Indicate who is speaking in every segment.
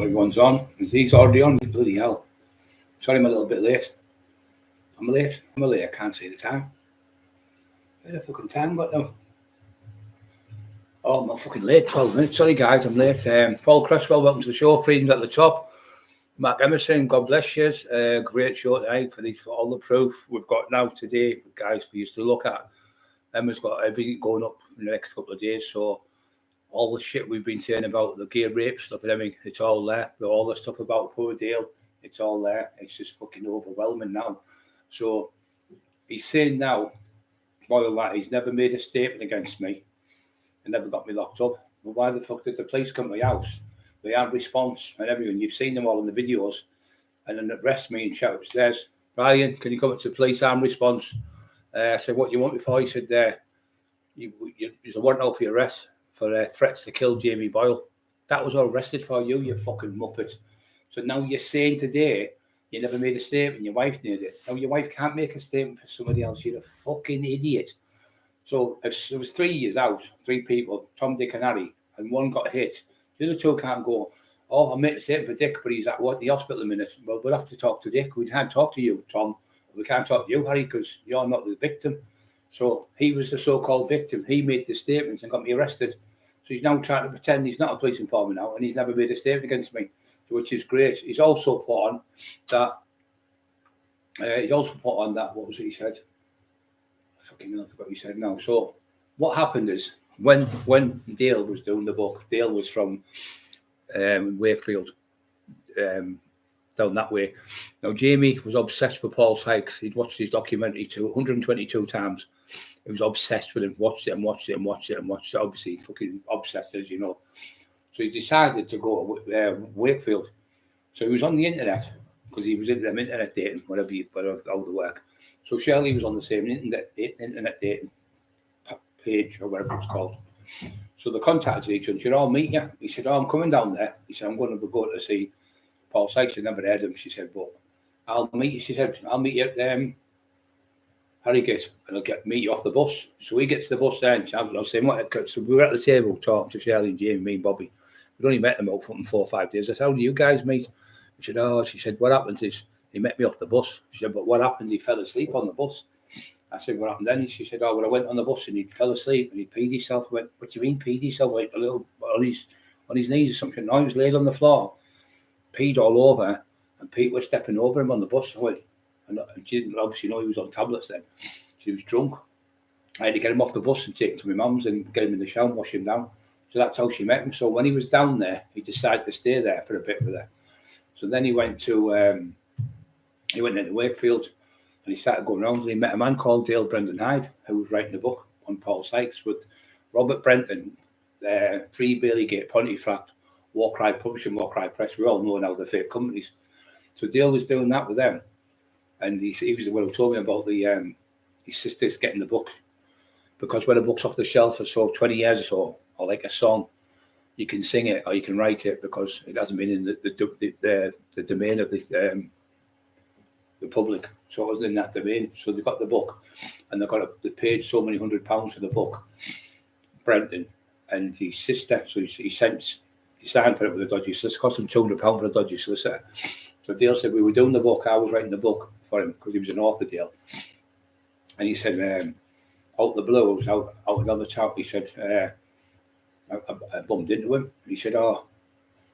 Speaker 1: everyone's on. He's already on. Bloody hell. Sorry, I'm a little bit late. I'm late. I can't see the time. Where the fucking time got now? Oh, I'm fucking late. 12 minutes. Sorry, guys, I'm late. Paul Cresswell, welcome to the show. Freedom's at the top. Mark Emerson, God bless you. Great show tonight for all the proof we've got now today, guys, for you to look at. Emma's got everything going up in the next couple of days, so all the shit we've been saying about the gay rape stuff and everything, it's all there. All the stuff about poor Dale, it's all there. It's just fucking overwhelming now. So he's saying now, more than that, he's never made a statement against me and never got me locked up. Well, why the fuck did the police come to my house? They had response and everything. You've seen them all in the videos. And then arrest me and shout upstairs, Brian, can you come up to the police armed response? I said, what do you want me for? He said, there's a warrant out for your arrest for threats to kill Jamie Boyle. That was all arrested for you fucking muppet. So now you're saying today you never made a statement, your wife did it. Now your wife can't make a statement for somebody else. You're a fucking idiot. So if there was 3 years out, 3 people, Tom, Dick and Harry, and one got hit, the other 2 can't go, oh, I'll make a statement for Dick, but he's at the hospital in a minute. Well, we'll have to talk to Dick. We can't talk to you, Tom. We can't talk to you, Harry, because you're not the victim. So he was the so-called victim. He made the statements and got me arrested. So he's now trying to pretend he's not a police informant now, and he's never made a statement against me, which is great. He's also put on that. What was it he said? I fucking forgot what he said now. So what happened is when Dale was doing the book, Dale was from Wakefield, down that way. Now Jamie was obsessed with Paul Sykes. He'd watched his documentary 122 times. He was obsessed with him, watched it. Obviously, fucking obsessed, as you know. So he decided to go to Wakefield. So he was on the internet because he was into them internet dating, whatever how they work. So Shirley was on the same internet dating page or whatever it's called. So they contacted each other and said, I'll meet you. He said, I'm coming down there. He said, I'm going to go to see Paul Sykes. I never heard him. She said, but I'll meet you. She said, I'll meet you at Harrogate and I'll meet you off the bus. So he gets the bus there and I was saying, so we were at the table talking to Shirley and Jamie, me and Bobby. We'd only met them about 4 or 5 days. I said, how do you guys meet? She said, she said, what happened is he met me off the bus. She said, but what happened? He fell asleep on the bus. I said, what happened then? She said, well, I went on the bus and he fell asleep and he peed himself. I went, what do you mean peed himself? Like a little on his knees or something. No, he was laid on the floor, peed all over, and Pete was stepping over him on the bus. I went, and she didn't obviously know he was on tablets then. She was drunk. I had to get him off the bus and take him to my mum's and get him in the shower and wash him down. So that's how she met him. So when he was down there, he decided to stay there for a bit with her. So then he went into Wakefield and he started going around and he met a man called Dale Brendan Hyde who was writing a book on Paul Sykes with Robert Brenton, 3 Baileygate, Pontefract, War Cry Publishing, War Cry Press. We all know now they're fake companies. So Dale was doing that with them. And he was the one who told me about his sisters getting the book. Because when a book's off the shelf for 20 years or so, or like a song, you can sing it or you can write it because it hasn't been in the domain of the public. So it wasn't in that domain. So they got the book and they paid so many £100 for the book, Brenton and his sister. So he signed for it with a dodgy solicitor. It cost him £200 for a dodgy solicitor. So Dale said, we were doing the book. I was writing the book for him because he was an author, Dale. And he said, out the blue, I was out another town. He said, I bumped into him. He said, do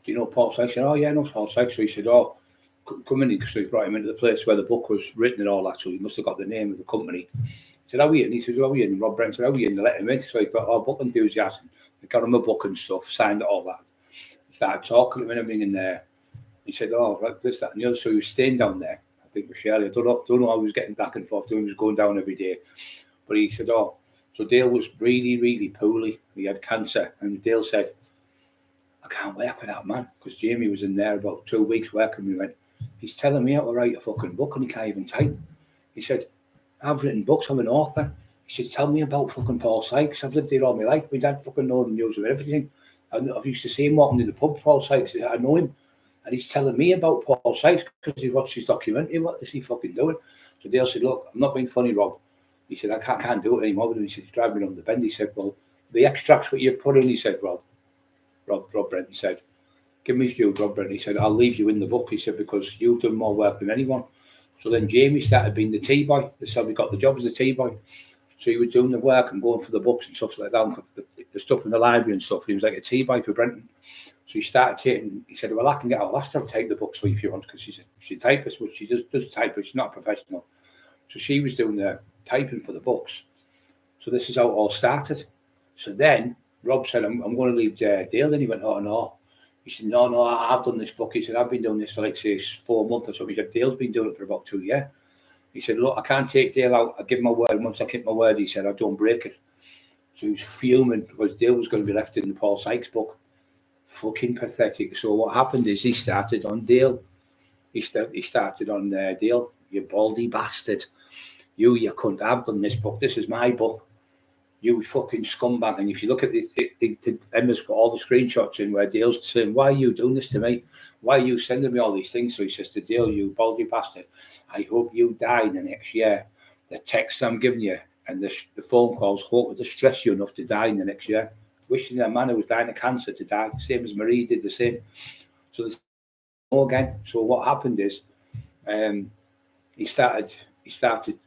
Speaker 1: you know Paul Sykes? I said, yeah, I know Paul Sykes. So he said, come in. So he brought him into the place where the book was written and all that. So he must have got the name of the company. He said, how are you? And he said, how are you? And Rob Brent said, how are you? And they let him in. So he thought, book enthusiast. They got him a book and stuff, signed it, all that. He started talking to him and everything in there. He said, right, this, that, and the other. So he was staying down there. I think with Shirley. I don't know how he was getting back and forth to him. He was going down every day. But he said, so Dale was really, really poorly. He had cancer. And Dale said, I can't work with that man. Because Jamie was in there about 2 weeks working. We went, he's telling me how to write a fucking book and he can't even type. He said, I've written books. I'm an author. He said, tell me about fucking Paul Sykes. I've lived here all my life. My dad fucking knows the news of everything. I've used to see him walking in the pub, Paul Sykes. I know him. And he's telling me about Paul Sykes because he watched his documentary. What is he fucking doing? So Dale said, look, I'm not being funny, Rob. He said, I can't do it anymore. He said, he's driving me on the bend. He said, well, the extracts what you put in, he said, Rob Brenton said, give me his due, Rob Brent. He said, I'll leave you in the book. He said, because you've done more work than anyone. So then Jamie started being the tea boy. That's how we got the job as the tea boy. So he was doing the work and going for the books and stuff like that, the stuff in the library and stuff. He was like a tea boy for Brenton. So he started taking, he said, well, I can get our last to take the books for you if you want, because she's a typist, but she does type, but she's not a professional. So she was doing the typing for the books. So this is how it all started. So then Rob said, I'm going to leave Dale. Then he went, oh, no. He said, no, I've done this book. He said, I've been doing this for like, say, 4 months or so. He said, Dale's been doing it for about 2 years. He said, look, I can't take Dale out. I give him my word. Once I keep my word, he said, I don't break it. So he was fuming because Dale was going to be left in the Paul Sykes book. Fucking pathetic. So what happened is he started on Dale. He started on Dale. You baldy bastard. You cunt. I've done this book. This is my book. You fucking scumbag. And if you look at Emma's got all the screenshots in where Dale's saying, why are you doing this to me? Why are you sending me all these things? So he says to Dale, you baldy bastard, I hope you die in the next year. The texts I'm giving you and the phone calls hope to stress you enough to die in the next year. Wishing a man who was dying of cancer to die, same as Marie did the same. So there's more again. So what happened is he started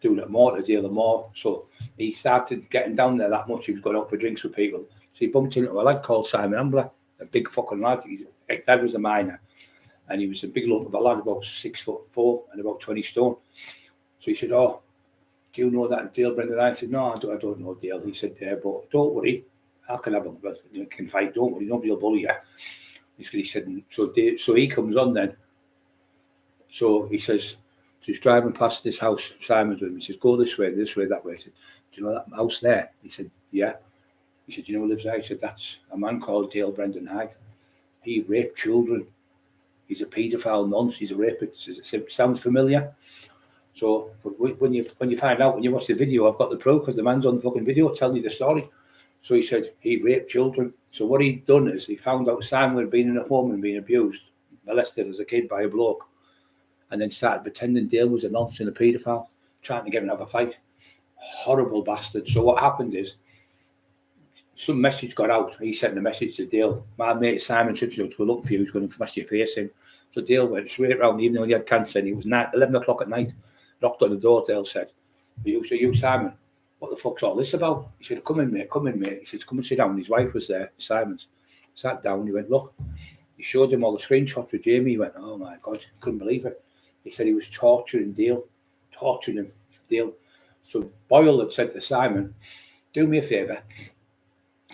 Speaker 1: doing it more to Dale and more. So he started getting down there that much. He was going out for drinks with people. So he bumped into a lad called Simon Ambler, a big fucking lad. His dad was a miner, and he was a big lump of a lad, about 6'4" and about 20 stone. So he said, "Oh, do you know that Dale Brendan?" I said, "No, I don't know Dale." He said, "But don't worry, I can have a can fight. Don't worry, nobody will bully you." He said, so he comes on then. So he says, so he's driving past this house, Simon's with him. He says, go this way, that way. He said, do you know that house there? He said, yeah. He said, do you know who lives there? He said, that's a man called Dale Brendan Hyde. He raped children. He's a paedophile nonce. He's a rapist. It sounds familiar. So when you find out, when you watch the video, I've got the proof because the man's on the fucking video telling you the story. So he said he raped children. So what he'd done is he found out Simon had been in a home and been abused, molested as a kid by a bloke, and then started pretending Dale was a nonce and a paedophile, trying to get him to have a fight. Horrible bastard. So what happened is some message got out. He sent a message to Dale. My mate Simon said to go look for you. He's going to smash your face in. So Dale went straight round, even though he had cancer. And it was 11 o'clock at night. Knocked on the door. Dale said, you Simon, what the fuck's all this about? He said, come in, mate. He said, come and sit down. His wife was there, Simon's. Sat down. He went, look. He showed him all the screenshots with Jamie. He went, oh my God, couldn't believe it. He said he was torturing Dale. So Boyle had said to Simon, do me a favour,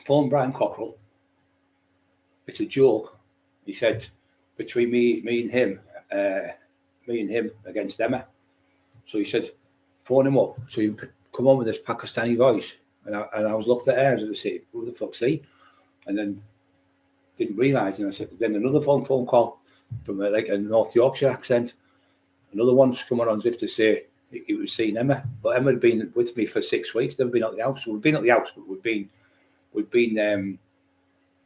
Speaker 1: phone Brian Cockerill. It's a joke. He said, between me and him against Emma. So he said, phone him up. So you could come on with this Pakistani voice. And I was looking at her and I said, who the fuck's he? And then didn't realise. And I said, then another phone call from a North Yorkshire accent. Another one's coming on as if to say he was seeing Emma. But Emma had been with me for 6 weeks. They've been at the house. We've been at the house, but we've been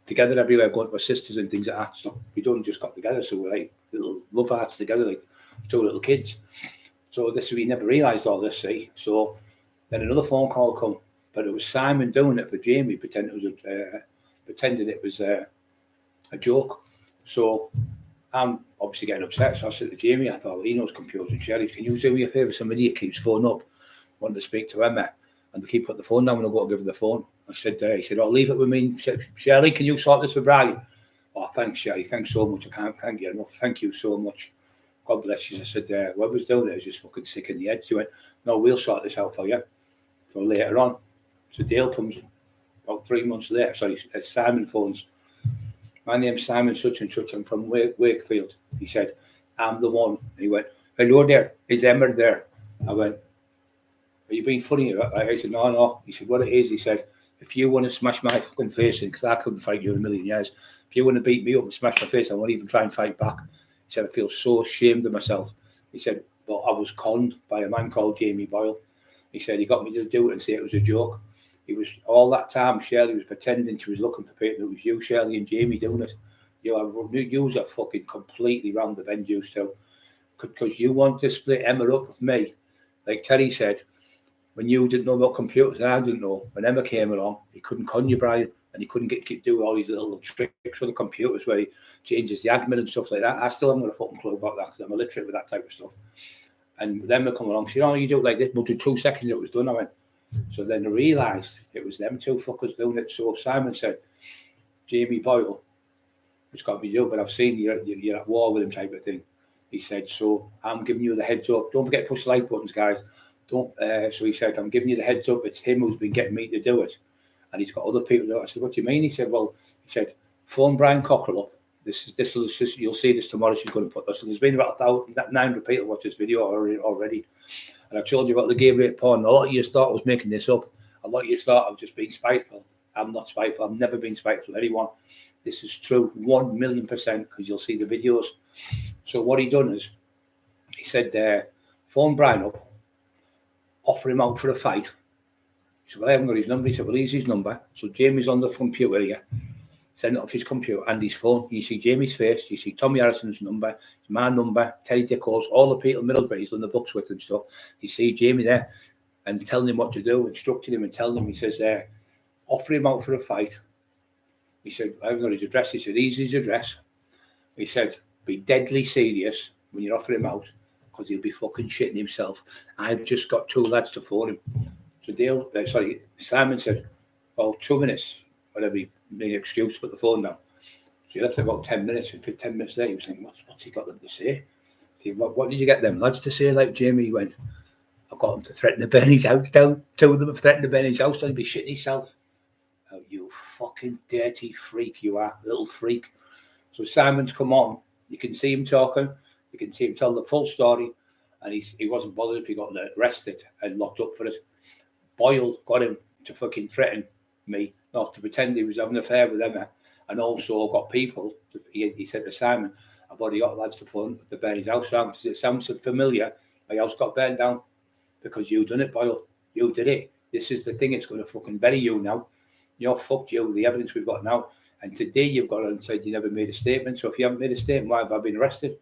Speaker 1: together everywhere, going to our sisters and things like that. So we don't just got together. So we're like little love hearts together, like two little kids. So we never realised all this, see. So then another phone call come, but it was Simon doing it for Jamie, pretending it was a joke. So I'm obviously getting upset. So I said to Jamie, I thought, well, he knows computers and Shelley, can you do me a favour? Somebody keeps phoning up, wanting to speak to Emma, and they keep putting the phone down when I go to give her the phone. I said, he said, oh, leave it with me. Shelley, can you sort this for Brian? Oh, thanks, Shelley. Thanks so much. I can't thank you enough. Thank you so much. God bless you. I said, whoever's doing it is just fucking sick in the head. She went, no, we'll sort this out for you. So later on, so Dale comes about 3 months later. Sorry, Simon phones. My name's Simon such and such. I'm from Wakefield. He said, I'm the one. And he went, hello there. Is Emma there? I went, are you being funny? I said, no. He said, what it is, he said, if you want to smash my fucking face in, because I couldn't fight you in a million years, if you want to beat me up and smash my face, I won't even try and fight back. He said, I feel so ashamed of myself. He said, but I was conned by a man called Jamie Boyle. He said, he got me to do it and say it was a joke. He was, all that time, Shirley was pretending she was looking for people. It was you, Shirley, and Jamie doing it. You are fucking completely round the bend, you two. Because you want to split Emma up with me. Like Terry said, when you didn't know about computers, I didn't know. When Emma came along, he couldn't con you, Brian. and he couldn't keep doing all these little tricks with the computers where he changes the admin and stuff like that. I still haven't got a fucking clue about that because I'm illiterate with that type of stuff. And then they come along and say, oh, you do it like this, but in 2 seconds it was done. I went, so then I realised it was them two fuckers doing it. So Simon said, Jamie Boyle, it's got to be you, but I've seen you're at war with him type of thing. He said, so I'm giving you the heads up. Don't forget to push the like buttons, guys. Don't. So he said, I'm giving you the heads up. It's him who's been getting me to do it. And he's got other people to do it. I said, what do you mean? He said, well, phone Brian Cockerill up. You'll see this tomorrow. She's going to put this. So there's been about 900 people watch this video already. And I told you about the gay rape porn. A lot of you thought I was making this up. A lot of you thought I was just being spiteful. I'm not spiteful. I've never been spiteful to anyone. This is true, 1,000,000%, because you'll see the videos. So what he done is, he said, phone Brian up, offer him out for a fight. He said, well, I haven't got his number. He said, well, here's his number. So Jamie's on the computer here. Send it off his computer and his phone. You see Jamie's face. You see Tommy Harrison's number, my number, Teddy Dicko's, all the people in Middlesbrough he's done the books with and stuff. You see Jamie there and telling him what to do, instructing him and telling him, he says, offer him out for a fight. He said, I haven't got his address. He said, here's his address. He said, be deadly serious when you're offering him out because he'll be fucking shitting himself. I've just got 2 lads to phone him. So Simon said, well, 2 minutes, whatever, he made an excuse to put the phone down. So he left about 10 minutes, and for 10 minutes later, he was thinking, what's he got them to say? What did you get them lads to say? Like Jamie went, I got him to threaten to burn his house down. 2 of them have threatened to burn his house, and he'd be shitting himself. Oh, you fucking dirty freak you are, little freak. So Simon's come on. You can see him talking. You can see him tell the full story. And he wasn't bothered if he got arrested and locked up for it. Boyle got him to fucking threaten me, not to pretend he was having an affair with Emma. And also got people, he said to Simon, I've already got lads to burn his house down. It sounds familiar. My house got burned down because you done it, Boyle. You did it. This is the thing. It's going to fucking bury you now. You're fucked, you, the evidence we've got now. And today you've got on and said you never made a statement. So if you haven't made a statement, why have I been arrested?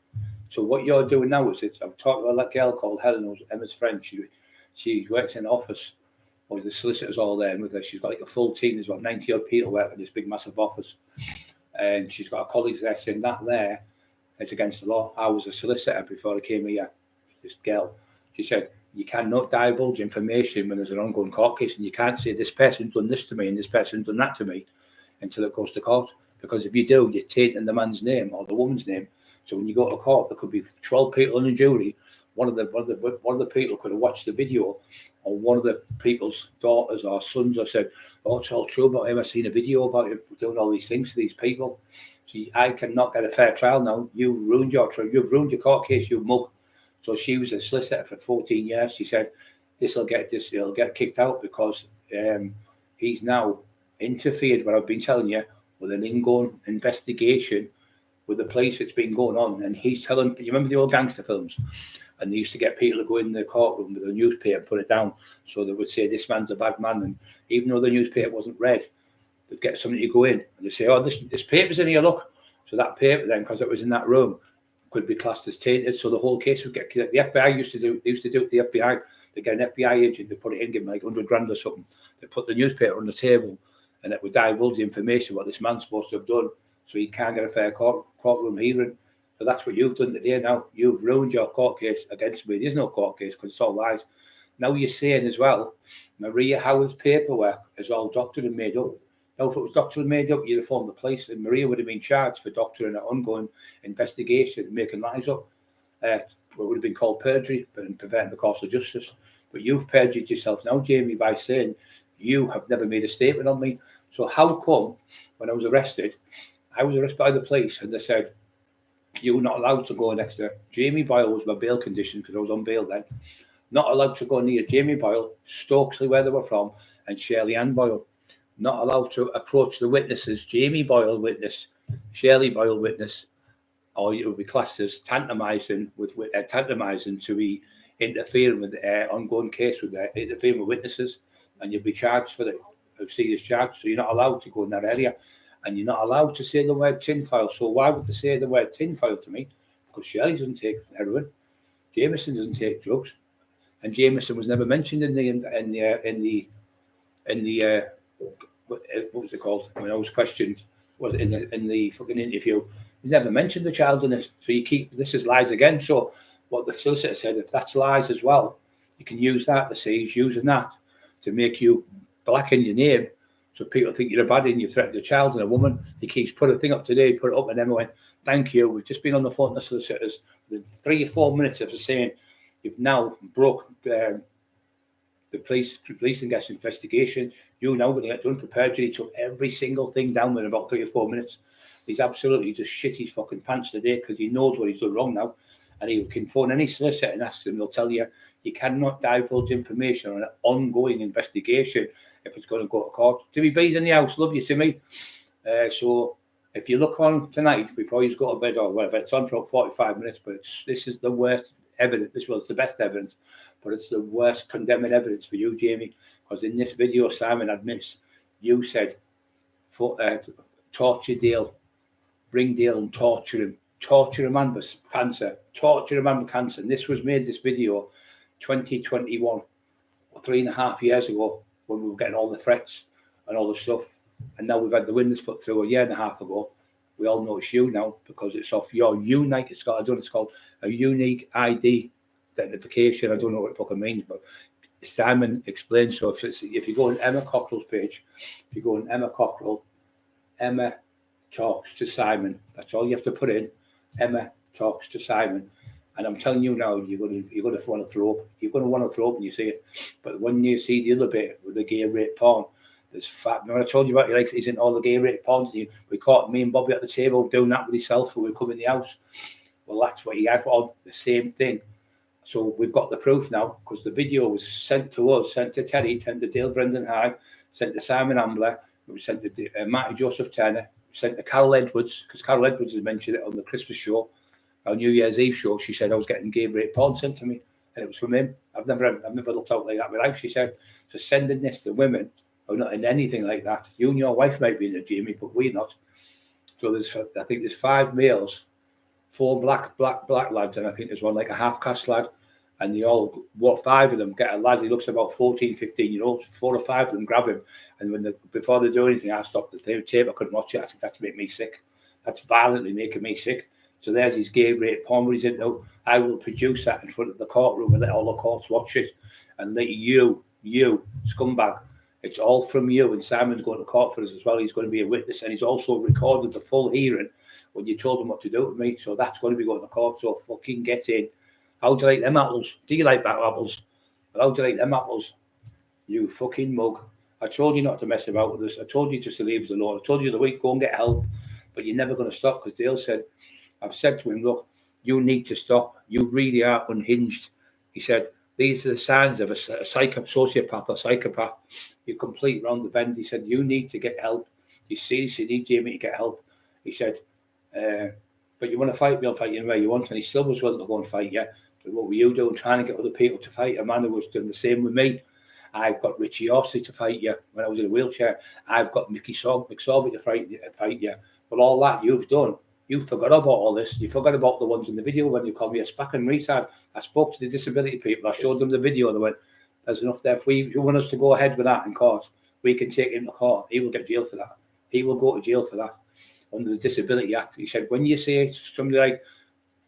Speaker 1: So what you're doing now is I'm talking about that girl called Helen, who's Emma's friend. She works in an office, or the solicitors all there with her. She's got like a full team. There's about 90 odd people working in this big massive office. And she's got her colleagues there saying that there is against the law. I was a solicitor before I came here. This girl, she said, you cannot divulge information when there's an ongoing court case, and you can't say this person's done this to me and this person's done that to me until it goes to court. Because if you do, you're tainting the man's name or the woman's name. So when you go to court, there could be 12 people in a jury. One of the people could have watched the video, or one of the people's daughters or sons have said, "Oh, it's all true about him. I've seen a video about him doing all these things to these people." So I cannot get a fair trial now. You've ruined your trial. You've ruined your court case, you mug. So she was a solicitor for 14 years. She said, he'll get kicked out because he's now interfered, what I've been telling you, with an ingoing investigation with the police that's been going on. And he's telling, you remember the old gangster films? And they used to get people to go in the courtroom with a newspaper and put it down. So they would say, this man's a bad man. And even though the newspaper wasn't read, they'd get somebody to go in and they'd say, oh, this paper's in here, look. So that paper then, because it was in that room, could be classed as tainted. So the whole case would get, the FBI used to do it to the FBI. They get an FBI agent to put it in, give him like 100 grand or something. They put the newspaper on the table and it would divulge the information what this man's supposed to have done. So he can't get a fair courtroom hearing. So that's what you've done today now. You've ruined your court case against me. There's no court case because it's all lies. Now you're saying as well, Maria Howard's paperwork is all doctored and made up. Now, if it was doctored and made up, you'd have phoned the police and Maria would have been charged for doctoring an ongoing investigation and making lies up. What would have been called perjury and preventing the course of justice. But you've perjured yourself now, Jamie, by saying you have never made a statement on me. So how come when I was arrested by the police and they said, you were not allowed to go next to Jamie Boyle was my bail condition because I was on bail then. Not allowed to go near Jamie Boyle, Stokesley, where they were from, and Shirley Ann Boyle. Not allowed to approach the witnesses, Jamie Boyle witness, Shirley Boyle witness, or it would be classed as tantamizing to be interfering with the ongoing case with interfering with witnesses, and you'll be charged for the serious charge. So you're not allowed to go in that area, and you're not allowed to say the word tinfoil. So why would they say the word tinfoil to me? Because Shirley doesn't take heroin, Jameson doesn't take drugs, and Jameson was never mentioned in the what was it called? When I was questioned, was it in the fucking interview? He never mentioned the child in it. So you keep this is lies again. So what the solicitor said, if that's lies as well, you can use that to say he's using that to make you blacken your name. So people think you're a baddie and you threatened a child and a woman. He keeps put a thing up today, put it up, and then went, "Thank you. We've just been on the phone to the solicitors. Within 3 or 4 minutes of saying you've now broke the police investigation. You know when they get done for perjury, he took every single thing down in about 3 or 4 minutes. He's absolutely just shit his fucking pants today because he knows what he's done wrong now. And he can phone any solicitor and ask them, they'll tell you cannot divulge information on an ongoing investigation if it's going to go to court. Timmy B's in the house, love you, Timmy. So if you look on tonight before you go to bed or whatever, it's on for about 45 minutes, but this is the worst evidence. This was the best evidence, but it's the worst condemning evidence for you, Jamie, because in this video, Simon admits you said, torture Dale, bring Dale and torture him. Torture a man with cancer. Torture a man with cancer. And this was made, this video, 2021, 3.5 years ago, when we were getting all the threats and all the stuff. And now we've had the windows put through 1.5 years ago. We all know it's you now because it's off your unique. It's called a unique ID identification. I don't know what it fucking means, but Simon explains. So if you go on Emma Cockerill's page, if you go on Emma Cockerill, Emma talks to Simon. That's all you have to put in. Emma talks to Simon, and I'm telling you now, you're going to want to throw up. You're going to want to throw up when you see it. But when you see the other bit with the gay rape porn, there's fat. Remember I told you about he's in all the gay rape porns. We caught me and Bobby at the table doing that with himself when we come in the house. Well, that's what he had on, the same thing. So we've got the proof now because the video was sent to us, sent to Terry, sent to Dale Brendan High, sent to Simon Ambler, it was sent to Matty Joseph Turner, sent to Carol Edwards, because Carol Edwards has mentioned it on the Christmas show, our New Year's Eve show. She said I was getting gay rape porn sent to me, and it was from him. I've never looked out like that in my life, she said. So sending this to women who are not in anything like that. You and your wife might be in it, Jamie, but we're not. So I think there's 5 males, 4 black lads, and I think there's one like a half-caste lad, and they all, 5 of them get a lad, he looks about 14, 15 year olds, 4 or 5 of them grab him, and before they do anything, I stop the tape, I couldn't watch it, I think that's making me sick. That's violently making me sick. So there's his gay rape porn, he's into. I will produce that in front of the courtroom and let all the courts watch it, and let you, scumbag, it's all from you, and Simon's going to court for us as well. He's going to be a witness, and he's also recorded the full hearing when you told him what to do with me, so that's going to be going to court, so fucking get in. How do you like them apples? Do you like that apples? How do you like them apples? You fucking mug. I told you not to mess about with us. I told you just to leave us alone. I told you the week, go and get help. But you're never going to stop because Dale said, I've said to him, look, you need to stop. You really are unhinged. He said, these are the signs of a sociopath or psychopath. You're complete round the bend. He said, you need to get help. You seriously need Jamie to get help. He said, but you want to fight me, I'll fight you anywhere you want. And he still was willing to go and fight you. But what were you doing, trying to get other people to fight a man who was doing the same with me? I've got Richie Horsey to fight you when I was in a wheelchair. I've got Mick Sorby to fight you. But all that you've done, you forgot about all this. You forgot about the ones in the video when you called me a spack and retard. I spoke to the disability people. I showed them the video. They went, there's enough there. If you want us to go ahead with that in court, we can take him to court. He will get jail for that. He will go to jail for that under the Disability Act. He said, when you say somebody like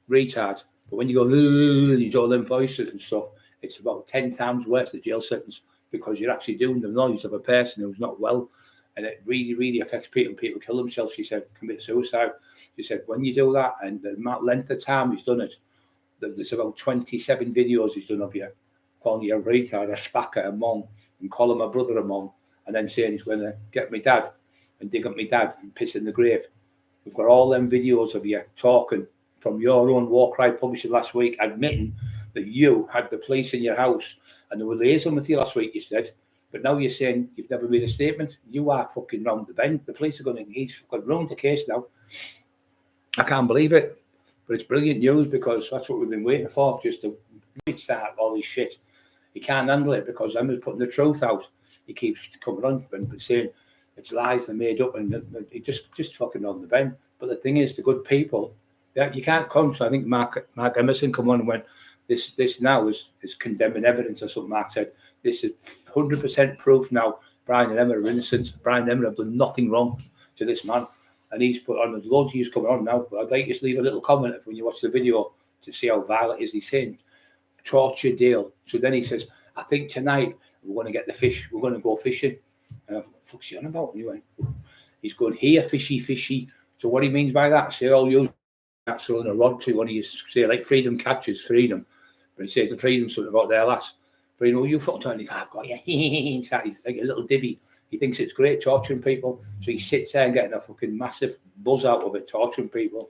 Speaker 1: retard, but when you go, you do all them voices and stuff, it's about 10 times worse the jail sentence because you're actually doing the noise of a person who's not well. And it really, really affects people. People kill themselves, she said, commit suicide. She said, when you do that and the length of time he's done it, there's about 27 videos he's done of you, calling you a retard, a spacker, a mong, and calling my brother a mong, and then saying he's going to get me dad and dig up my dad and piss in the grave. We've got all them videos of you talking from your own war cry publishing last week, admitting that you had the police in your house and they were liaising with you last week, you said. But now you're saying you've never made a statement. You are fucking round the bend. The police are going to, he's fucking ruined the case now. I can't believe it. But it's brilliant news because that's what we've been waiting for, just to start all this shit. He can't handle it because Emma's putting the truth out. He keeps coming on and saying it's lies they're made up and he just fucking on the bend. But the thing is, the good people, you can't come. So I think Mark Emerson come on and went, this now is condemning evidence or something. Mark said, this is 100% proof now Brian and Emma are innocent. Brian and Emma have done nothing wrong to this man. And he's put on, there's loads of yous coming on now, but I'd like you to leave a little comment when you watch the video to see how vile it is. He's saying, torture Dale. So then he says, I think tonight we're going to get the fish. We're going to go fishing. And I thought, what's he on about? And he went, he's going, here, fishy, fishy. So what he means by that, say all you that's on a rod to one of you say, like, freedom catches freedom. But he says the freedom something about their lass. But you know, you fucked on, I've got you. He's like a little divvy. He thinks it's great torturing people. So he sits there and getting a fucking massive buzz out of it, torturing people.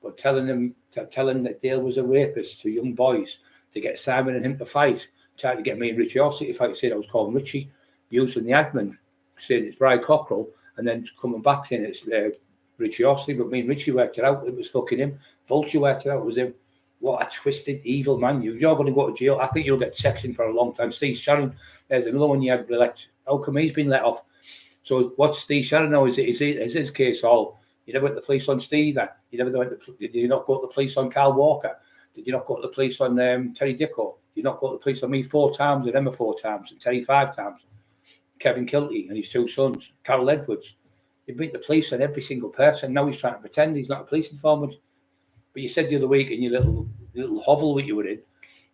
Speaker 1: But telling that Dale was a rapist to young boys to get Simon and him to fight, tried to get me and Richie Orsey to fight, saying I was calling Richie, using the admin, saying it's Brian Cockerill, and then coming back saying it's Richie Orsey, but me and Richie worked it out, it was fucking him. Vulture worked it out, it was him. What a twisted, evil man. You're going to go to jail. I think you'll get sectioned for a long time. Steve Shannon, there's another one you had let. How come he's been let off? So what's Steve Shannon now? Is his case all? You never went to the police on Steve then? Did you not go to the police on Carl Walker? Did you not go to the police on Terry Dicko? Did you not go to the police on me 4 times and Emma 4 times and Terry 5 times? Kevin Kilty and his 2 sons, Carol Edwards. He beat the police on every single person. Now he's trying to pretend he's not a police informant. But you said the other week in your little hovel that you were in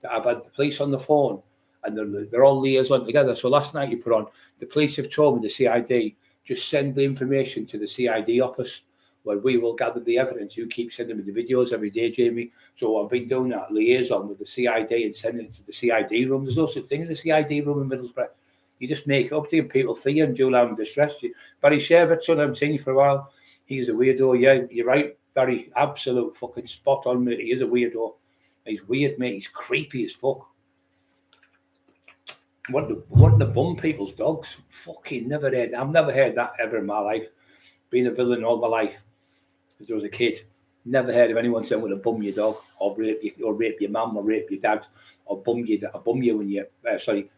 Speaker 1: that I've had the police on the phone and they're all liaison together. So last night you put on, the police have told me the CID, just send the information to the CID office where we will gather the evidence. You keep sending me the videos every day, Jamie. So I've been doing that liaison with the CID and sending it to the CID room. There's no such thing as a CID room in Middlesbrough. You just make it up to people fear and do and distress you. Barry Sherbert, son, I've seen you for a while. He's a weirdo. Yeah, you're right, Barry. Absolute fucking spot on, mate. He is a weirdo. He's weird, mate. He's creepy as fuck. What the bum people's dogs? Fucking never heard. I've never heard that ever in my life. Being a villain all my life. As I was a kid, never heard of anyone saying, "I'm going to bum your dog, or rape your mum, or rape your dad, or bum you when you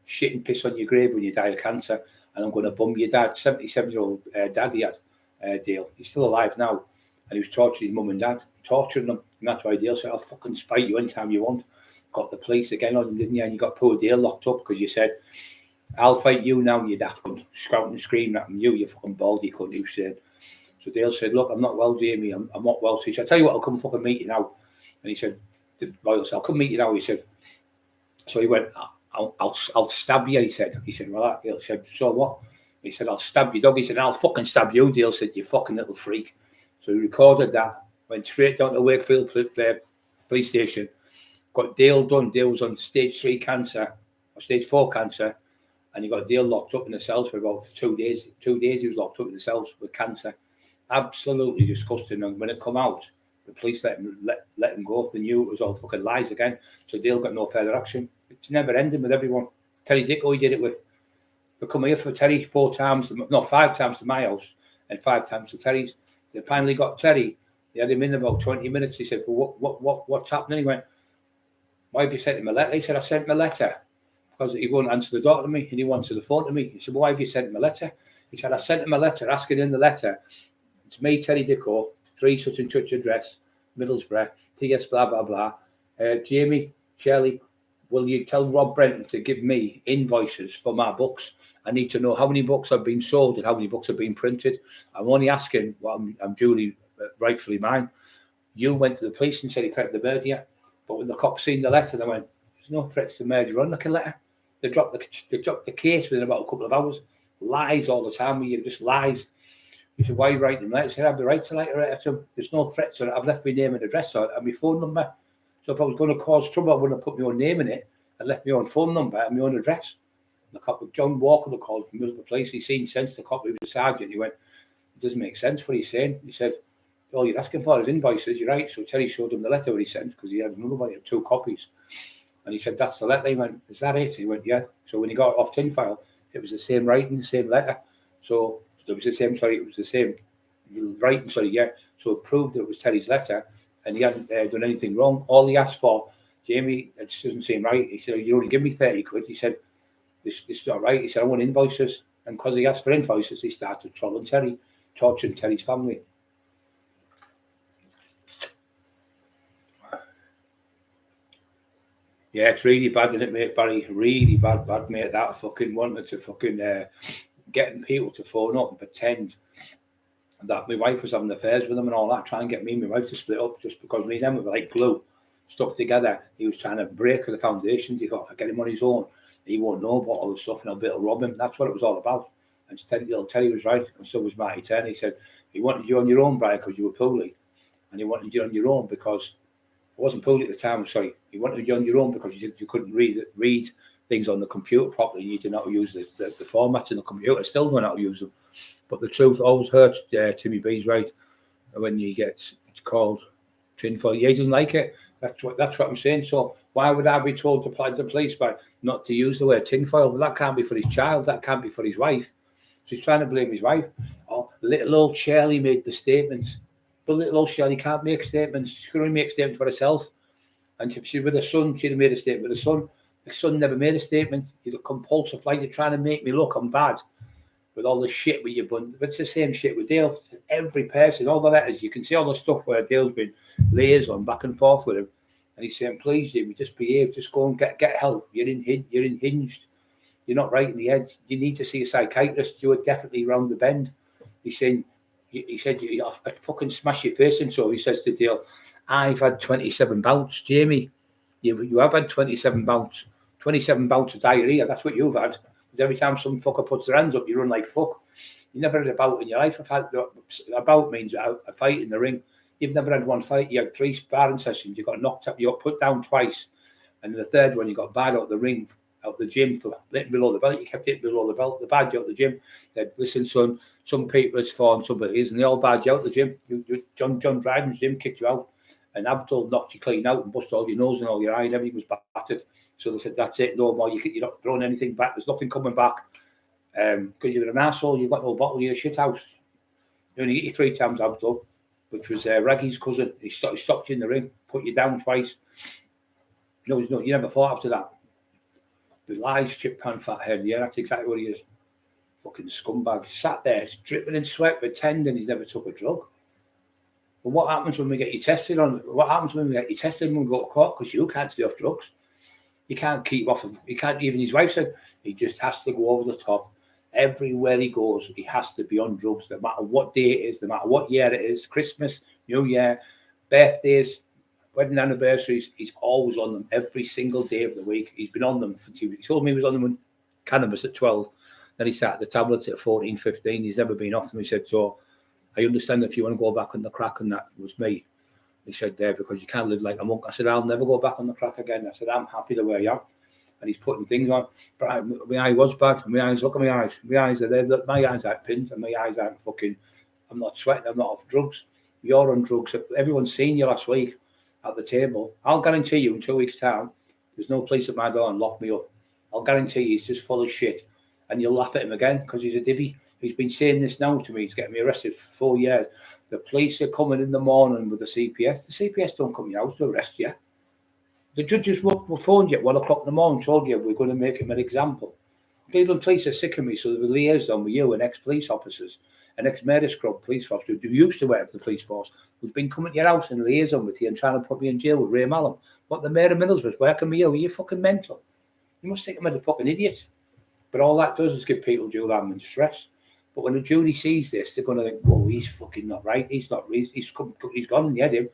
Speaker 1: shit and piss on your grave when you die of cancer, and I'm going to bum your dad." 77-year-old dad he had, Dale. He's still alive now, and he was torturing his mum and dad, torturing them, and that's why Dale said, "I'll fucking fight you anytime you want." Got the police again on, didn't you? And you got poor Dale locked up because you said, "I'll fight you now, you daft cunt," shouting and screaming at him. You fucking baldy cunt, he said. So Dale said, "Look, I'm not well, Jamie. I'm not well." So he said, "I'll tell you what, I'll come fucking meet you now." And he said, "I'll come meet you now." He said. So he went, "I'll stab you." He said, "Well," Dale said, "So what?" He said, "I'll stab your dog." He said, "I'll fucking stab you." Dale said, "You fucking little freak." So he recorded that, went straight down to Wakefield police station, got Dale done. Dale was on stage 3 cancer, or stage 4 cancer, and he got Dale locked up in the cells for about 2 days. 2 days he was locked up in the cells with cancer. Absolutely disgusting. And when it come out, the police let him go. They knew it was all fucking lies again. So Dale got no further action. It's never ending with everyone. Terry Dicko he did it with. They come here for Terry 5 times to my house and 5 times to Terry's. They finally got Terry. They had him in about 20 minutes. He said, "Well, what's happening?" He went, "Why have you sent him a letter?" He said, "I sent him a letter because he won't answer the door to me and he wants the phone to me." He said, "Well, why have you sent him a letter?" He said, "I sent him a letter asking in the letter, it's me, Terry Dicko, 3 such and such address, Middlesbrough, TS blah, blah, blah. Jamie, Shirley, will you tell Rob Brenton to give me invoices for my books? I need to know how many books have been sold and how many books have been printed. I'm only asking what I'm duly, rightfully mine." You went to the police and said he threatened to murder you. But when the cops seen the letter, they went, "There's no threats to murder on the letter." They dropped the case within about a couple of hours. Lies all the time. You just lies. He said, "Why are you writing them letters?" I said, "I have the right to write a letter to them. There's no threats on it. I've left my name and address on it and my phone number. So if I was going to cause trouble, I wouldn't have put my own name in it and left my own phone number and my own address." The cop, John Walker, the called from the police. He seen sense. The cop, he was a sergeant. He went, "It doesn't make sense what he's saying." He said, "All you're asking for is invoices." "You're right." So Terry showed him the letter what he sent because he had another one, he had 2 copies. And he said, "That's the letter." He went, "Is that it?" He went, "Yeah." So when he got it off tin file, it was the same writing, the same letter. So it was the same writing, yeah. So it proved that it was Terry's letter and he hadn't done anything wrong. All he asked for, "Jamie, it doesn't seem right." He said, "You only give me 30 quid. He said, this is not right." He said, "I want invoices." And because he asked for invoices, he started trolling Terry, torturing Terry's family. Yeah, it's really bad, isn't it, mate, Barry? Really bad, mate. That fucking wanted to fucking getting people to phone up and pretend that my wife was having affairs with him and all that, trying to get me and my wife to split up just because me and them were like glue, stuck together. He was trying to break the foundations. He thought, if I get him on his own, he won't know about all the stuff and I'll be able to rob him. That's what it was all about. And he'll tell he was right. And so was Marty Turner. He said, he wanted you on your own, Brian, because you were poorly. And he wanted you on your own because I wasn't poorly at the time, sorry. He wanted you on your own because you couldn't read things on the computer properly. You didn't know how to use the formats in the computer. I still don't know how to use them. But the truth always hurts. Timmy B's right. When you get called tinfoil, he doesn't like it. That's what I'm saying. So why would I be told to apply to the police by not to use the word tinfoil? Well, that can't be for his child. That can't be for his wife. So he's trying to blame his wife. Oh, little old Shirley made the statements. But little old Shirley can't make statements. She can only make statements for herself. And if she was with her son, she'd have made a statement with her son. The son never made a statement. He's a compulsive, like you're trying to make me look, I'm bad. With all the shit with your bun, but it's the same shit with Dale. Every person, all the letters, you can see all the stuff where Dale's been liaison back and forth with him, and he's saying, "Please, Jimmy, just behave, just go and get help. You're unhinged. You're not right in the head. You need to see a psychiatrist. You are definitely round the bend." He's saying, he said, "I'd fucking smash your face in." So he says to Dale, "I've had 27 bouts, Jamie. You have had 27 bouts, 27 bouts of diarrhea. That's what you've had." Every time some fucker puts their hands up, you run like fuck. You never had a bout in your life. A bout means a fight in the ring. You've never had one fight. You had 3 sparring sessions. You got knocked up. You got put down twice. And the third one, you got bad out the ring, out the gym for hitting below the belt. You kept hitting below the belt. The badge out the gym said, "Listen, son, some people it's for and somebody is." And they all badge you out the gym. John Dryden's gym kicked you out. And Abdul knocked you clean out and busted all your nose and all your eye and everything was battered. So they said, "That's it, no more. You're not throwing anything back. There's nothing coming back. Because you're an asshole. You've got no bottle. You're a shit house. You only get you 3 times, Abdul," which was Raggy's cousin. He stopped you in the ring, put you down twice. No, you never fought after that. The lies, chip pan, fat head. Yeah, that's exactly what he is. Fucking scumbag. He sat there, dripping in sweat, pretending he's never took a drug. But what happens when we get you tested on? What happens when we get you tested when we go to court? Because you can't stay off drugs. You can't keep off of. He can't. Even his wife said he just has to go over the top. Everywhere he goes, he has to be on drugs, no matter what day it is, no matter what year it is, Christmas, New Year, birthdays, wedding anniversaries. He's always on them every single day of the week. He's been on them. He told me he was on them with cannabis at 12. Then he started the tablets at 14, 15. He's never been off them. He said, "So I understand if you want to go back on the crack," and that was me. He said, "There, because you can't live like a monk." I said, "I'll never go back on the crack again." I said, "I'm happy the way I am." And he's putting things on. But my eye was bad. My eyes, look at my eyes. My eyes are there. Look, my eyes aren't pinned and my eyes aren't fucking, I'm not sweating. I'm not off drugs. You're on drugs. Everyone's seen you last week at the table. I'll guarantee you in 2 weeks' time, there's no police at my door and lock me up. I'll guarantee you he's just full of shit. And you'll laugh at him again because he's a divvy. He's been saying this now to me. He's getting me arrested for 4 years. The police are coming in the morning with the CPS. The CPS don't come to your house to arrest you. The judges will phone you at 1 o'clock in the morning, told you we're going to make him an example. Cleveland police are sick of me, so they've liaised with you and ex-police officers and ex-murder scrub police officers who used to work for the police force, who've been coming to your house and liaison with you and trying to put me in jail with Ray Mallam. But the Mayor of Middlesbrough working with you, are you fucking mental? You must think I'm a fucking idiot. But all that does is give people dual harm and stress. But when the jury sees this, they're going to think, "Whoa, he's fucking not right. He's not. He's gone in the head him,"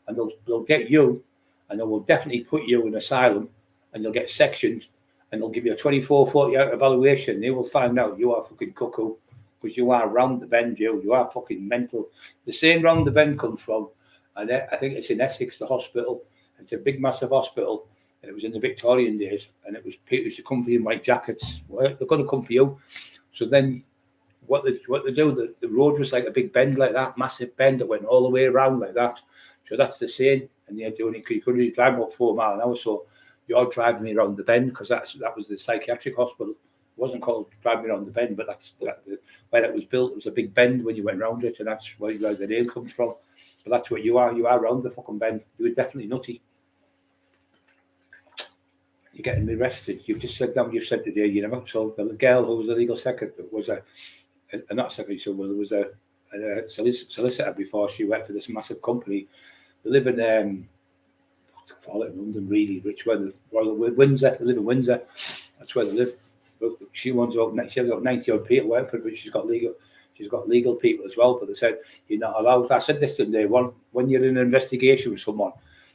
Speaker 1: and they'll get you, and they will definitely put you in asylum, and you'll get sectioned, and they'll give you a 24, 40-hour evaluation. They will find out you are fucking cuckoo, because you are round the bend, you are fucking mental. The same round the bend comes from, and I think it's in Essex, the hospital. It's a big, massive hospital, and it was in the Victorian days, and it was people used to come for you in white jackets. Well, they're going to come for you. So then what they do, the road was like a big bend like that, massive bend that went all the way around like that. So that's the same. And they're doing it, you could only drive about 4 miles an hour. So you're driving me around the bend because that was the psychiatric hospital. It wasn't called driving me around the bend, but that's where it was built. It was a big bend when you went round it, and that's where the name comes from. But that's what you are. You are round the fucking bend. You were definitely nutty. You're getting me arrested. You've just said that. You've said today, you never. So the girl who was a legal secretary was not secretary. So there was a solicitor before she worked for this massive company. They live in what to call it in London, really rich. Where the Royal Windsor. They live in Windsor. That's where they live. She has about 90 odd people working for it, but she's got legal people as well. But they said you're not allowed. I said this to them day one. When you're in an investigation with someone,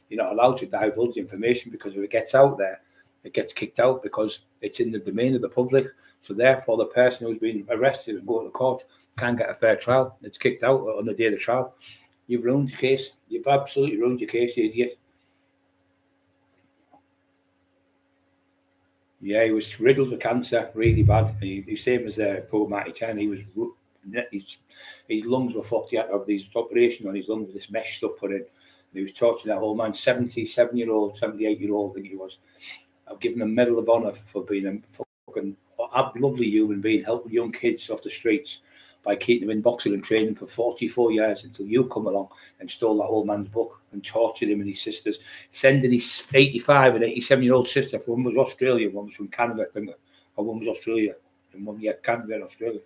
Speaker 1: you're not allowed to divulge information, because if it gets out there, it gets kicked out because it's in the domain of the public. So therefore, the person who's been arrested and go to court can't get a fair trial. It's kicked out on the day of the trial. You've ruined your case. You've absolutely ruined your case, you idiot. Yeah, he was riddled with cancer, really bad. He's same as poor Matty Chen. His lungs were fucked. He had to have these operation on his lungs with this mesh stuff put in. And he was torturing that old man, 77-year-old, 78-year-old, I think he was. I've given him a Medal of Honor for being a fucking lovely human being, helping young kids off the streets by keeping them in boxing and training for 44 years until you come along and stole that old man's book and tortured him and his sisters, sending his 85 and 87-year-old sister, one was Australia, one was from Canada, I think, or one was Australia, and one, Canada and Australia.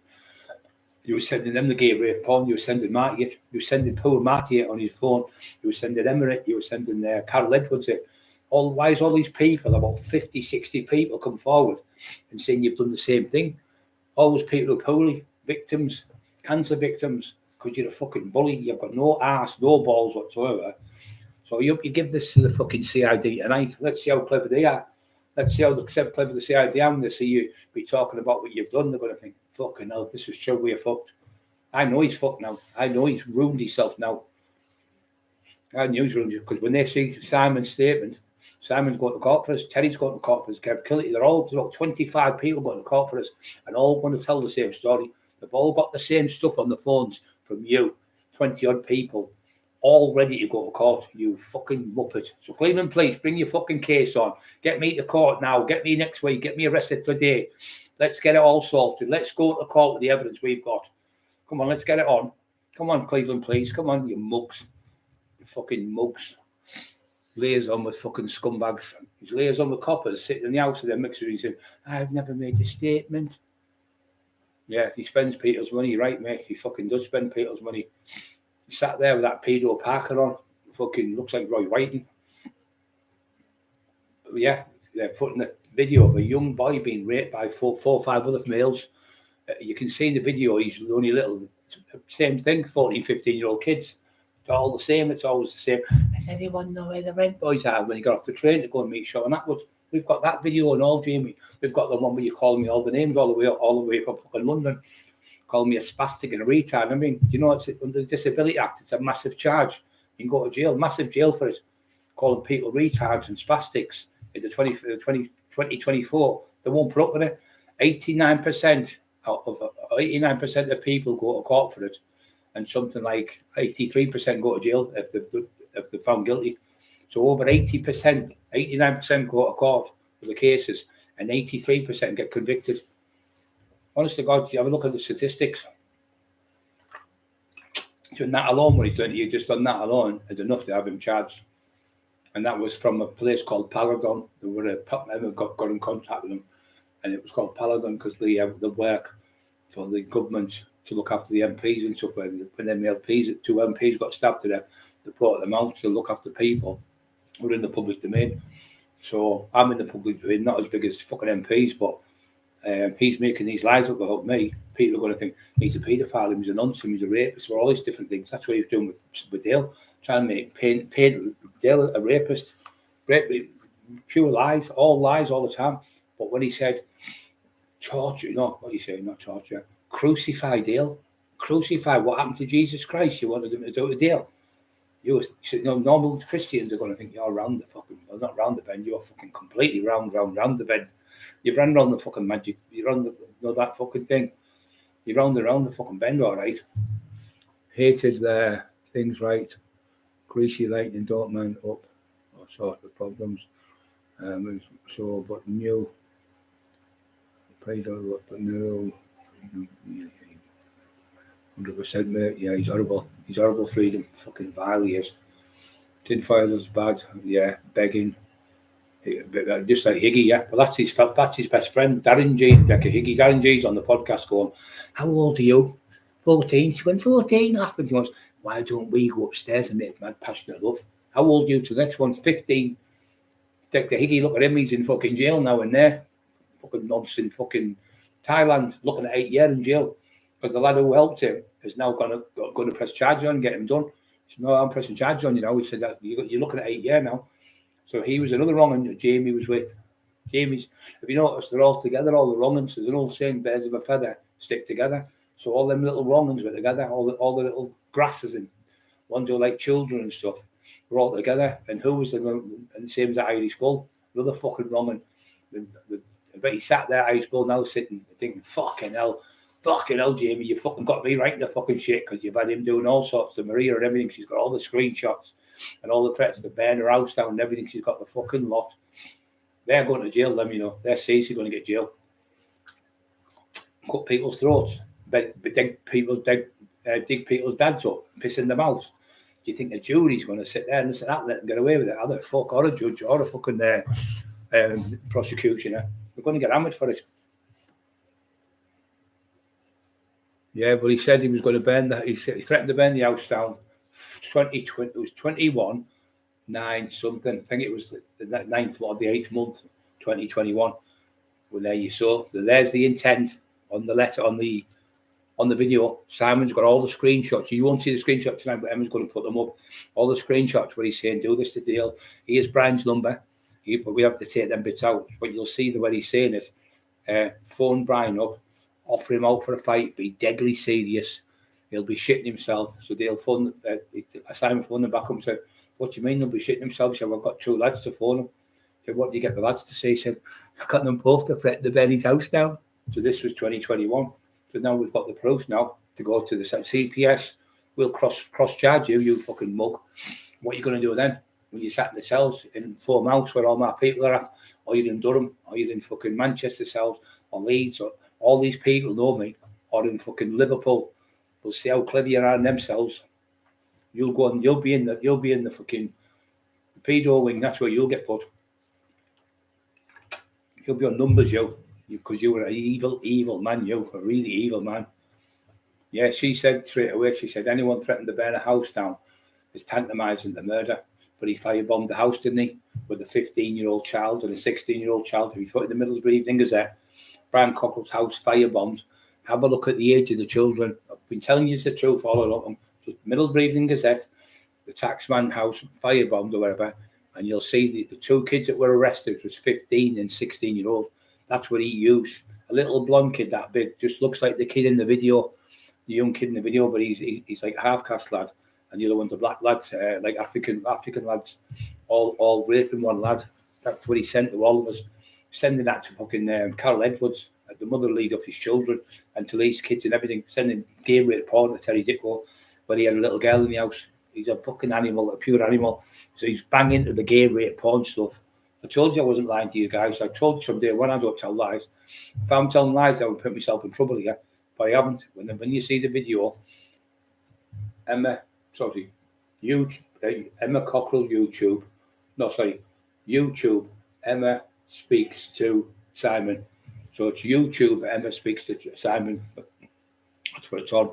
Speaker 1: You were sending them the gay rape porn, you were sending Marty it, you were sending poor Marty it on his phone, you were sending Emmerich, you were sending Carol Edwards it. Why is all these people, about 50, 60 people, come forward and saying you've done the same thing? Always people who are poorly, victims, cancer victims, because you're a fucking bully. You've got no arse, no balls whatsoever. So you give this to the fucking CID tonight. Let's see how clever they are. Let's see how clever the CID are when they see you be talking about what you've done. They're going to think, fucking hell, this is true, we're fucked. I know he's fucked now. I know he's ruined himself now. I knew he's ruined it, because when they see Simon's statement, Simon's going to court for us, Terry's going to court for us, Kev Killity, they're all, about 25 people going to court for us, and all going to tell the same story. They've all got the same stuff on the phones from you, 20 odd people, all ready to go to court, you fucking muppet. So Cleveland Police, bring your fucking case on. Get me to court now. Get me next week. Get me arrested today. Let's get it all sorted. Let's go to court with the evidence we've got. Come on, let's get it on. Come on, Cleveland Police. Come on, you mugs. You fucking mugs. Liaison with fucking scumbags. He's liaison with coppers sitting in the house of their mixer. He said, I've never made a statement. Yeah, he spends Peter's money, right, mate? He fucking does spend Peter's money. He sat there with that pedo Parker on. Fucking looks like Roy Whiting. But yeah, they're putting a video of a young boy being raped by four or five other males. You can see in the video, he's only little, same thing, 14, 15-year-old kids. They're all the same. It's always the same. Does anyone know where the rent boys are when he got off the train to go and meet Sean Atwood? We've got that video and all, Jamie. We've got the one where you call me all the names all the way from fucking London. Call me a spastic and a retard. I mean, you know, it's under the Disability Act. It's a massive charge. You can go to jail, massive jail for it. Calling people retards and spastics in the 2024. They won't put up with it. 89% of people go to court for it. And something like 83% go to jail if they're found guilty. So over 80%, 89% go to court for the cases, and 83% get convicted. Honest to God, you have a look at the statistics. So that alone, what he's done, you just done that alone is enough to have him charged. And that was from a place called Paladon. They were got in contact with them, and it was called Paladon because they work for the government to look after the MPs and stuff. When two MPs got stabbed to death, they brought them out to look after people who are in the public domain. So I'm in the public domain, not as big as fucking MPs, but he's making these lies up about me. People are going to think he's a paedophile, he's a nonce, he's a rapist, or all these different things. That's what he's doing with Dale, trying to paint Dale a rapist. Pure lies, all the time. But when he said torture, what you say, not torture, crucify Dale. Crucify what happened to Jesus Christ. You wanted them to do it to Dale. Normal Christians are going to think you're round the fucking, well, not round the bend, you're fucking completely round the bend. You've run around the fucking magic, you run that fucking thing. You round around the fucking bend, all right. Hated their things right. Greasy lightning don't man up. All sorts of problems. But new. Prayed on what, but no. 100%, mate. Yeah, he's horrible. He's horrible, Freedom. Fucking vile he is. Tinfoil's bad. Yeah, begging. Just like Higgy, yeah. Well, that's his best friend, Darren G. Decker Higgy. Darren G's on the podcast going, how old are you? 14. She went, 14. Laughing. He goes, why don't we go upstairs and make mad passionate love? How old are you to the next one? 15. Decker Higgy, look at him. He's in fucking jail now and there. fucking nonsense, fucking Thailand, looking at 8 years in jail because the lad who helped him is now going to press charge on, get him done. He said, no, I'm pressing charge on you now. He said that you're looking at 8 years now. So he was another wrong one that Jamie was with. Jamie's, if you notice, they're all together, all the wrong-uns. There's an old saying, birds of a feather stick together. So all them little wrong-uns were together, all the little grasses and ones who are like children and stuff were all together. And who was the same as the Irish Bull? Another fucking wrong-un. I bet he sat there, Irish Bull, now sitting thinking, fucking hell, Jamie, you fucking got me right in the fucking shit because you've had him doing all sorts to Maria and everything. She's got all the screenshots and all the threats to burn her house down and everything. She's got the fucking lot. They're going to jail, them, you know. They're seriously going to get jail. Cut people's throats, dig people's dads up, pissing them out. Do you think the jury's going to sit there and listen to that, let them get away with it? How the fuck, or a judge, or a fucking prosecution? They're going to get hammered for it. Yeah, but he said he was going to burn he threatened to burn the house down. 2020, it was 21, 9 something. I think it was the 9th or the 8th month, 2021. Well, there you saw. So there's the intent on the letter on the video. Simon's got all the screenshots. You won't see the screenshots tonight, but Emma's going to put them up. All the screenshots where he's saying, "Do this to Dale." Here's Brian's number. But we have to take them bits out. But you'll see the way he's saying it. Phone Brian up, offer him out for a fight, be deadly serious. He'll be shitting himself. So they'll phone. Simon phoned him back up and said, "What do you mean he'll be shitting himself?" He said, "Well, I've got 2 lads to phone him." He said, "What do you get the lads to say?" He said, "I got them both to threaten to burn his house down." So this was 2021. So now we've got the proof now to go to the CPS. We'll cross charge you, you fucking mug. What are you going to do then? When you sat in the cells in Four House where all my people are at, or you're in Durham, or you're in fucking Manchester cells, or Leeds, or all these people know me, or in fucking Liverpool. We'll see how clever you are in them cells. You'll go and you'll be in the fucking pedo wing. That's where you'll get put. You'll be on numbers, because you were an evil man, a really evil man. Yeah, she said straight away, she said, anyone threatened to burn a house down is tantamizing to murder. But he firebombed the house, didn't he? With a 15-year-old child and a 16-year-old child. If you put in the Middlesbrough Evening Gazette, Brian Cockerill's house firebombed. Have a look at the age of the children. I've been telling you the truth all along. Just Middlesbrough Evening Gazette, the taxman house firebombed or whatever, and you'll see the 2 kids that were arrested was 15 and 16-year-old. That's what he used. A little blonde kid that big, just looks like the kid in the video, the young kid in the video, but he's like a half-caste lad, and the other one's a black lads, like African lads, all raping one lad. That's what he sent to all of us, sending that to fucking Carol Edwards, the mother lead of his children, and to these kids and everything, sending gay rape porn to Terry Dicko, when he had a little girl in the house. He's a fucking animal, a pure animal. So he's banging to the gay rape porn stuff. I told you I wasn't lying to you guys. I told you someday when I don't tell lies. If I'm telling lies, I would put myself in trouble here. But I haven't. When you see the video, Emma Cockerill YouTube. YouTube, Emma speaks to Simon. So it's YouTube, Emma speaks to Simon. That's what it's on.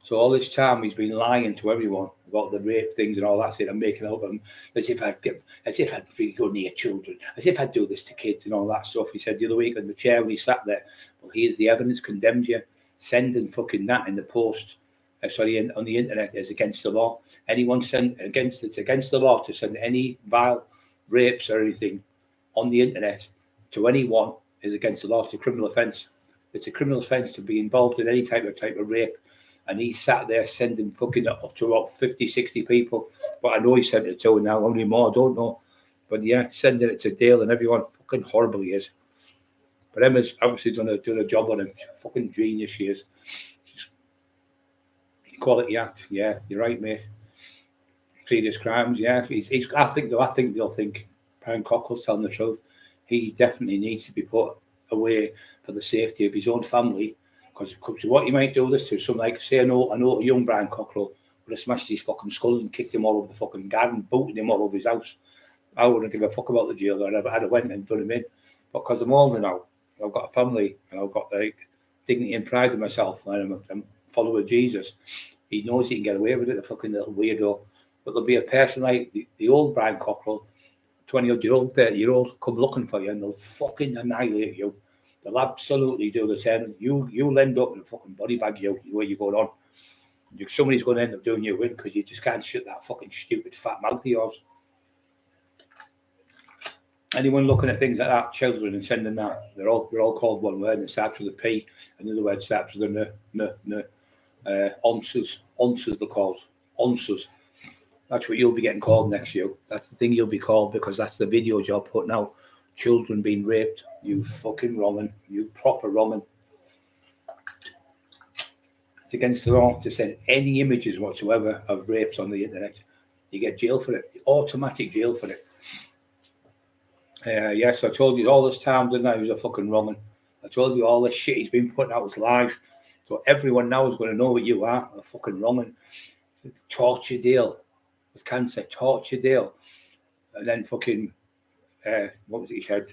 Speaker 1: So all this time he's been lying to everyone about the rape things and all that shit. I'm making out of them as if I'd really go near children, as if I'd do this to kids and all that stuff. He said the other week on the chair when he sat there, well, here's the evidence, condemns you. Sending fucking that in the post, on the internet is against the law. Anyone it's against the law to send any vile rapes or anything on the internet to anyone is against the law. It's a criminal offence. It's a criminal offence to be involved in any type of rape. And he sat there sending fucking up to about 50, 60 people. But I know he sent it to now, only more, I don't know. But yeah, sending it to Dale and everyone. Fucking horrible he is. But Emma's obviously done a job on him. She's a fucking genius, she is. She's Equality Act, yeah, you're right, mate. Serious crimes, yeah. I think they'll think Brian Cockerill's telling the truth. He definitely needs to be put away for the safety of his own family. Because what you might do this to, some like, say, I know a young Brian Cockerill would have smashed his fucking skull and kicked him all over the fucking garden, booted him all over his house. I wouldn't give a fuck about the jail. I'd have went and done him in. But because I'm older now, I've got a family, and I've got like dignity and pride in myself, and I'm a follower of Jesus. He knows he can get away with it, the fucking little weirdo. But there'll be a person like the old Brian Cockerill, 20-odd-year-old, 30-year-old, come looking for you, and they'll fucking annihilate you. They'll absolutely do the turn. You'll end up in a fucking body bag, where you're going on. Somebody's going to end up doing you in because you just can't shut that fucking stupid fat mouth of yours. Anyone looking at things like that, children, and sending that, they're all called one word, and it starts with a P, and the other word starts with a N. Onces they're called. Onces. That's what you'll be getting called next year. That's the thing you'll be called, because that's the videos you're putting out. Children being raped. You fucking wronging. You proper wronging. It's against the law to send any images whatsoever of rapes on the internet. You get jail for it. Automatic jail for it. Yes, I told you all this time, didn't I? He was a fucking wronging. I told you all this shit he's been putting out was lies. So everyone now is going to know what you are, a fucking wronging. Torture deal with cancer, torture deal. And then fucking, what was it he said?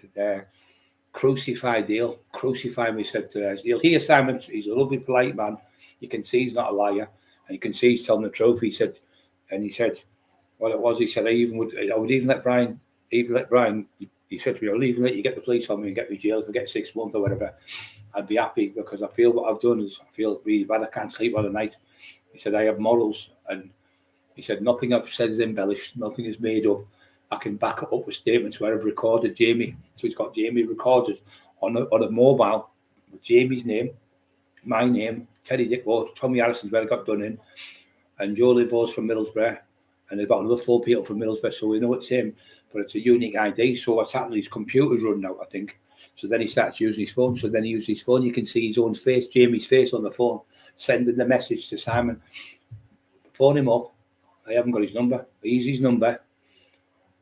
Speaker 1: Crucify deal. Crucify me, said to us. You'll hear Simon, he's a lovely, polite man. You can see he's not a liar. And you can see he's telling the truth. He said, what it was, he said, I would even let Brian, he said to me, I'll even let you get the police on me and get me jailed for get 6 months or whatever. I'd be happy, because I feel what I've done is I feel really bad. I can't sleep all the night. He said, I have morals. And he said, nothing I've said is embellished. Nothing is made up. I can back it up with statements where I've recorded Jamie. So he's got Jamie recorded on a mobile with Jamie's name, my name, Teddy Dick, Tommy Harrison's where I got done in, and Jolie Vos from Middlesbrough. And they've got another 4 people from Middlesbrough, so we know it's him, but it's a unique ID. So what's happening, his computer's running out, I think. So then he starts using his phone. So then he uses his phone. You can see his own face, Jamie's face on the phone, sending the message to Simon. Phone him up. I haven't got his number. Here's his number.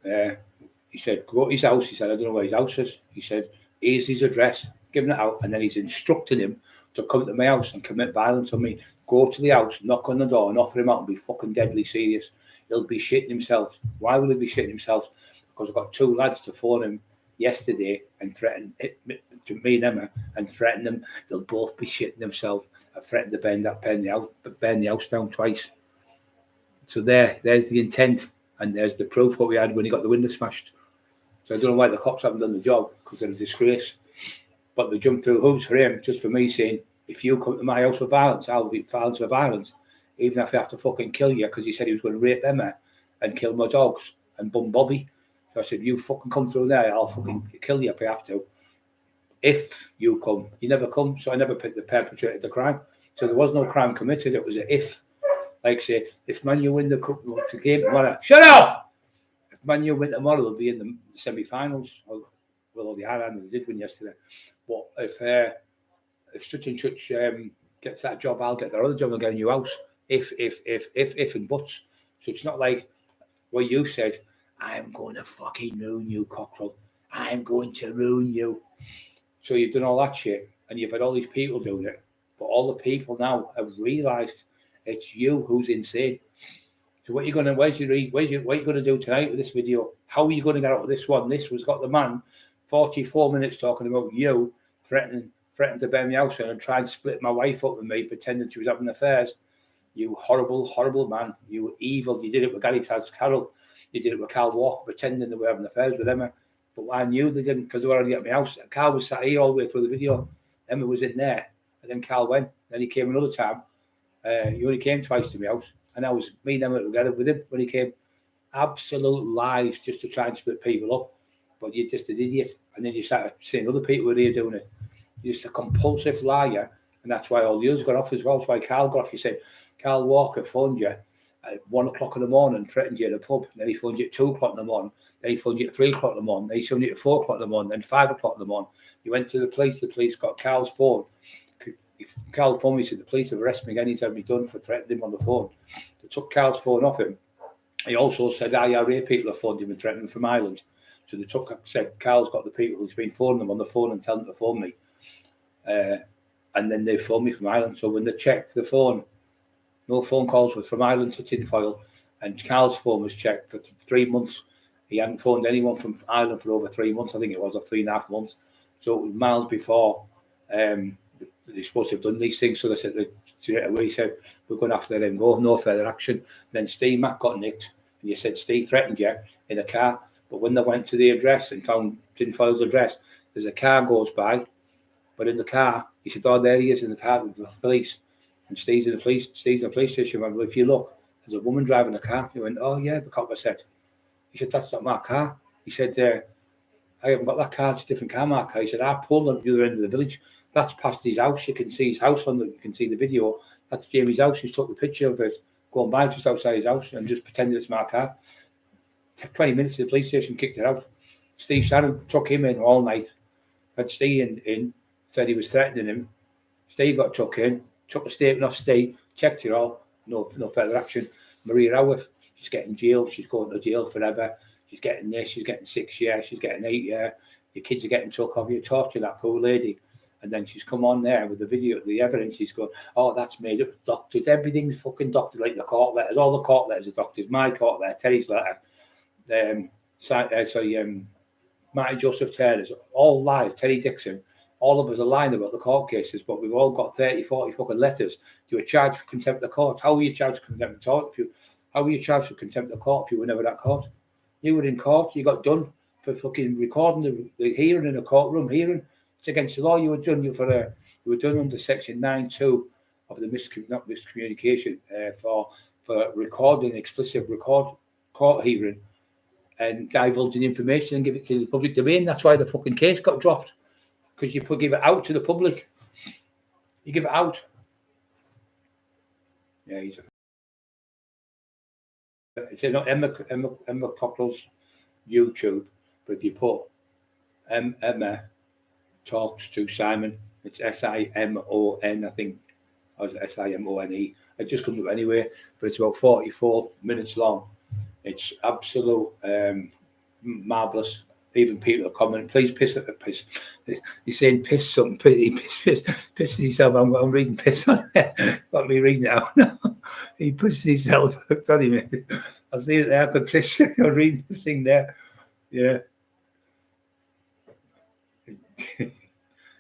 Speaker 1: He said, go to his house. He said, I don't know where his house is. He said, here's his address. Giving it out. And then he's instructing him to come to my house and commit violence on me. Go to the house, knock on the door, and offer him out and be fucking deadly serious. He'll be shitting himself. Why will he be shitting himself? Because I've got 2 lads to phone him yesterday and threaten to me and Emma and threaten them. They'll both be shitting themselves. I've threatened to burn the house down twice. So there's the intent, and there's the proof what we had when he got the window smashed. So I don't know why the cops haven't done the job, because they're a disgrace. But they jumped through hoops for him, just for me saying, if you come to my house with violence, I'll be violence for violence. Even if I have to fucking kill you, because he said he was going to rape Emma and kill my dogs and bum Bobby. So I said, you fucking come through there, I'll fucking kill you if I have to. If you come. You never come, so I never picked the perpetrator of the crime. So there was no crime committed, it was an if. Like say, if Man U win the game tomorrow, shut up! If Man U win tomorrow, they'll be in the semi-finals. Well, the Islanders did win yesterday. But if such and such gets that job, I'll get their other job and get a new house. If and buts. So it's not like what you said, I'm going to fucking ruin you, Cockerill. I'm going to ruin you. So you've done all that shit, and you've had all these people doing it. But all the people now have realised it's you who's insane. So what are you going to do tonight with this video? How are you going to get out of this one? This was got the man 44 minutes talking about you threatening to burn my house down and try and split my wife up with me, pretending she was having affairs. You horrible, horrible man. You were evil. You did it with Gary Carroll. You did it with Carl Walker, pretending they were having affairs with Emma. But I knew they didn't, because they were already at my house. Carl was sat here all the way through the video. Emma was in there. And then Carl went. Then he came another time. He only came twice to my house. And I was, me and Emma together with him when he came. Absolute lies just to try and split people up. But you're just an idiot. And then you started saying other people were here doing it. You're just a compulsive liar. And that's why all the others got off as well. That's why Carl got off. You said, Carl Walker phoned you at 1 o'clock in the morning, threatened you in a pub. Then he phoned you at 2 o'clock in the morning. Then he phoned you at 3 o'clock in the morning. Then he phoned you at 4 o'clock in the morning. Then 5 o'clock in the morning. You went to the police. The police got Carl's phone. Carl phoned me, said the police have arrested me again. He's had me done for threatening him on the phone. They took Carl's phone off him. He also said IRA people have phoned him and threatened him from Ireland. So they said Carl's got the people who's been phoning them on the phone and telling them to phone me. And then they phoned me from Ireland. So when they checked the phone, no phone calls were from Ireland to tinfoil. And Carl's phone was checked for 3 months. He hadn't phoned anyone from Ireland for over 3 months. I think it was, or 3.5 months. So it was miles before they're supposed to have done these things. So they said, he said, we're going to have to let him go, no further action. Then Steve Mack got nicked. And you said Steve threatened you in a car. But when they went to the address and found tinfoil's address, there's a car goes by But in the car, he said, oh, there he is in the car with the police. And Steve's in the police station. Well, if you look, there's a woman driving the car. He went, oh, yeah, the cop said. He said, that's not my car. He said, I haven't got that car. It's a different car, my car. He said, I pulled on the other end of the village. That's past his house. You can see his house you can see the video. That's Jamie's house. He took the picture of it going by just outside his house and just pretended it's my car. 20 minutes to the police station, kicked it out. Steve Shannon took him in all night. Had Steve in, said he was threatening him. Steve got took in, took a statement off Steve, checked it all, no further action. Maria Howarth, she's getting jail, she's going to jail forever. She's getting this, she's getting 6 years, she's getting 8 years. Your kids are getting took off, you're torturing that poor lady. And then she's come on there with the video, the evidence. She's going, oh, that's made up, doctored. Everything's fucking doctored, like the court letters. All the court letters are doctored. My court letter, Terry's letter, Marty Joseph Taylor's, all lies. Terry Dixon, all of us are lying about the court cases, but we've all got 30, 40 fucking letters. You were charged for contempt of court. How were you charged for contempt of court? How were you charged for contempt of court if you were never at court? You were in court. You got done for fucking recording the hearing in a courtroom hearing. It's against the law. You were done. You were done under Section 9(2) of the miscommunication for recording explicit court hearing and divulging information and give it to the public domain. That's why the fucking case got dropped, because you give it out to the public. You give it out. Yeah, it's not Emma Cockerill's YouTube, but if you put Emma talks to Simon, it's Simon, I think, or Simone. It just comes up anyway, but it's about 44 minutes long. It's absolute marvellous. Even people are commenting, please piss. He's saying piss something. Piss himself. I'm reading piss on there. Got me reading it out now. He pisses himself. Sorry, mate. I see it there. I could piss. I'm reading the thing there. Yeah.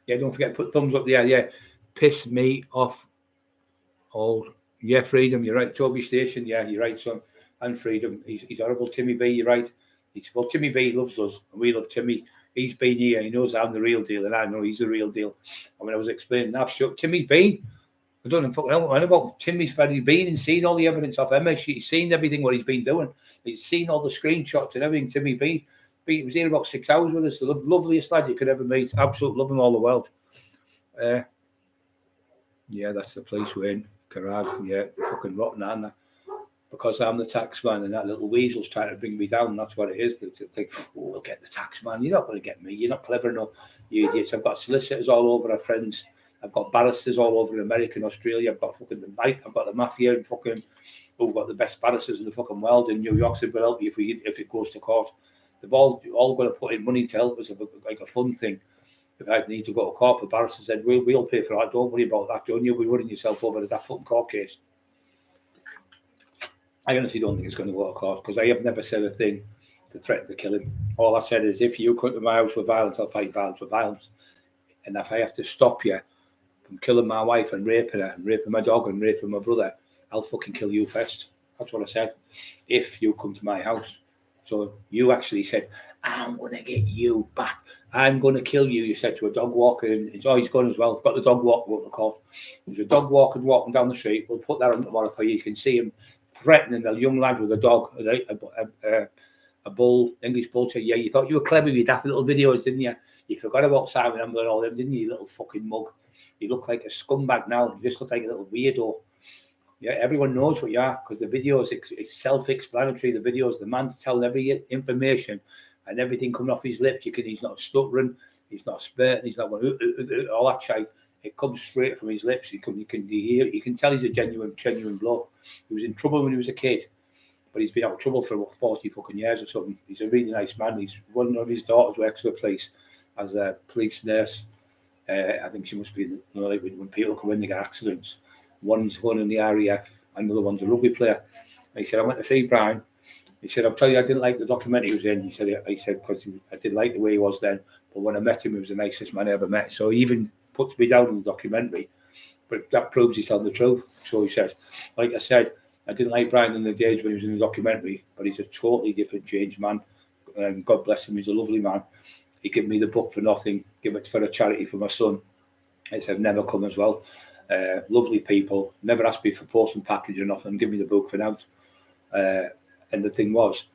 Speaker 1: Yeah, don't forget to put thumbs up there. Yeah. Piss me off. Old. Yeah, Freedom. You're right. Toby Station. Yeah, you're right, son. And Freedom. He's horrible. Timmy B, you're right. Well, Timmy B loves us, and we love Timmy. He's been here. He knows I'm the real deal, and I know he's the real deal. And when I was explaining, I've shut Timmy's been. I don't know fucking know about Timmy's very been and seen all the evidence of Emma. He's seen everything what he's been doing. He's seen all the screenshots and everything. Timmy B. He was here about 6 hours with us. The loveliest lad you could ever meet. Absolute love him all the world. Yeah, that's the place we're in. Carrad. Yeah, fucking rotten, aren't they? Because I'm the tax man and that little weasel's trying to bring me down. That's what it is. They think, oh, we'll get the tax man. You're not going to get me. You're not clever enough, you idiots. I've got solicitors all over, our friends. I've got barristers all over in America and Australia. I've got fucking I've got the mafia and fucking who've got the best barristers in the fucking world in New York. Said, we'll help you if it goes to court. They've all going to put in money to help us, like a fun thing. If I need to go to court for barristers, said, we'll pay for that. Don't worry about that, don't you? We're running yourself over to that fucking court case. I honestly don't think it's going to go to court, because I have never said a thing to threaten to kill him. All I said is, if you come to my house with violence, I'll fight violence with violence. And if I have to stop you from killing my wife and raping her and raping my dog and raping my brother, I'll fucking kill you first. That's what I said. If you come to my house. So you actually said, I'm going to get you back. I'm going to kill you, you said to a dog walker. And he's gone as well. I've got the dog walker going to court. There's a dog walker walking down the street. We'll put that on tomorrow for you. You can see him threatening a young lad with a dog, a bull, English bull. Yeah, you thought you were clever with that little videos, didn't you? You forgot about Simon and all them, didn't you, you little fucking mug? You look like a scumbag now. You just look like a little weirdo. Yeah, everyone knows what you are, because the videos, it's self-explanatory. The videos, the man's telling every information and everything coming off his lips. He's not stuttering, he's not spurting, he's not going, all that shit. It comes straight from his lips. You can tell he's a genuine bloke. He was in trouble when he was a kid, but he's been out of trouble for about 40 fucking years or something. He's a really nice man. He's one of his daughters works for the police as a police nurse. I think she must be, like when people come in, they get accidents. One's going in the RAF, another one's a rugby player. And he said, I went to see Brian. He said, I'll tell you, I didn't like the documentary he was in. He said, because I didn't like the way he was then, but when I met him, he was the nicest man I ever met. So he even puts me down in the documentary, but that proves he's telling the truth. So he says, like I said, I didn't like Brian in the days when he was in the documentary, but he's a totally different changed man. God bless him, he's a lovely man. He gave me the book for nothing, give it for a charity for my son. It's have never come as well. Lovely people, never asked me for post and package or nothing, give me the book for now. And the thing was,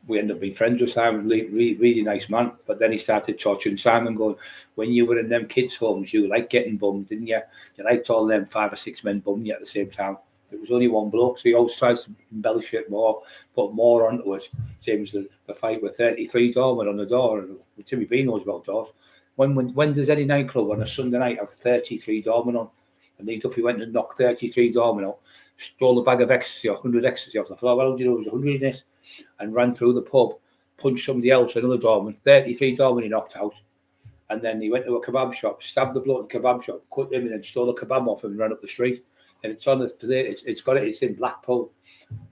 Speaker 1: we ended up being friends with Simon, really nice man. But then he started torturing Simon, going, when you were in them kids' homes, you liked getting bummed, didn't you? You liked all them 5 or 6 men bumming you at the same time. It was only one bloke, so he always tries to embellish it more, put more onto it. Same as the fight with 33 doormen on the door. And Timmy B knows about doors. When does any nightclub on a Sunday night have 33 doormen on? And Lee Duffy went and knocked 33 doormen out, stole a bag of ecstasy or 100 ecstasy off the floor. Well, you know, it was 100 in it. And ran through the pub, punched somebody else, another doorman, 33 doormen he knocked out. And then he went to a kebab shop, stabbed the bloke in the kebab shop, cut him, and then stole a kebab off him and ran up the street. And it's on the, it's in Blackpool.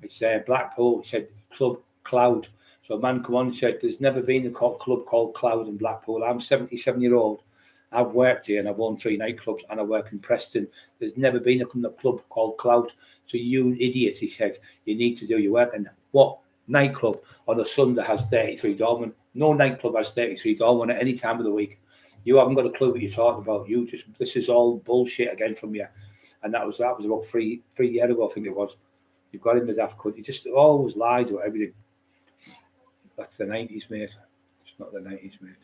Speaker 1: It's Blackpool. It said Club Cloud. So a man come on and said, there's never been a club called Cloud in Blackpool. I'm 77-year-old. I've worked here and I've owned 3 nightclubs and I work in Preston. There's never been a club called Cloud. So you idiot, he said, you need to do your work. And what nightclub on a Sunday has 33 doormen? No nightclub has 33 doormen at any time of the week. You haven't got a clue what you're talking about. This is all bullshit again from you. And that was about three years ago, I think it was. You've got him the daft cunt. He just always lies about everything. That's the 90s, mate. It's not the 90s, mate.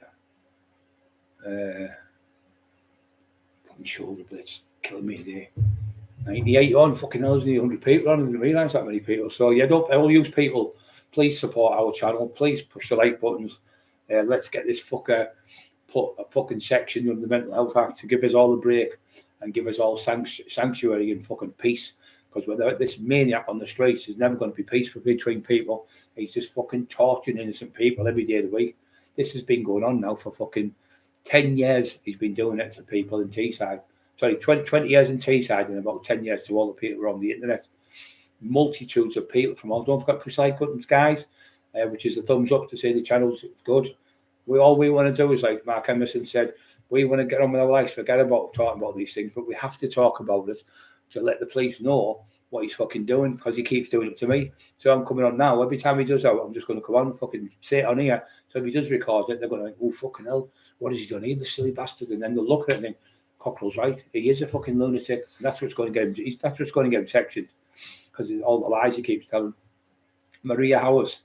Speaker 1: Fucking shoulder blades killing me today. 98 on, fucking hell, there's 100 people on. I didn't realise that many people. So yeah, all use people, please support our channel. Please push the like buttons. Let's get this fucker put a fucking section of the Mental Health Act to give us all a break and give us all sanctuary and fucking peace. Because without this maniac on the streets, there's never going to be peace between people. He's just fucking torturing innocent people every day of the week. This has been going on now for fucking 10 years. He's been doing it to people in Teesside. Sorry, 20 years in Teesside and about 10 years to all the people who are on the internet. Multitudes of people from all. Don't forget Push Like Buttons, guys, which is a thumbs up to say the channel's good. All we want to do is, like Mark Emerson said, we want to get on with our lives, forget about talking about these things, but we have to talk about it to let the police know what he's fucking doing, because he keeps doing it to me. So I'm coming on now. Every time he does that, I'm just going to come on and fucking say it on here. So if he does record it, they're going to think, oh, fucking hell, what has he done here, the silly bastard? And then they'll look at it and think, Cockerill's right. He is a fucking lunatic. And that's what's going to get him. That's what's going to get him sectioned, because all the lies he keeps telling. Maria Howes,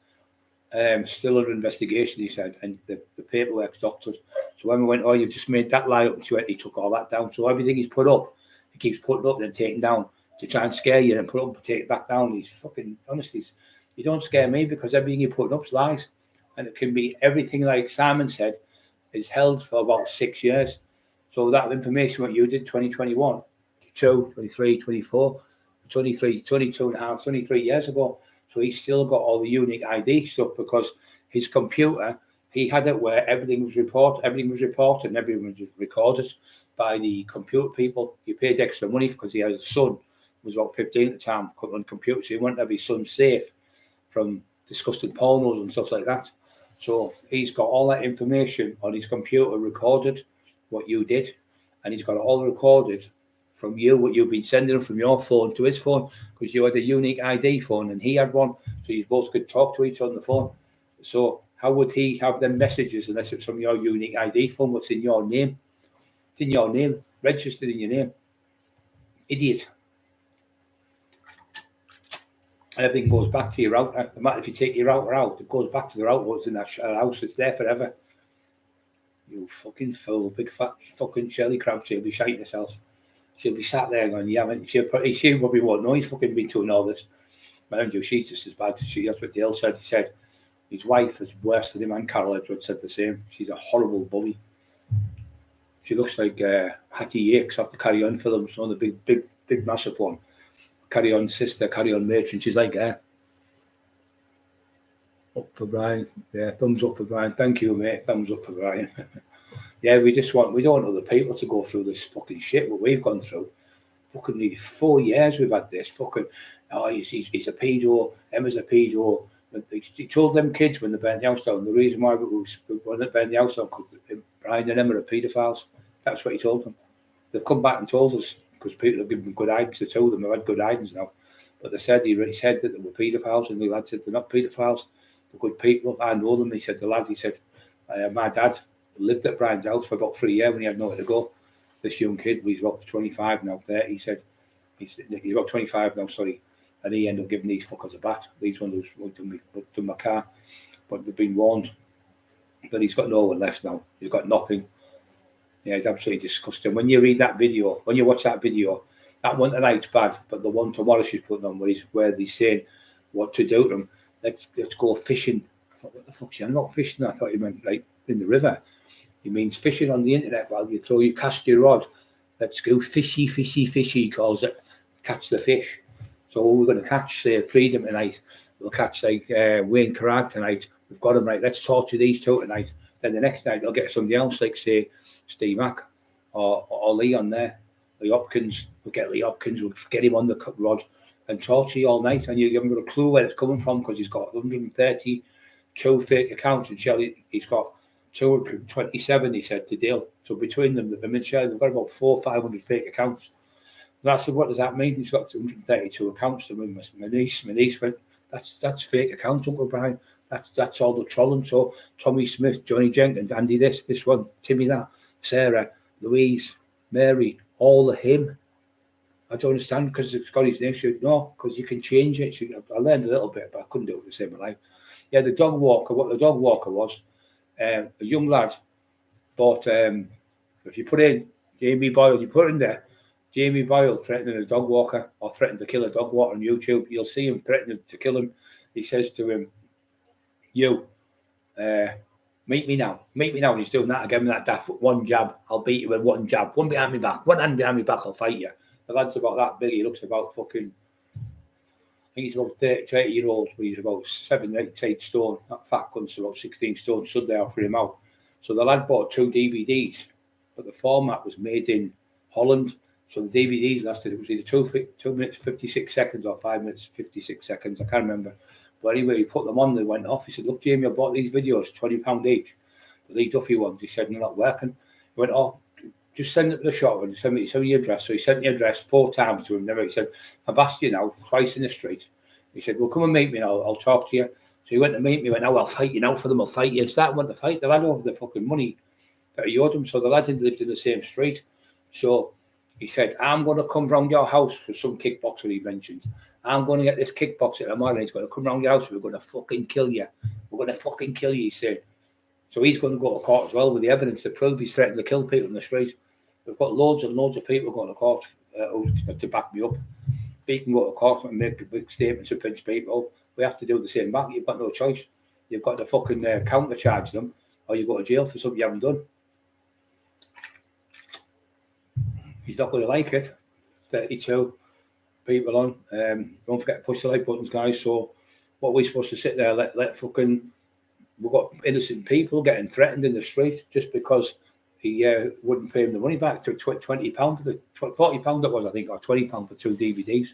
Speaker 1: still under investigation, he said, and the paperwork's doctored. So when we went, oh, you've just made that lie up, he took all that down. So everything he's put up, he keeps putting up and then taking down to try and scare you and put up and take it back down. He's fucking, honestly, you don't scare me, because everything you're putting up is lies. And it can be everything, like Simon said, is held for about 6 years. So that information, what you did, 2021, 22, 23, 24, 23, 22 and a half, 23 years ago. So he's still got all the unique ID stuff, because his computer, he had it where everything was reported, and everything was recorded by the computer people. He paid extra money because he had a son who was about 15 at the time, on computers. So he wanted to have his son safe from disgusting pornos and stuff like that. So he's got all that information on his computer recorded, what you did, and he's got it all recorded from you, what you've been sending him from your phone to his phone, because you had a unique ID phone and he had one, so you both could talk to each other on the phone. So how would he have them messages unless it's from your unique ID phone, what's in your name? It's in your name, registered in your name. Idiot. Everything goes back to your router. No matter if you take your router out, it goes back to the router. What's in that house? It's there forever. You fucking fool, big fat fucking Shirley Crabtree will be shiting herself. She'll be sat there going, yeah, she probably won't know he's fucking been doing all this. Mind you, she's just as bad. That's what Dale said. He said his wife is worse than him, and Carol Edwards said the same. She's a horrible bully. She looks like Hattie Yakes off the Carry On films, the big massive one. Carry On sister, Carry On matron. She's like her. Up for Brian. Yeah, thumbs up for Brian. Thank you, mate. Thumbs up for Brian. Yeah, we don't want other people to go through this fucking shit what we've gone through. Fucking nearly 4 years we've had this. Fucking, oh, he's a pedo, Emma's a pedo. He told them kids when they burnt the house down, the reason why we wanted to burn the house down, because Brian and Emma are paedophiles. That's what he told them. They've come back and told us, because people have given them good items. The two of them have had good items now. But they said, he said that they were paedophiles, and the lad said they're not paedophiles, they're good people. I know them. He said, my dad lived at Brian's house for about 3 years when he had nowhere to go. this young kid, he's about 25 now, 30, he said, he's about 25 now, sorry, and he ended up giving these fuckers a bat. These ones who've done my car, but they've been warned. But he's got no one left now. He's got nothing. Yeah, it's absolutely disgusting. When you read that video, when you watch that video, that one tonight's bad, but the one tomorrow she's putting on where he's saying what to do to them. Let's go fishing. I thought, what the fuck? I'm not fishing. I thought you meant like in the river. He means fishing on the internet while you cast your rod. Let's go fishy, he calls it. Catch the fish. So we're going to catch Freedom tonight. We'll catch like Wayne Carrag tonight. We've got him right. Let's torture these two tonight. Then the next night they'll get somebody else, like say Steve Mack or Lee on there. Lee Hopkins. We'll get Lee Hopkins. We'll get him on the rod and torture you all night. And you haven't got a clue where it's coming from because he's got 132 fake accounts. And Shelley, he's got 227. He said to deal. So between them, and Shelley, they've got about 400 or 500 fake accounts. And I said, what does that mean? He's got 232 accounts. To my niece went, that's fake accounts, Uncle Brian. That's all the trolling. So Tommy Smith, Johnny Jenkins, Andy this one, Timmy that, Sarah, Louise, Mary, all of him. I don't understand because it's got his name. She said, no, because you can change it. I learned a little bit, but I couldn't do it the same in my life. Yeah, the dog walker, what the dog walker was, a young lad bought, if you put in Jamie Boyle, you put in there, Jamie Boyle threatening a dog walker or threatening to kill a dog walker on YouTube, you'll see him threatening to kill him. He says to him, you, meet me now. And he's doing that again with that daft one jab. I'll beat you with one jab. One behind me back. One hand behind me back. I'll fight you. The lad's about that big. He looks about fucking, I think he's about 30-year-old, but he's about 7, 8 stone. That fat cunt's about 16 stone. Stood there for him out. So the lad bought 2 DVDs, but the format was made in Holland. So the DVDs lasted, it was either 2 minutes 56 seconds or 5 minutes 56 seconds. I can't remember. But anyway, he put them on, they went off. He said, look, Jamie, I bought these videos, £20 each. The Lee Duffy ones. He said, they're not working. He went, oh, just send it to the shop and send me your address. So he sent the address 4 times to him. Never. He said, I've asked you now, twice in the street. He said, well, come and meet me now. I'll talk to you. So he went to meet me. He went, oh, I'll fight you now for them. I'll fight you. And that went to fight. The lad over the fucking money that he owed him. So the lad had lived in the same street. So he said, I'm going to come round your house for some kickboxer he mentioned. I'm going to get this kickboxer tomorrow. He's going to come round your house. We're going to fucking kill you. We're going to fucking kill you, he said. So he's going to go to court as well with the evidence to prove he's threatened to kill people in the street. We've got loads and loads of people going to court to back me up. We can go to court and make big statements and pinch people. We have to do the same back. You've got no choice. You've got to fucking countercharge them or you go to jail for something you haven't done. He's not going to like it. 32 people on. Don't forget to push the like buttons, guys. So what are we supposed to sit there? Let fucking, we've got innocent people getting threatened in the street just because he wouldn't pay him the money back. Took £20 for the £40 that was, I think, or £20 for 2 DVDs.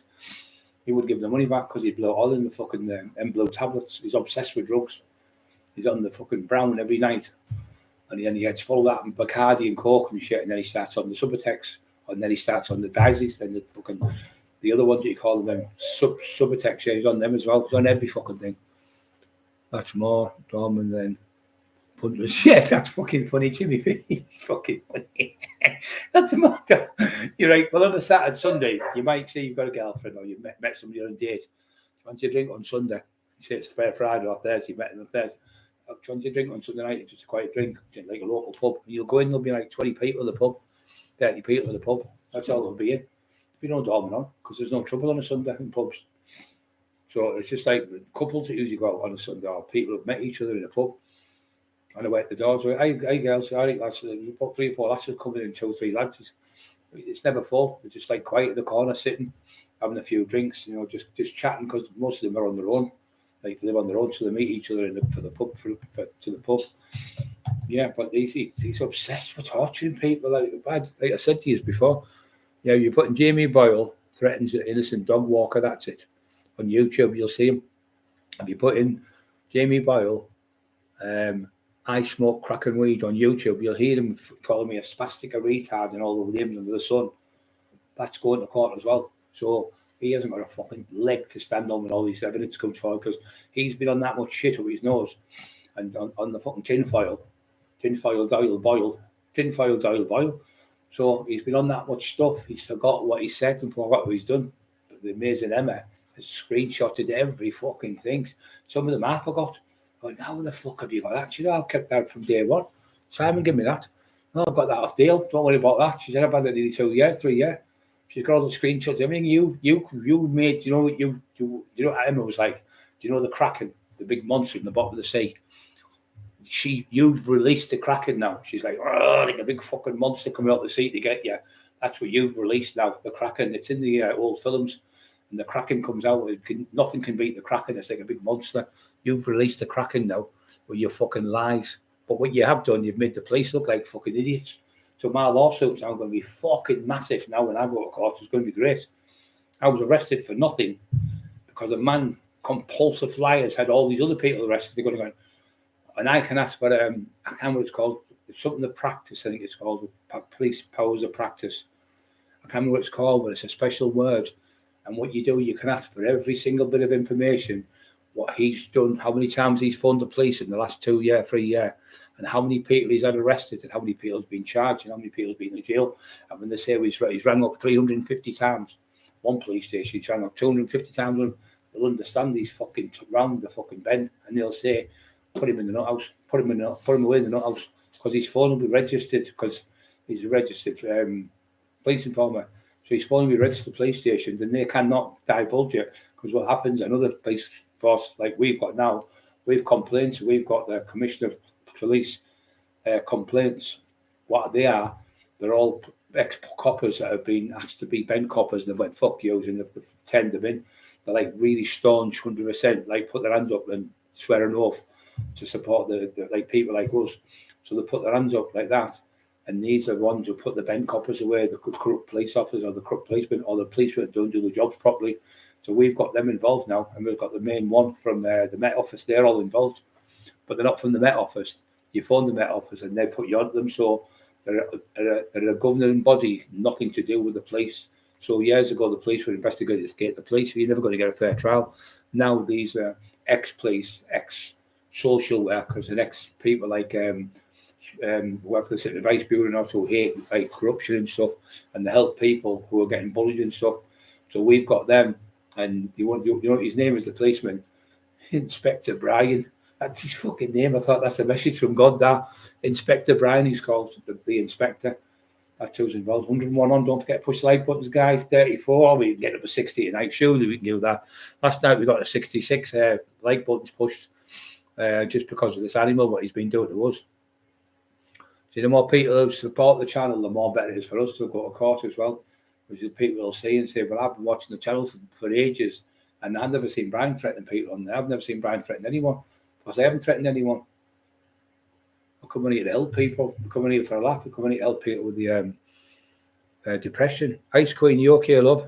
Speaker 1: He would give the money back because he'd blow all in the fucking blue tablets. He's obsessed with drugs. He's on the fucking brown every night, and then he gets full of that and Bacardi and Coke and shit, and then he starts on the Subutex. And then he starts on the Daisies, then the other ones that you call them Subutex, yeah, he's on them as well. He's on every fucking thing. That's more Dom and then Punters. Yeah, that's fucking funny, Jimmy. Fucking funny. That's a matter. You're right. Well, on a Saturday, Sunday, you might say you've got a girlfriend or you've met somebody on a date. Once you drink on Sunday, you say it's Friday or Thursday, you met them on Thursday. Once you drink on Sunday night, it's just a quiet drink, like a local pub. You'll go in, there'll be like 20 people in the pub. 30 people in the pub. That's all it'll be in. There'll be no dorming on because there's no trouble on a Sunday in pubs. So it's just like couples that usually go out on a Sunday or people have met each other in a pub and they wait at the doors. Hey girls, all right, lads. You've got 3 or 4 lasses coming in, 2 or 3 lads. It's never full. They're just like quiet in the corner, sitting, having a few drinks, just chatting because most of them are on their own. Like they live on their own, so they meet each other to the pub. Yeah, but he's obsessed with torturing people. Like I said to you before, you're putting Jamie Boyle threatens an innocent dog walker. That's it. On YouTube, you'll see him. If you put in Jamie Boyle, I smoke crack and weed on YouTube, you'll hear him calling me a spastic, a retard, and all the names under the sun. That's going to court as well. So he hasn't got a fucking leg to stand on when all this evidence comes forward because he's been on that much shit up his nose and on the fucking tinfoil Doyle boil. So he's been on that much stuff. He's forgot what he said and forgot what he's done. But the amazing Emma has screenshotted every fucking thing. Some of them I forgot. Like, how the fuck have you got that? She said, I've kept that from day one. Simon, give me that. No, I've got that off Dale. Don't worry about that. She said, I've had it nearly 2 years, 3 years. She's got all the screenshots, everything you made. You know what you know what Emma was like? Do you know the Kraken, the big monster in the bottom of the sea? You've released the Kraken now. She's like, oh, like a big fucking monster coming out the sea to get you. That's what you've released now, the Kraken. It's in the old films, and the Kraken comes out. Nothing can beat the Kraken. It's like a big monster. You've released the Kraken now with your fucking lies. But what you have done, you've made the police look like fucking idiots. So my lawsuit's now going to be fucking massive now when I go to court. It's going to be great. I was arrested for nothing because a man, compulsive liars, had all these other people arrested. They're going to go, and I can ask for, I can't remember what it's called. It's something of practice, I think it's called. Police powers of practice. I can't remember what it's called, but it's a special word. And what you do, you can ask for every single bit of information, what he's done, how many times he's phoned the police in the last 2 years, 3 years, and how many people he's had arrested, and how many people have been charged, and how many people have been in jail. And when they say he's rang up 350 times, one police station, he's rang up 250 times, they'll understand he's fucking round the fucking bend, and they'll say, put him in the nut house, put him away in the nut house, because his phone will be registered, because he's a registered police informer. So his phone will be registered police stations, and they cannot divulge it, because what happens, another police force like we've got now, we've complaints, we've got the Commissioner of Police complaints. What they are, they're all ex-coppers that have been asked to be Ben coppers, and they've went, fuck you, and they've turned them in. They're like really staunch, 100%, like put their hands up and swear an oath to support the like people like us. So they put their hands up like that, and these are the ones who put the Ben coppers away, the corrupt police officers, or the corrupt policemen, or the policemen that don't do the jobs properly. So we've got them involved now, and we've got the main one from the Met Office. They're all involved, but they're not from the Met Office. You phone the Met Office, and they put you on them. So they're a governing body, nothing to do with the police. So years ago, the police were investigating the police. So you're never going to get a fair trial. Now these are ex-police, ex-social workers, and ex-people like whoever the City Advice Bureau and also hate like corruption and stuff, and they help people who are getting bullied and stuff. So we've got them, and you know his name is the policeman, Inspector Brian. That's his fucking name. I thought that's a message from God. That Inspector Brian, he's called the inspector. That's who's involved. 101 on. Don't forget to push like buttons, guys. 34. We can get up to 60 tonight. Surely we can do that. Last night we got a 66 like buttons pushed just because of this animal, what he's been doing to us. See, the more people who support the channel, the more better it is for us to go to court as well. Which is people will see and say, well, I've been watching the channel for ages, and I've never seen Brian threaten people on there. I've never seen Brian threaten anyone, because I haven't threatened anyone. I'm coming here to help people. I'm coming here for a laugh. I'm coming here to help people with the depression. Ice Queen, you okay, love?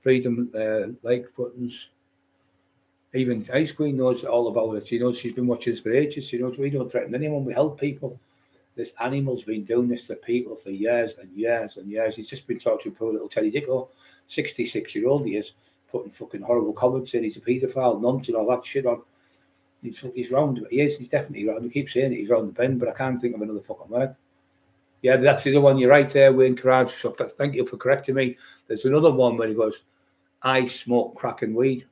Speaker 1: Freedom, like buttons. Even Ice Queen knows all about it. She knows she's been watching us for ages. She knows we don't threaten anyone. We help people. This animal's been doing this to people for years and years and years. He's just been talking to a little Teddy Dicko, 66-year-old he is, putting fucking horrible comments in. He's a paedophile, nonce and all that shit on. He's round. He is. He's definitely round. I keep saying it. He's round the bend, but I can't think of another fucking word. Yeah, that's the other one. You're right there, Wayne Carrage. So thank you for correcting me. There's another one where he goes, I smoke crack and weed.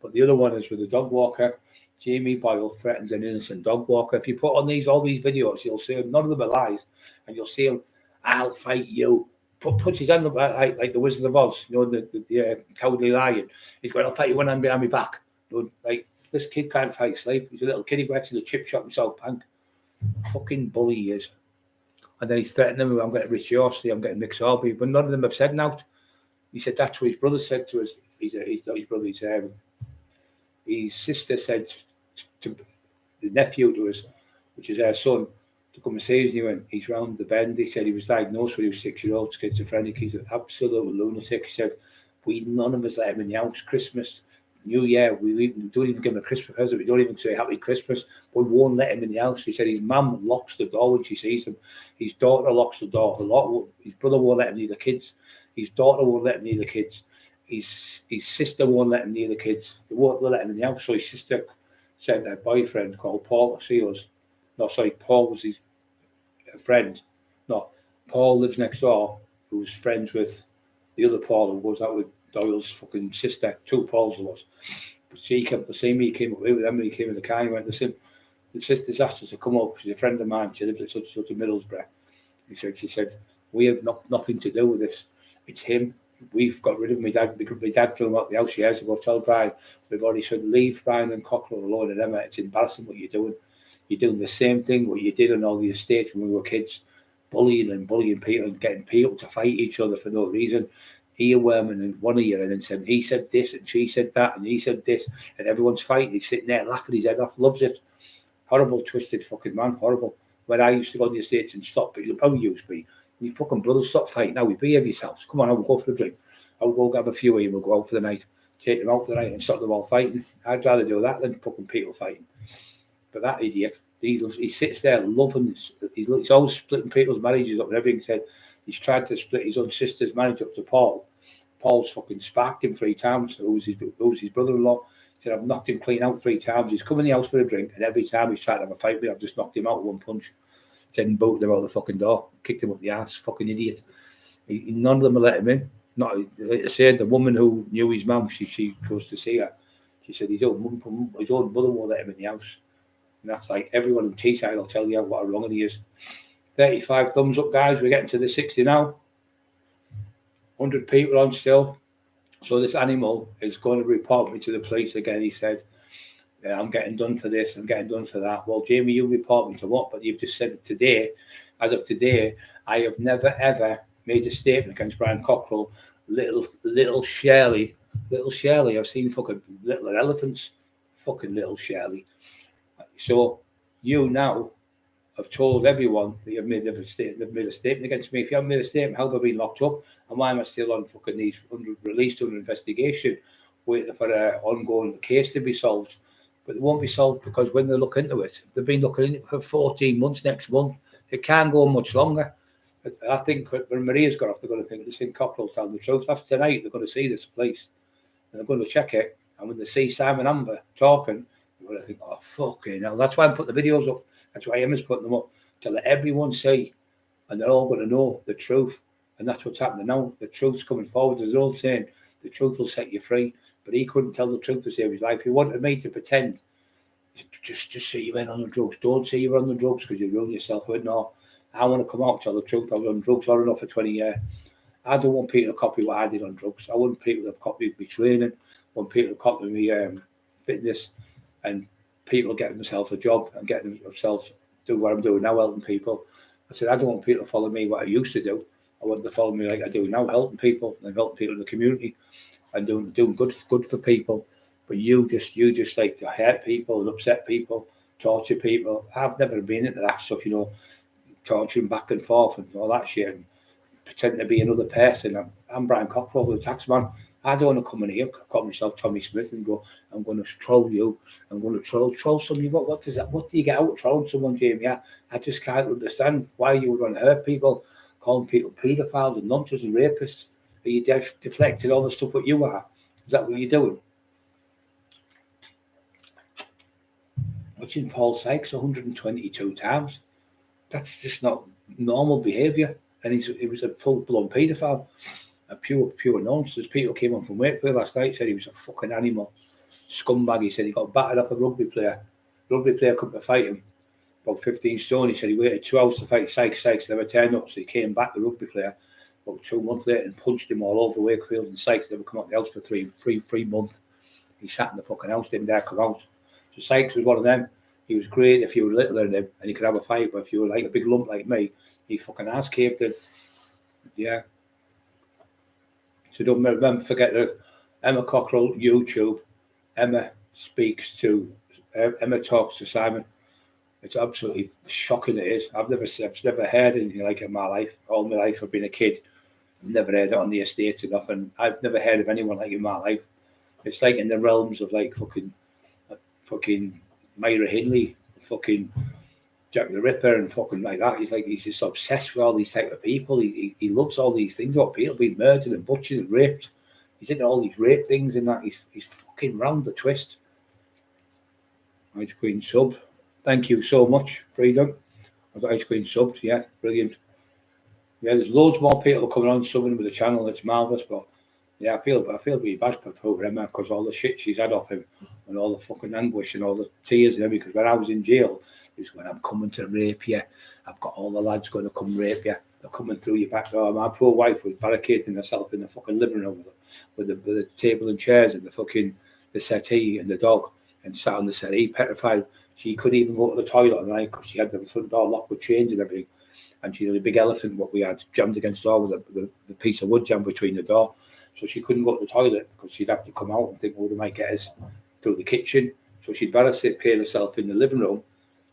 Speaker 1: But the other one is with the dog walker. Jamie Boyle threatens an innocent dog walker. If you put on all these videos, you'll see him. None of them are lies, and you'll see him. I'll fight you. Puts his hand up like the Wizard of Oz. You know the cowardly lion. He's going, I'll fight you when I'm behind my back. You know, like this kid can't fight sleep. He's a little kid. He works in the chip shop in South Bank. Fucking bully he is. And then he's threatening him. I'm getting Rich Yorsley. I'm getting Mick Sorby. But none of them have said now. He said that's what his brother said to us. He's not his brother. His sister said to the nephew to us, which is our son, to come and see us. And he went, he's round the bend. He said he was diagnosed when he was 6-year-old, schizophrenic. He's an absolute lunatic. He said, none of us let him in the house. Christmas, New Year, we don't even give him a Christmas present. We don't even say Happy Christmas. We won't let him in the house. He said his mum locks the door when she sees him. His daughter locks the door. His brother won't let him near the kids. His daughter won't let him near the kids. His sister won't let him near the kids. They won't let him in the house. So his sister sent her boyfriend called Paul to see us. No, sorry, Paul was his friend. No, Paul lives next door, who's friends with the other Paul who goes out with Doyle's fucking sister. 2 Pauls there was. But she came to see me, he came up with them, and he came in the car and he went, listen, the sister's asked us to come up. She's a friend of mine. She lives at such in Middlesbrough. She said, we have nothing to do with this. It's him. We've got rid of my dad because my dad threw him out the house years ago. Tell Brian, we've already said, leave Brian and Cockerill alone and Emma. It's embarrassing what you're doing. You're doing the same thing what you did on all the estates when we were kids, bullying people and getting people to fight each other for no reason. Earworming in one ear and then saying he said this and she said that and he said this and everyone's fighting. He's sitting there laughing his head off, loves it. Horrible, twisted fucking man, horrible. When I used to go to the estates and stop, but you'll probably used to be, you fucking brothers stop fighting now, we behave yourselves. Come on, I will go for a drink. I will go grab a few of you and we'll go out for the night. Take them out for the night and stop them all fighting. I'd rather do that than fucking people fighting. But that idiot, he sits there loving, he's always splitting people's marriages up and everything. He said he's tried to split his own sister's marriage up to Paul. Paul's fucking sparked him 3 times, who's his brother-in-law. He said, I've knocked him clean out 3 times. He's come in the house for a drink, and every time he's tried to have a fight with me, I've just knocked him out with 1 punch. Then booted him out the fucking door, kicked him up the ass, fucking idiot. None of them will let him in. Not, like I said, the woman who knew his mum, she goes to see her. She said his own mother won't let him in the house. And that's like everyone in Teesside will tell you what a wrong he is. 35 thumbs up, guys. We're getting to the 60 now. 100 people on still. So this animal is going to report me to the police again. He said, I'm getting done for this, I'm getting done for that. Well, Jamie, you report me to what? But you've just said it today. As of today, I have never, ever made a statement against Brian Cockerill. Little Shirley. I've seen fucking little elephants. Fucking little Shirley. So you now have told everyone that you've made a statement against me. If you haven't made a statement, how have I been locked up? And why am I still on fucking these released under investigation, waiting for an ongoing case to be solved? But it won't be solved because when they look into it, they've been looking into it for 14 months next month. It can't go much longer. I think when Maria's got off, they're going to think this in Cockerill's telling the truth. After tonight, they're going to see this place and they're going to check it. And when they see Simon Amber talking, they're going to think, oh, fucking hell. That's why I'm putting the videos up. That's why Emma's putting them up, to let everyone see. And they're all going to know the truth. And that's what's happening now. The truth's coming forward. There's an old saying, the truth will set you free. But he couldn't tell the truth to save his life. He wanted me to pretend. Just say you went on the drugs. Don't say you were on the drugs because you ruined yourself. I went, no, I want to come out and tell the truth. I was on drugs on and off for 20 years. I don't want people to copy what I did on drugs. I want people to copy my training. I want people to copy my fitness, and people getting themselves a job and getting themselves do what I'm doing now, helping people. I said, I don't want people to follow me what I used to do. I want them to follow me like I do now, helping people and helping people in the community and doing good for people. But you just like to hurt people and upset people, torture people. I've never been into that stuff, torturing back and forth and all that shit and pretending to be another person. I'm Brian Cockerill, the taxman. I don't want to come in here, call myself Tommy Smith and go, I'm going to troll you. I'm going to troll someone. What does that? What do you get out of trolling someone, Jamie? I just can't understand why you would want to hurt people, calling people paedophiles and nonsense and rapists. Are you deflecting all the stuff what you are? Is that what you're doing? Watching Paul Sykes 122 times. That's just not normal behaviour. And he was a full-blown paedophile. A pure nonsense. People came on from Wakefield last night, said he was a fucking animal. Scumbag. He said he got battered off a rugby player. Rugby player couldn't fight him. About 15 stone. He said he waited 2 hours to fight Sykes. Sykes never turned up, so he came back, the rugby player, about 2 months later and punched him all over Wakefield, and Sykes never come out of the house for three months. He sat in the fucking house, didn't dare come out. So Sykes was one of them. He was great if you were littler than him and he could have a fight, but if you were like a big lump like me, he fucking ass caved him. Yeah. So don't forget that Emma Cockerill YouTube. Emma talks to Simon. It's absolutely shocking. It is. I've never heard anything like it in my life. All my life I've been a kid. I've never heard it on the estate enough, and I've never heard of anyone like it in my life. It's like in the realms of like fucking Myra Hindley, fucking Jack the Ripper, and fucking like that. He's just obsessed with all these type of people. He loves all these things about people being murdered and butchered and raped. He's into all these rape things and that. He's fucking round the twist. Ice Queen sub. Thank you so much, Freedom. I've got Ice Queen subbed. Yeah, brilliant. Yeah, there's loads more people coming on subbing with the channel. It's marvellous, but yeah, I feel really bad for Emma because all the shit she's had off him and all the fucking anguish and all the tears and everything. Because when I was in jail, he was going, "I'm coming to rape you. I've got all the lads going to come rape you. They're coming through your back door." My poor wife was barricading herself in the fucking living room with the table and chairs and the settee and the dog, and sat on the settee, petrified. She couldn't even go to the toilet at night because she had the front door locked with chains and everything. And she had a big elephant, what we had jammed against the door with a piece of wood jammed between the door. So she couldn't go to the toilet because she'd have to come out and think, oh, they might get us through the kitchen. So she'd barricade herself in the living room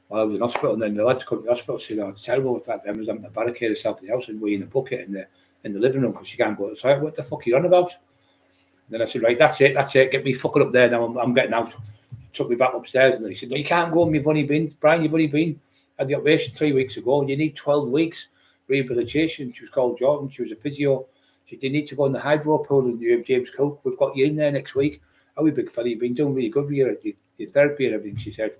Speaker 1: while I was in hospital. And then the lads come to the hospital and said, "Oh, it's terrible with that. Emma's having to barricade herself in the house and weigh in a bucket in the living room because she can't go to the toilet. What the fuck are you on about?" And then I said, "Right, that's it. Get me fucking up there now. I'm getting out." Took me back upstairs and he said, "No, you can't go. You've only been, Brian, you've only been. Had the operation 3 weeks ago. You need 12 weeks rehabilitation." She was called Jordan. She was a physio. She didn't need to go in the hydro pool in James Cook. "We've got you in there next week. Oh, you big fella, you've been doing really good with your therapy and everything." She said,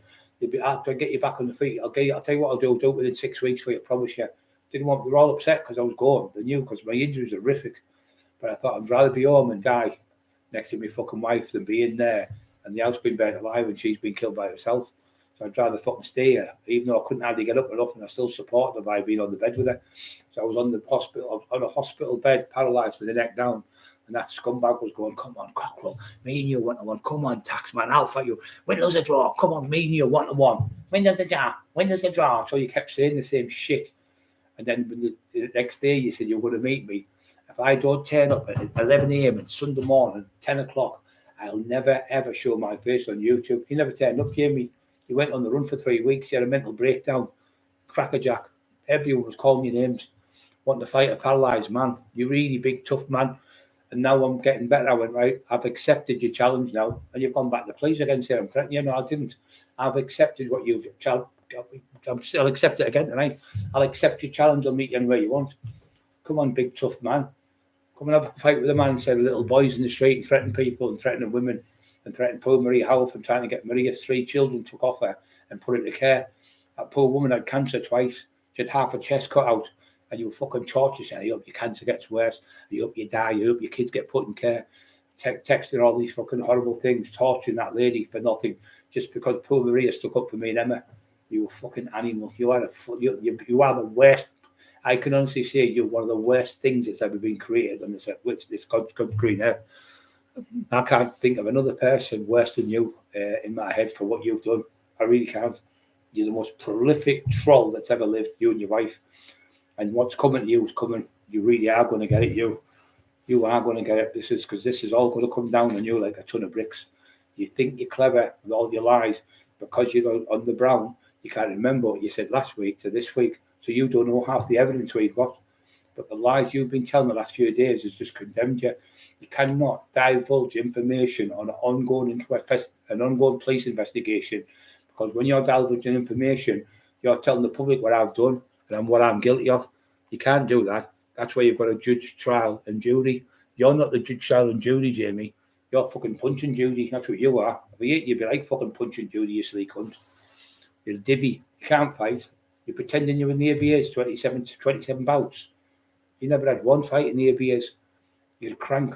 Speaker 1: "I'll get you back on the feet. I'll tell you what I'll do. I'll do it within 6 weeks for you, I promise you." We were all upset because I was going. They knew because my injury was horrific. But I thought I'd rather be home and die next to my fucking wife than be in there and the house being burnt alive and she's been killed by herself. So I'd rather fucking stay here, even though I couldn't hardly get up enough, and I still supported her by being on the bed with her. So I was on a hospital bed, paralysed with the neck down, and that scumbag was going, "Come on, Cockerill, me and you one-to-one. Come on, Taxman, I'll fight you. Windows a draw. Come on, me and you one-to-one. Windows a draw. Windows a draw." So you kept saying the same shit. And then when the next day you said you were going to meet me. If I don't turn up at 11 a.m. on Sunday morning, 10 o'clock, I'll never, ever show my face on YouTube. You never turned up, Jamie. You went on the run for 3 weeks. You had a mental breakdown. Crackerjack. Everyone was calling you names. Wanting to fight a paralysed man. You're really big, tough man. And now I'm getting better. I went, "Right, I've accepted your challenge now." And you've gone back to police again, saying, "I'm threatening you." No, I didn't. I've accepted what you've challenged. I'll accept it again tonight. I'll accept your challenge. I'll meet you anywhere you want. Come on, big, tough man. Come and have a fight with a man instead of little boys in the street and threatening people and threatening women and threatening poor Marie Howell and trying to get Maria's 3 children took off her and put into care. That poor woman had cancer twice. She had half her chest cut out, and you were fucking tortured saying, "I hope your cancer gets worse. I hope you die. I hope your kids get put in care." Texting all these fucking horrible things, torturing that lady for nothing, just because poor Maria stuck up for me and Emma. You a fucking animal. You are the worst. I can honestly say you're one of the worst things that's ever been created on this God's green earth. I can't think of another person worse than you in my head for what you've done. I really can't. You're the most prolific troll that's ever lived, you and your wife. And what's coming to you is coming. You really are going to get it, You are going to get it. This is all going to come down on you like a ton of bricks. You think you're clever with all your lies because you're on the brown. You can't remember what you said last week to this week. So you don't know half the evidence we've got. But the lies you've been telling the last few days has just condemned you. You cannot divulge information on an ongoing police investigation, because when you're divulging information, you're telling the public what I've done and what I'm guilty of. You can't do that. That's why you've got a judge, trial, and jury. You're not the judge, trial, and jury, Jamie. You're fucking Punch and Judy. That's what you are. You'd be like fucking Punch and Judy, you silly cunt. You're a divvy. You can't fight. You're pretending you're in the ABAs 27 bouts. You never had one fight in the ABAs. You're a crank.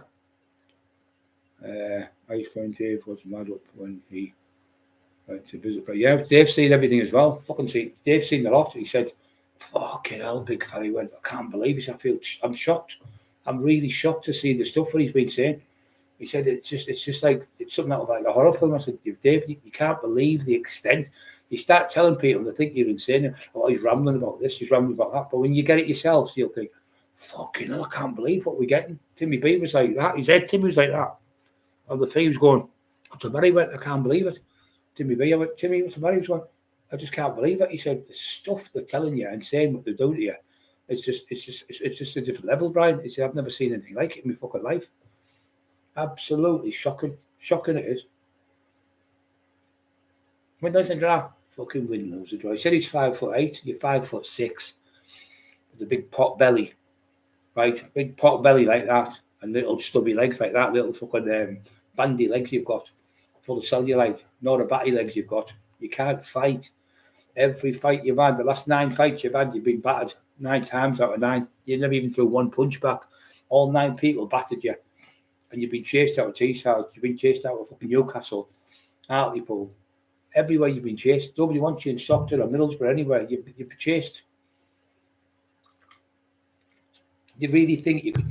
Speaker 1: Ice Coin Dave was mad up when he went to visit. But yeah, Dave's seen everything as well. Dave's seen a lot. He said, "Fucking hell, big fella." He went, "I can't believe it. I'm shocked. I'm really shocked to see the stuff what he's been saying." He said, it's just like, it's something out of like a horror film. I said, "Dave, you can't believe the extent." You start telling people, they think you're insane. "Oh, he's rambling about this, he's rambling about that." But when you get it yourself, you'll think, "Fucking hell, I can't believe what we're getting." Timmy B was like that. He said Timmy was like that. And the thing was going, "What's the matter?" He went, "I can't believe it." Timmy B, I went, "Timmy, what's the matter?" He was going, "I just can't believe it." He said, "The stuff they're telling you and saying what they're doing to you, it's just a different level, Brian." He said, "I've never seen anything like it in my fucking life. Absolutely shocking. Shocking it is." Windows and draft. Fucking windows and draft. He said he's 5'8", you're 5'6", with a big pot belly, right? Big pot belly like that, and little stubby legs like that, little fucking bandy legs you've got, full of cellulite, not a batty legs you've got. You can't fight. Every fight you've had, the last 9 fights you've had, you've been battered. 9 times out of 9, you never even threw one punch back. All 9 people battered you. And you've been chased out of Teesside, you've been chased out of fucking Newcastle, Hartlepool. Everywhere you've been chased. Nobody wants you in Stockton or Middlesbrough, anywhere. You've been chased. Do you really think you could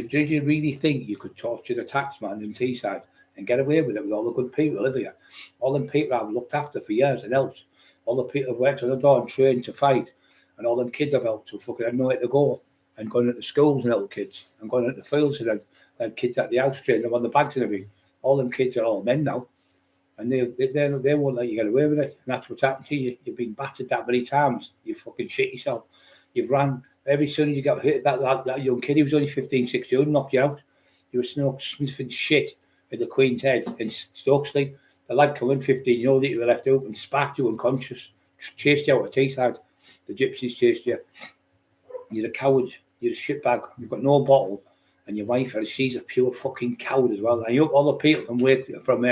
Speaker 1: do you really think you could torture the taxman in Teesside and get away with it with all the good people live here? All them people I've looked after for years and helped. All the people have worked on the door and trained to fight. And all them kids I've helped to fucking have nowhere to go. And going into schools and help kids. And going into fields and then kids at the house training them on the bags and everything. All them kids are all men now. And they won't let you get away with it. And that's what's happened to you. You've been battered that many times. You fucking shit yourself. You've ran. Every son you got hit, that young kid, he was only 15, 16, knocked you out. You were sniffing shit at the Queen's Head in Stokesley. The lad come in 15-year-old that you were left open, sparked you unconscious, chased you out of Teesside. The gypsies chased you. You're a coward. You're a shitbag. You've got no bottle. And your wife, she's a pure fucking coward as well. And you hope all the people from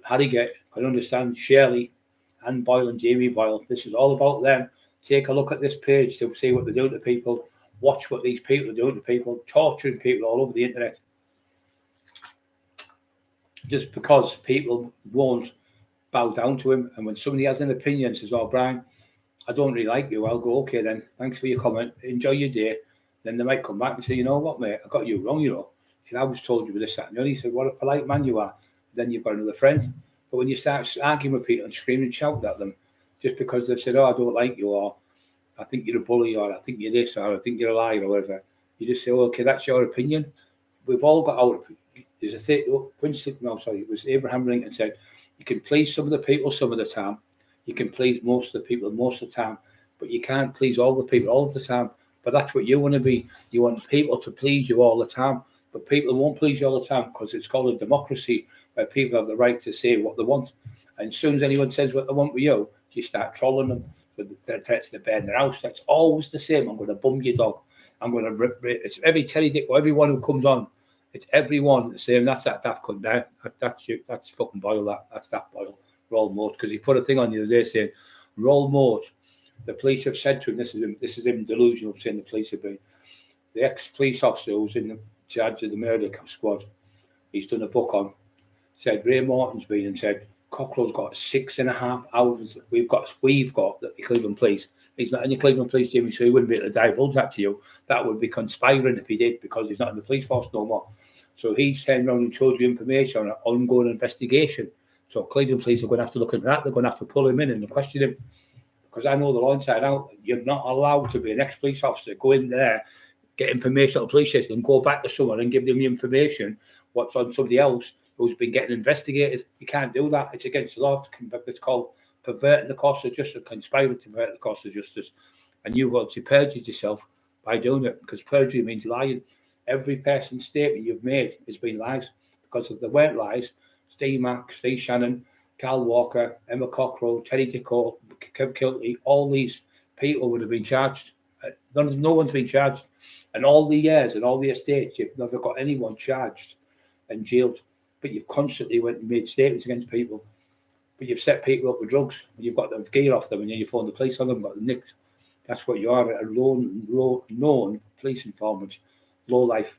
Speaker 1: Harrogate can understand Shirley and Boyle and Jamie Boyle. This is all about them. Take a look at this page to see what they're doing to people. Watch what these people are doing to people, torturing people all over the internet. Just because people won't bow down to him. And when somebody has an opinion, says, "Oh, Brian, I don't really like you," I'll go, "Okay then, thanks for your comment. Enjoy your day." Then they might come back and say, "You know what, mate, I got you wrong, you know. I was told you were this, that, and the other." He said, "What a polite man you are." Then you've got another friend. But when you start arguing with people and screaming and shouting at them, just because they've said, "Oh, I don't like you," or "I think you're a bully," or "I think you're this," or "I think you're a liar," or whatever, you just say, "Oh, okay, that's your opinion." We've all got our opinion. There's a thing, it was Abraham Lincoln said, "You can please some of the people some of the time. You can please most of the people most of the time, but you can't please all the people all the time." But that's what you want to be. You want people to please you all the time, but people won't please you all the time because it's called a democracy where people have the right to say what they want. And as soon as anyone says what they want with you, you start trolling them with their threats to burn their house. That's always the same. "I'm going to bum your dog. I'm going to rip." It's every Teddy Dick or everyone who comes on. It's everyone saying that's that daft cunt now. That's you. That's fucking Boyle. That's that Boyle. Roll Moat, because he put a thing on the other day saying, "Roll Moat." The police have said to him, this is him delusional, saying the police have been. The ex-police officer who's in the charge of the murder squad, he's done a book on, said Ray Morton's been and said, Cockerill's got 6.5 hours. We've got the Cleveland police. He's not in the Cleveland police, Jimmy, so he wouldn't be able to divulge that to you. That would be conspiring if he did, because he's not in the police force no more. So he's turned around and showed you information on an ongoing investigation. So Cleveland police are going to have to look at that. They're going to have to pull him in and question him. Because I know the law inside out. You're not allowed to be an ex-police officer, go in there, get information on the police station and go back to someone and give them the information what's on somebody else who's been getting investigated. You can't do that. It's against the law. It's called perverting the course of justice, conspiring to pervert the course of justice. And you've got to perjure yourself by doing it, because perjury means lying. Every person's statement you've made has been lies. Because if there weren't lies, Steve Mack, Steve Shannon, Cal Walker, Emma Cockerill, Teddy Dicko, Kev Kilty, all these people would have been charged. No one's been charged. And all the years and all the estates, you've never got anyone charged and jailed. But you've constantly made statements against people. But you've set people up with drugs. And you've got the gear off them, and then you phone the police on them, got them nicked. That's what you are, a known police informant. Low life.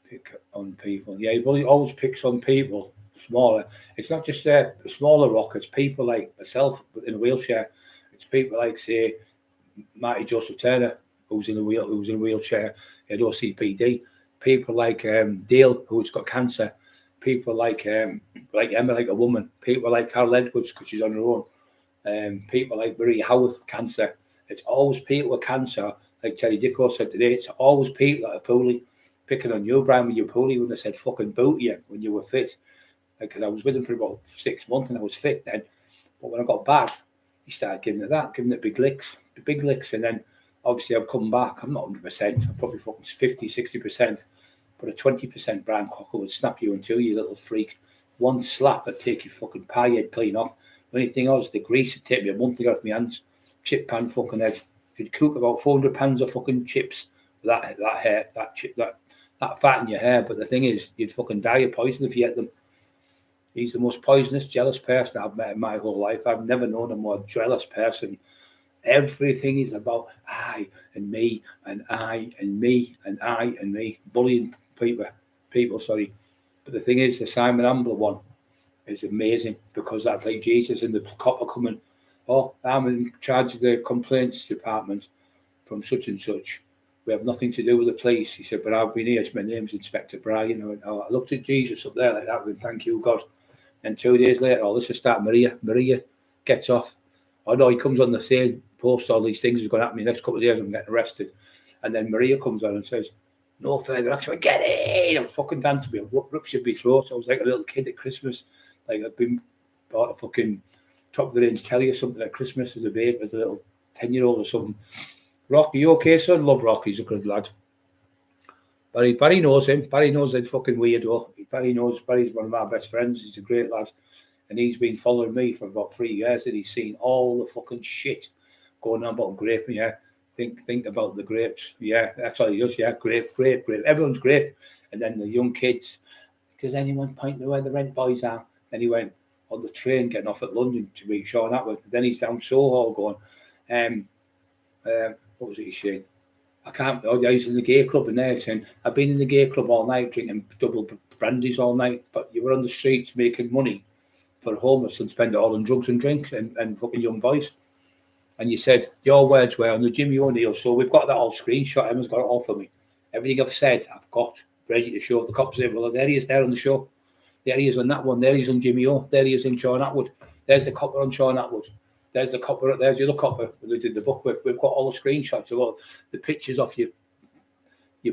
Speaker 1: Pick on people. Yeah, he always picks on people. Smaller. It's not just a smaller rock. It's people like myself in a wheelchair. It's people like, say, Marty Joseph Turner, who's in a wheelchair, he had OCPD. People like Dale, who's got cancer. People like Emma, like a woman. People like Carol Edwards, because she's on her own. People like Marie Howarth with cancer. It's always people with cancer, like Terry Dicko said today. It's always people that are poorly. Picking on you, Brian, when you're poorly, when they said fucking boot you when you were fit. Because I was with him for about 6 months and I was fit then. But when I got bad, he started giving it big licks. And then obviously I've come back. I'm not 100%. I'm probably fucking 50, 60%. But a 20% Brian Cocker would snap you in two, you little freak. One slap would take your fucking pie head clean off. Anything else, the grease would take me a month to get off my hands. Chip pan fucking head. You'd cook about 400 pounds of fucking chips with that hair, that fat in your hair. But the thing is, you'd fucking die of poison if you ate them. He's the most poisonous, jealous person I've met in my whole life. I've never known a more jealous person Everything is about I and me and I and me and I and me. Bullying people, sorry. But the thing is, the Simon Ambler one is amazing because that's like Jesus and the copper coming. Oh, I'm in charge of the complaints department from such and such. We have nothing to do with the police. He said, but I've been here. My name's Inspector Brian. I went, oh, I looked at Jesus up there like that. And thank you, God. And 2 days later, oh, let's just start Maria. Maria gets off. Oh no, he comes on the scene, posts all these things. He's going to happen in the next couple of days. I'm getting arrested. And then Maria comes on and says, no further action. Get in! I'm fucking down to me. Ruptured my throat. I was like a little kid at Christmas. Like I'd been bought a fucking top of the range telly or something at Christmas as a babe, as a little 10-year-old or something. Rocky, you okay, son? Love Rocky. He's a good lad. Barry knows him. Barry knows that fucking weirdo. Barry's one of my best friends. He's a great lad. And he's been following me for about 3 years and he's seen all the fucking shit going on about grape. Yeah. Think about the grapes. Yeah, that's all he does. Yeah, grape. Everyone's grape. And then the young kids, does anyone point to where the rent boys are? Then he went on the train getting off at London to meet Sean Atwood. Then he's down Soho going, what was it he said? I can't, oh, he's in the gay club and there saying, I've been in the gay club all night drinking double brandies all night, but you were on the streets making money for homeless and spend it all on drugs and drink and fucking young boys. And you said, your words were on the Jimmy O'Neill show, we've got that all screenshot, Emma's got it all for me. Everything I've said, I've got ready to show. The cops say, well, there he is there on the show. There he is on that one. There he is on Jimmy O. There he is in Sean Atwood. There's the copper on Sean Atwood. There's the copper. There's the other copper they did the book with. We've got all the screenshots of all the pictures off your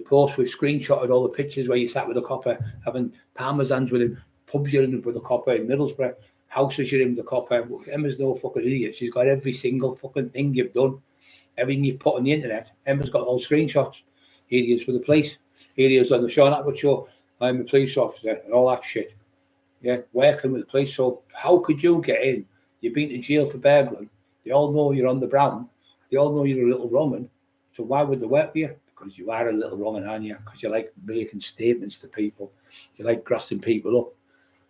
Speaker 1: post. We've screenshotted all the pictures where you sat with the copper, having parmesans with him, pubs you're in with the copper in Middlesbrough, houses you're in with the copper. Emma's no fucking idiot. She's got every single fucking thing you've done. Everything you put on the internet. Emma's got all screenshots. Here he is for the police. Here he is on the Sean Atwood show. I'm a police officer and all that shit. Yeah, working with the police. So how could you get in? You've been to jail for burgling. They all know you're on the brown. They all know you're a little wrong'un. So why would they work for you? Because you are a little wrong'un, aren't you? Because you like making statements to people. You like grassing people up.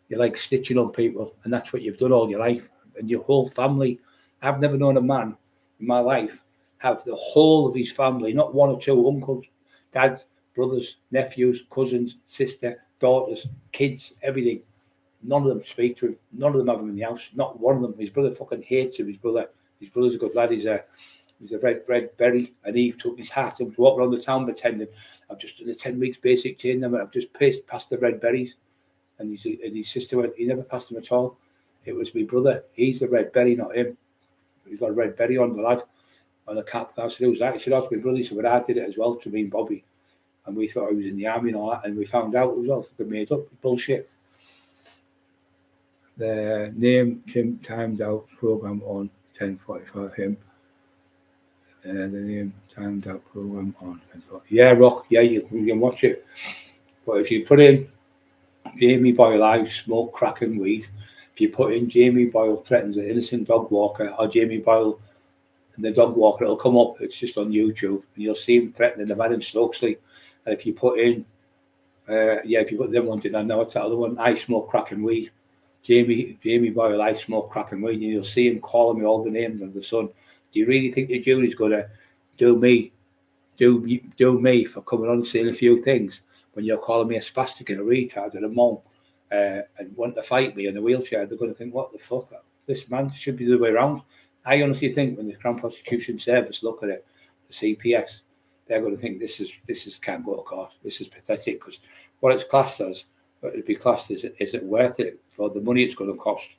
Speaker 1: You like stitching on people. And that's what you've done all your life. And your whole family. I've never known a man in my life have the whole of his family, not one or two uncles, dads, brothers, nephews, cousins, sister, daughters, kids, everything. None of them speak to him. None of them have him in the house. Not one of them. His brother fucking hates him. His brother's a good lad. He's a red berry, and he took his hat and walked around the town pretending, I've just done a 10 weeks basic training. I've just passed the red berries. And his sister went, he never passed him at all. It was my brother. He's the red berry, not him. He's got a red berry on, the lad, on the cap. I said, who's that? He said, that's my brother. He said, but I did it as well to me and Bobby. And we thought he was in the army and all that. And we found out it was all fucking made up. Bullshit. The name Tim timed out program on 10:45 him. The name timed out program on 10:45. Yeah, Rock. Yeah, you can watch it. But if you put in Jamie Boyle, I smoke crack and weed. If you put in Jamie Boyle threatens an innocent dog walker or Jamie Boyle and the dog walker, it'll come up. It's just on YouTube, and you'll see him threatening the man in Stokesley. And if you put in, if you put them one, I know it's that other one. I smoke crack and weed. Jamie Boyle, I smoke crack and weed, and you'll see him calling me all the names of the sun. Do you really think the jury's going to do me for coming on and saying a few things when you're calling me a spastic and a retard and a monk and want to fight me in a wheelchair? They're going to think, what the fuck? This man should be the other way around. I honestly think when the Crown Prosecution Service look at it, the CPS, they're going to think this is can't go to court. This is pathetic, because what it's classed as, what it'd be classed as, is it worth it for the money it's going to cost?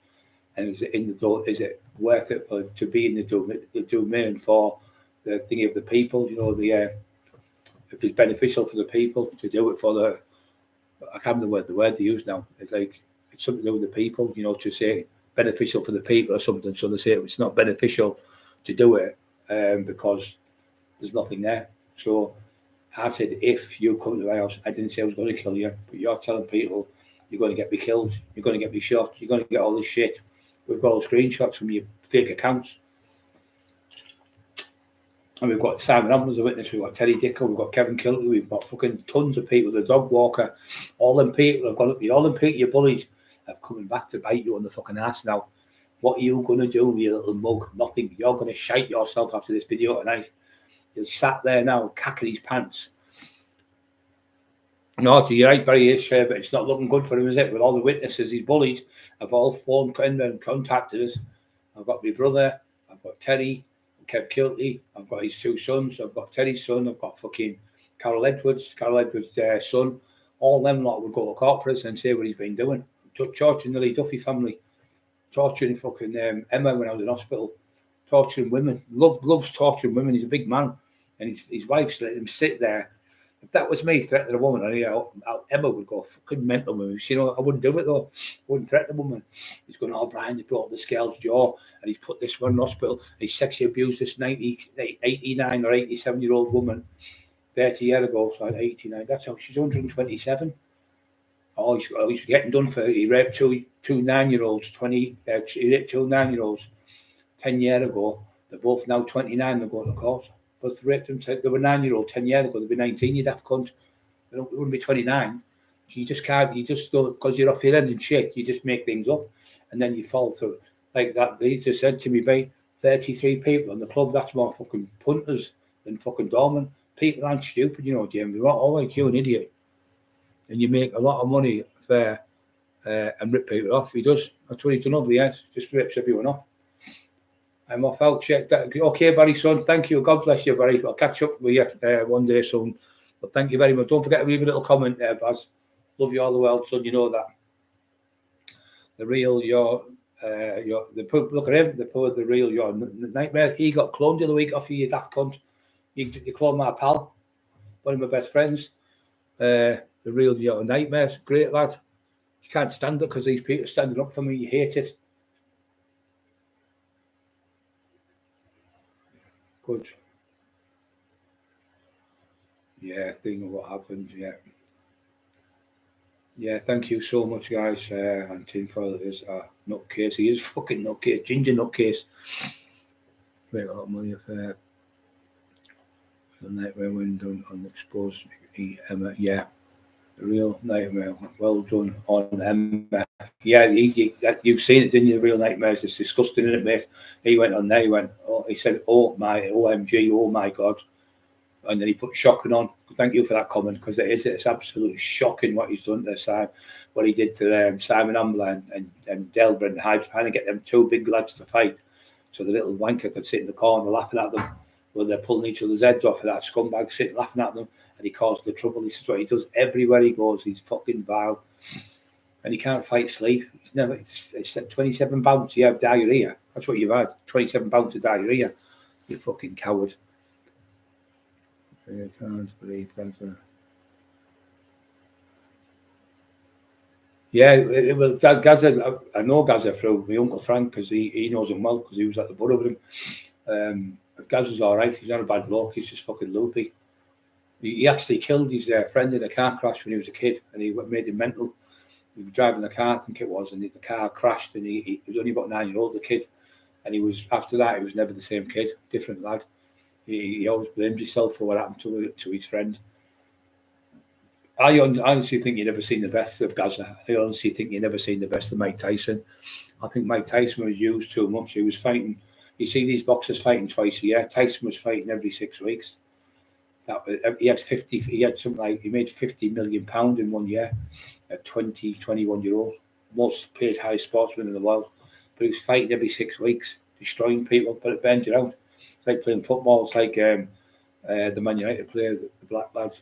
Speaker 1: And is it worth it to be in the domain for the thingy of the people? You know, if it's beneficial for the people to do it for I can't remember the word they use now. It's like it's something to do with the people. You know, to say beneficial for the people or something. So they say it's not beneficial to do it because there's nothing there. So I said, if you come to my house, I didn't say I was going to kill you, but you're telling people you're going to get me killed, you're going to get me shot, you're going to get all this shit. We've got all screenshots from your fake accounts. And we've got Simon Amber as a witness, we've got Terry Dicker, we've got Kevin Kilty, we've got fucking tons of people, the dog walker, all them people have gone up, all them people you bullied have coming back to bite you on the fucking ass now. What are you going to do, you little mug? Nothing. You're going to shite yourself after this video tonight. You're sat there now, cacking his pants. No, you're right, Barry is fair, but it's not looking good for him, is it? With all the witnesses he's bullied, have all phoned and contacted us. I've got my brother, I've got Terry, Kev Kilty, I've got his two sons, I've got Terry's son, I've got fucking Carol Edwards' son. All them lot would go to court for us and say what he's been doing. Torturing the Lee Duffy family, torturing fucking Emma when I was in hospital, torturing women. Loves torturing women. He's a big man, and his wife's let him sit there. If that was me threatening a woman, Emma would go fucking mental with me. You know, I wouldn't do it though. I wouldn't threaten a woman. He's going, oh, Brian, you brought the scales jaw, and he's put this one in hospital. And he sexually abused this 89 or 87-year-old woman 30 years ago. So 89. That's how she's 127. Oh, he's getting done for. He raped two 9-year-olds. He raped two 9-year-olds 10 years ago. They're both now 29. They're going to court. But they raped them. They were 9-year-old 10 years ago. They'd be 19. You daft cunt. They wouldn't be 29. You just can't. You just go because you're off your end and shit. You just make things up, and then you fall through like that. They just said to me, "Mate, 33 people in the club. That's more fucking punters than fucking doormen. People aren't stupid, you know, Jim. You're not all like you, an idiot." And you make a lot of money fair and rip people off. He does. That's what he's done over the years. Just rips everyone off. I'm off out. Check that. Okay, Barry, son. Thank you. God bless you, Barry. I'll catch up with you one day soon. But thank you very much. Don't forget to leave a little comment there, Baz. Love you all the world, son. You know that. The real, look at him. The real, your nightmare. He got cloned the other week off you daft cunt. You cloned my pal. One of my best friends. The real your nightmares, great lad. You can't stand it because these people are standing up for me. You hate it. Good. Yeah, thing of what happened. Yeah. Thank you so much, guys. And Tinfoil is a nutcase. He is fucking nutcase, ginger nutcase. Make a lot of money affair. The nightmare when done on exposed. Yeah. Real nightmare. Well done on Emma. Yeah, you've seen it, didn't you? The real nightmares. It's disgusting, isn't it, mate? He went on there. He said, "Oh my OMG, oh my God," and then he put shocking on. Thank you for that comment because it's absolutely shocking what he's done to Simon, what he did to Simon Ambler and Delbert and Hyde, trying to get them two big lads to fight, so the little wanker could sit in the corner laughing at them. Well, they're pulling each other's heads off, and that scumbag sitting laughing at them, and he caused the trouble. This is what he does everywhere he goes. He's fucking vile, and he can't fight sleep. He's never. It's 27 pounds. You have diarrhea. That's what you've had. 27 pounds of diarrhea. You fucking coward. I can't believe that. Yeah, well, Gaza. I know Gaza through my uncle Frank because he knows him well because he was at the borough with him. Gazza's all right. He's not a bad bloke. He's just fucking loopy. He actually killed his friend in a car crash when he was a kid, and he made him mental. He was driving the car, I think it was, and the car crashed, and he was only about 9-year-old, the kid. And he was after that, he was never the same kid, different lad. He always blamed himself for what happened to his friend. I honestly think you've never seen the best of Gaza. I honestly think you've never seen the best of Mike Tyson. I think Mike Tyson was used too much. He was fighting. You see these boxers fighting twice a year. Tyson was fighting every 6 weeks. He had 50. He had something like he made £50 million in 1 year at 21-year-old, most paid high sportsman in the world. But he was fighting every 6 weeks, destroying people. But it burns you out. It's like playing football. It's like the Man United player, the black lad,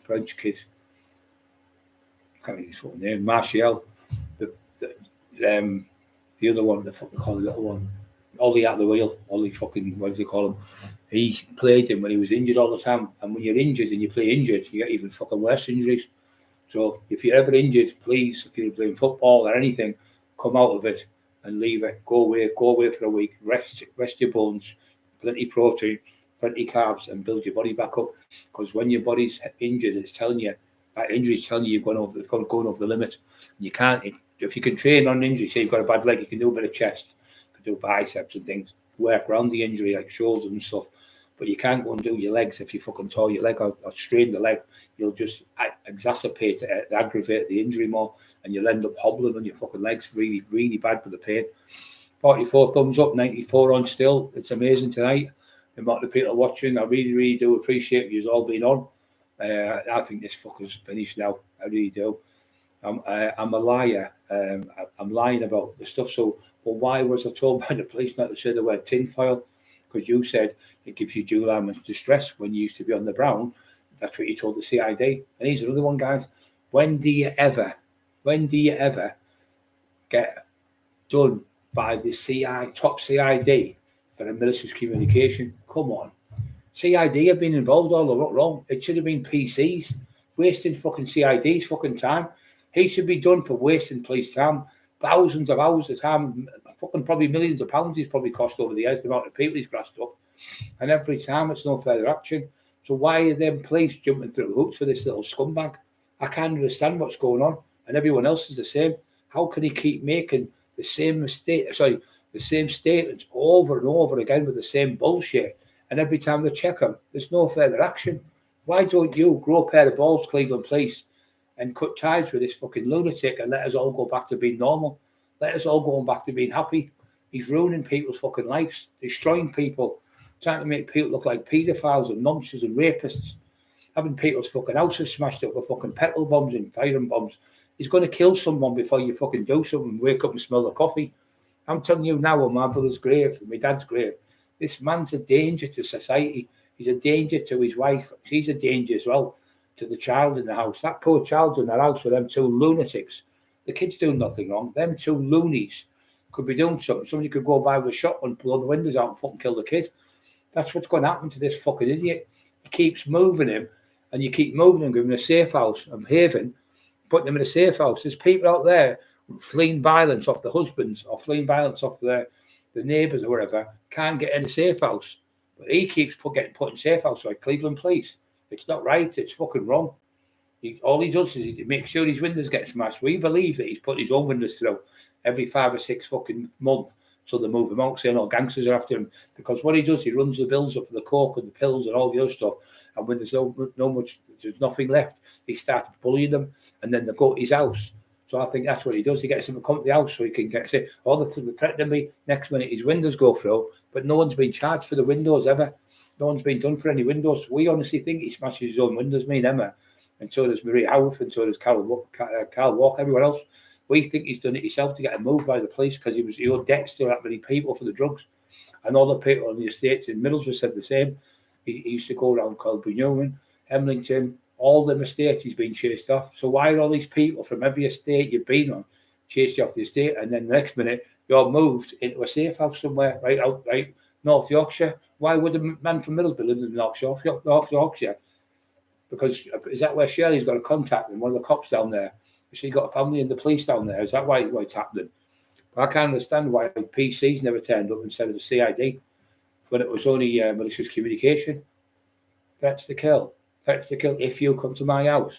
Speaker 1: French kid. I can't remember his fucking name. Martial. The other one, the fucking call the little one. Ollie at the wheel, Ollie fucking, what do they call him? He played him when he was injured all the time. And when you're injured and you play injured, you get even fucking worse injuries. So if you're ever injured, please, if you're playing football or anything, come out of it and leave it. Go away for a week. Rest your bones. Plenty of protein, plenty of carbs, and build your body back up. Because when your body's injured, it's telling you that injury is telling you you're going over the limit. And you can't. If you can train on an injury, say you've got a bad leg, you can do a bit of chest. Do biceps and things, work around the injury like shoulders and stuff, but you can't go and do your legs. If you fucking tore your leg or strain the leg, you'll just exacerbate it, aggravate the injury more, and you'll end up hobbling on your fucking legs really, really bad for the pain. 44 thumbs up, 94 on still. It's amazing tonight. The amount of people watching, I really, really do appreciate you all being on. I think this fucker's finished now. I really do. I'm a liar. I'm lying about the stuff. So, well, why was I told by the police not to say the word tinfoil? Because you said it gives you dual alarm distress when you used to be on the brown. That's what you told the CID. And here's another one, guys. When do you ever get done by the top CID for a malicious communication? Come on. CID have been involved all along. It should have been PCs. Wasting fucking CID's fucking time. He should be done for wasting police time. Thousands of hours of time, fucking probably millions of pounds he's probably cost over the years, the amount of people he's grassed up. And every time it's no further action. So why are them police jumping through hoops for this little scumbag? I can't understand what's going on. And everyone else is the same. How can he keep making the same statements over and over again with the same bullshit? And every time they check him, there's no further action. Why don't you grow a pair of balls, Cleveland Police, and cut ties with this fucking lunatic and let us all go back to being normal? Let us all go back to being happy. He's ruining people's fucking lives, destroying people, trying to make people look like paedophiles and monsters and rapists, having people's fucking houses smashed up with fucking petrol bombs and firing bombs. He's going to kill someone before you fucking do something, wake up and smell the coffee. I'm telling you now, on my brother's grave, my dad's grave, this man's a danger to society. He's a danger to his wife. She's a danger as well to the child in the house. That poor child's in the house with them two lunatics. The kid's doing nothing wrong. Them two loonies could be doing something. Somebody could go by with a shotgun, blow the windows out and fucking kill the kid. That's what's going to happen to this fucking idiot. He keeps moving him, and you keep moving him, giving him a safe house of haven, putting him in a safe house. There's people out there fleeing violence off the husbands or fleeing violence off the neighbours or whatever, can't get in a safe house. But he keeps getting put in safe house like Cleveland Police. It's not right. It's fucking wrong. All he does is he makes sure his windows get smashed. We believe that he's put his own windows through every 5 or 6 fucking months. So they move him out, saying all gangsters are after him. Because what he does, he runs the bills up for the coke and the pills and all the other stuff. And when there's there's nothing left, he starts bullying them, and then they go to his house. So I think that's what he does. He gets them to come to the house so he can say, oh, they're threatening me. Next minute, his windows go through, but no one's been charged for the windows ever. No one's been done for any windows. We honestly think he smashes his own windows, me and Emma. And so does Marie Howarth, and so does Carl Walker, everyone else. We think he's done it himself to get him moved by the police because he owed debts to that many people for the drugs. And all the people on the estates in Middlesbrough said the same. He used to go around called Newman, Hemlington, all the estates he's been chased off. So why are all these people from every estate you've been on chased you off the estate, and then the next minute you're moved into a safe house somewhere right North Yorkshire? Why would a man from Middlesbrough live in North Yorkshire? Because is that where Shirley's got a contact with one of the cops down there? Has she got a family in the police down there? Is that why it's happening? But I can't understand why PCs never turned up instead of the CID when it was only malicious communication. Threats to kill. Threats to kill if you come to my house.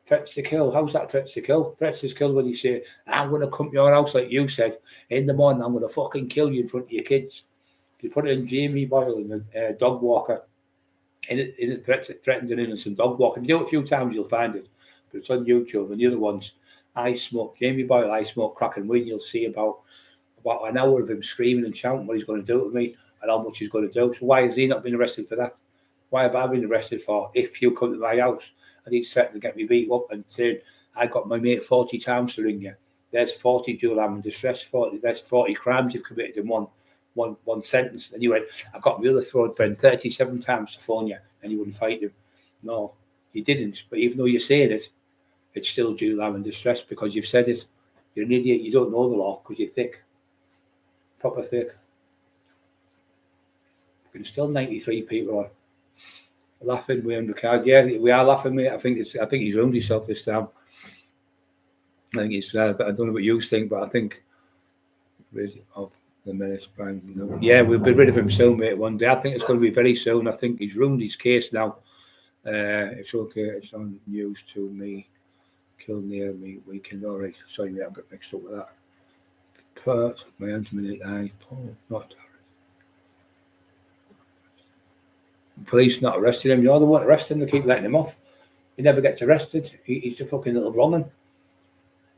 Speaker 1: Threats to kill. How's that threats to kill? Threats to kill when you say, I'm going to come to your house, like you said, in the morning, I'm going to fucking kill you in front of your kids. If you put it in Jamie Boyle and the dog walker, in it threatens an innocent dog walker. If you do it a few times, you'll find it. But it's on YouTube. And the other ones, Jamie Boyle, I smoke crack and weed. You'll see about an hour of him screaming and shouting what he's going to do to me and how much he's going to do. So why has he not been arrested for that? Why have I been arrested for if you come to my house and he's threatening to get me beat up and saying, I got my mate 40 times to ring you. There's 40 dual harm and distress, there's 40 crimes you've committed in one sentence. And you went, I got my other throat friend 37 times to phone you, and you wouldn't fight him. No, you didn't. But even though you're saying it, it's still dual harm and distress because you've said it. You're an idiot. You don't know the law because you're thick. Proper thick. There's still 93 people on. Laughing with him, Ricard. Yeah, we are laughing, mate. I think he's ruined himself this time. I think it's. I don't know what you think, but I think of the menace. Yeah, we'll be rid of him soon, mate. One day. I think it's going to be very soon. I think he's ruined his case now. It's okay. It's on news to me. Killed near me weekend. All right. Sorry, mate. I got mixed up with that. But my hands, my eyes. Paul, not. Police not arresting him. You're the one arresting him. They keep letting him off. He never gets arrested. He's a fucking little wrong'un.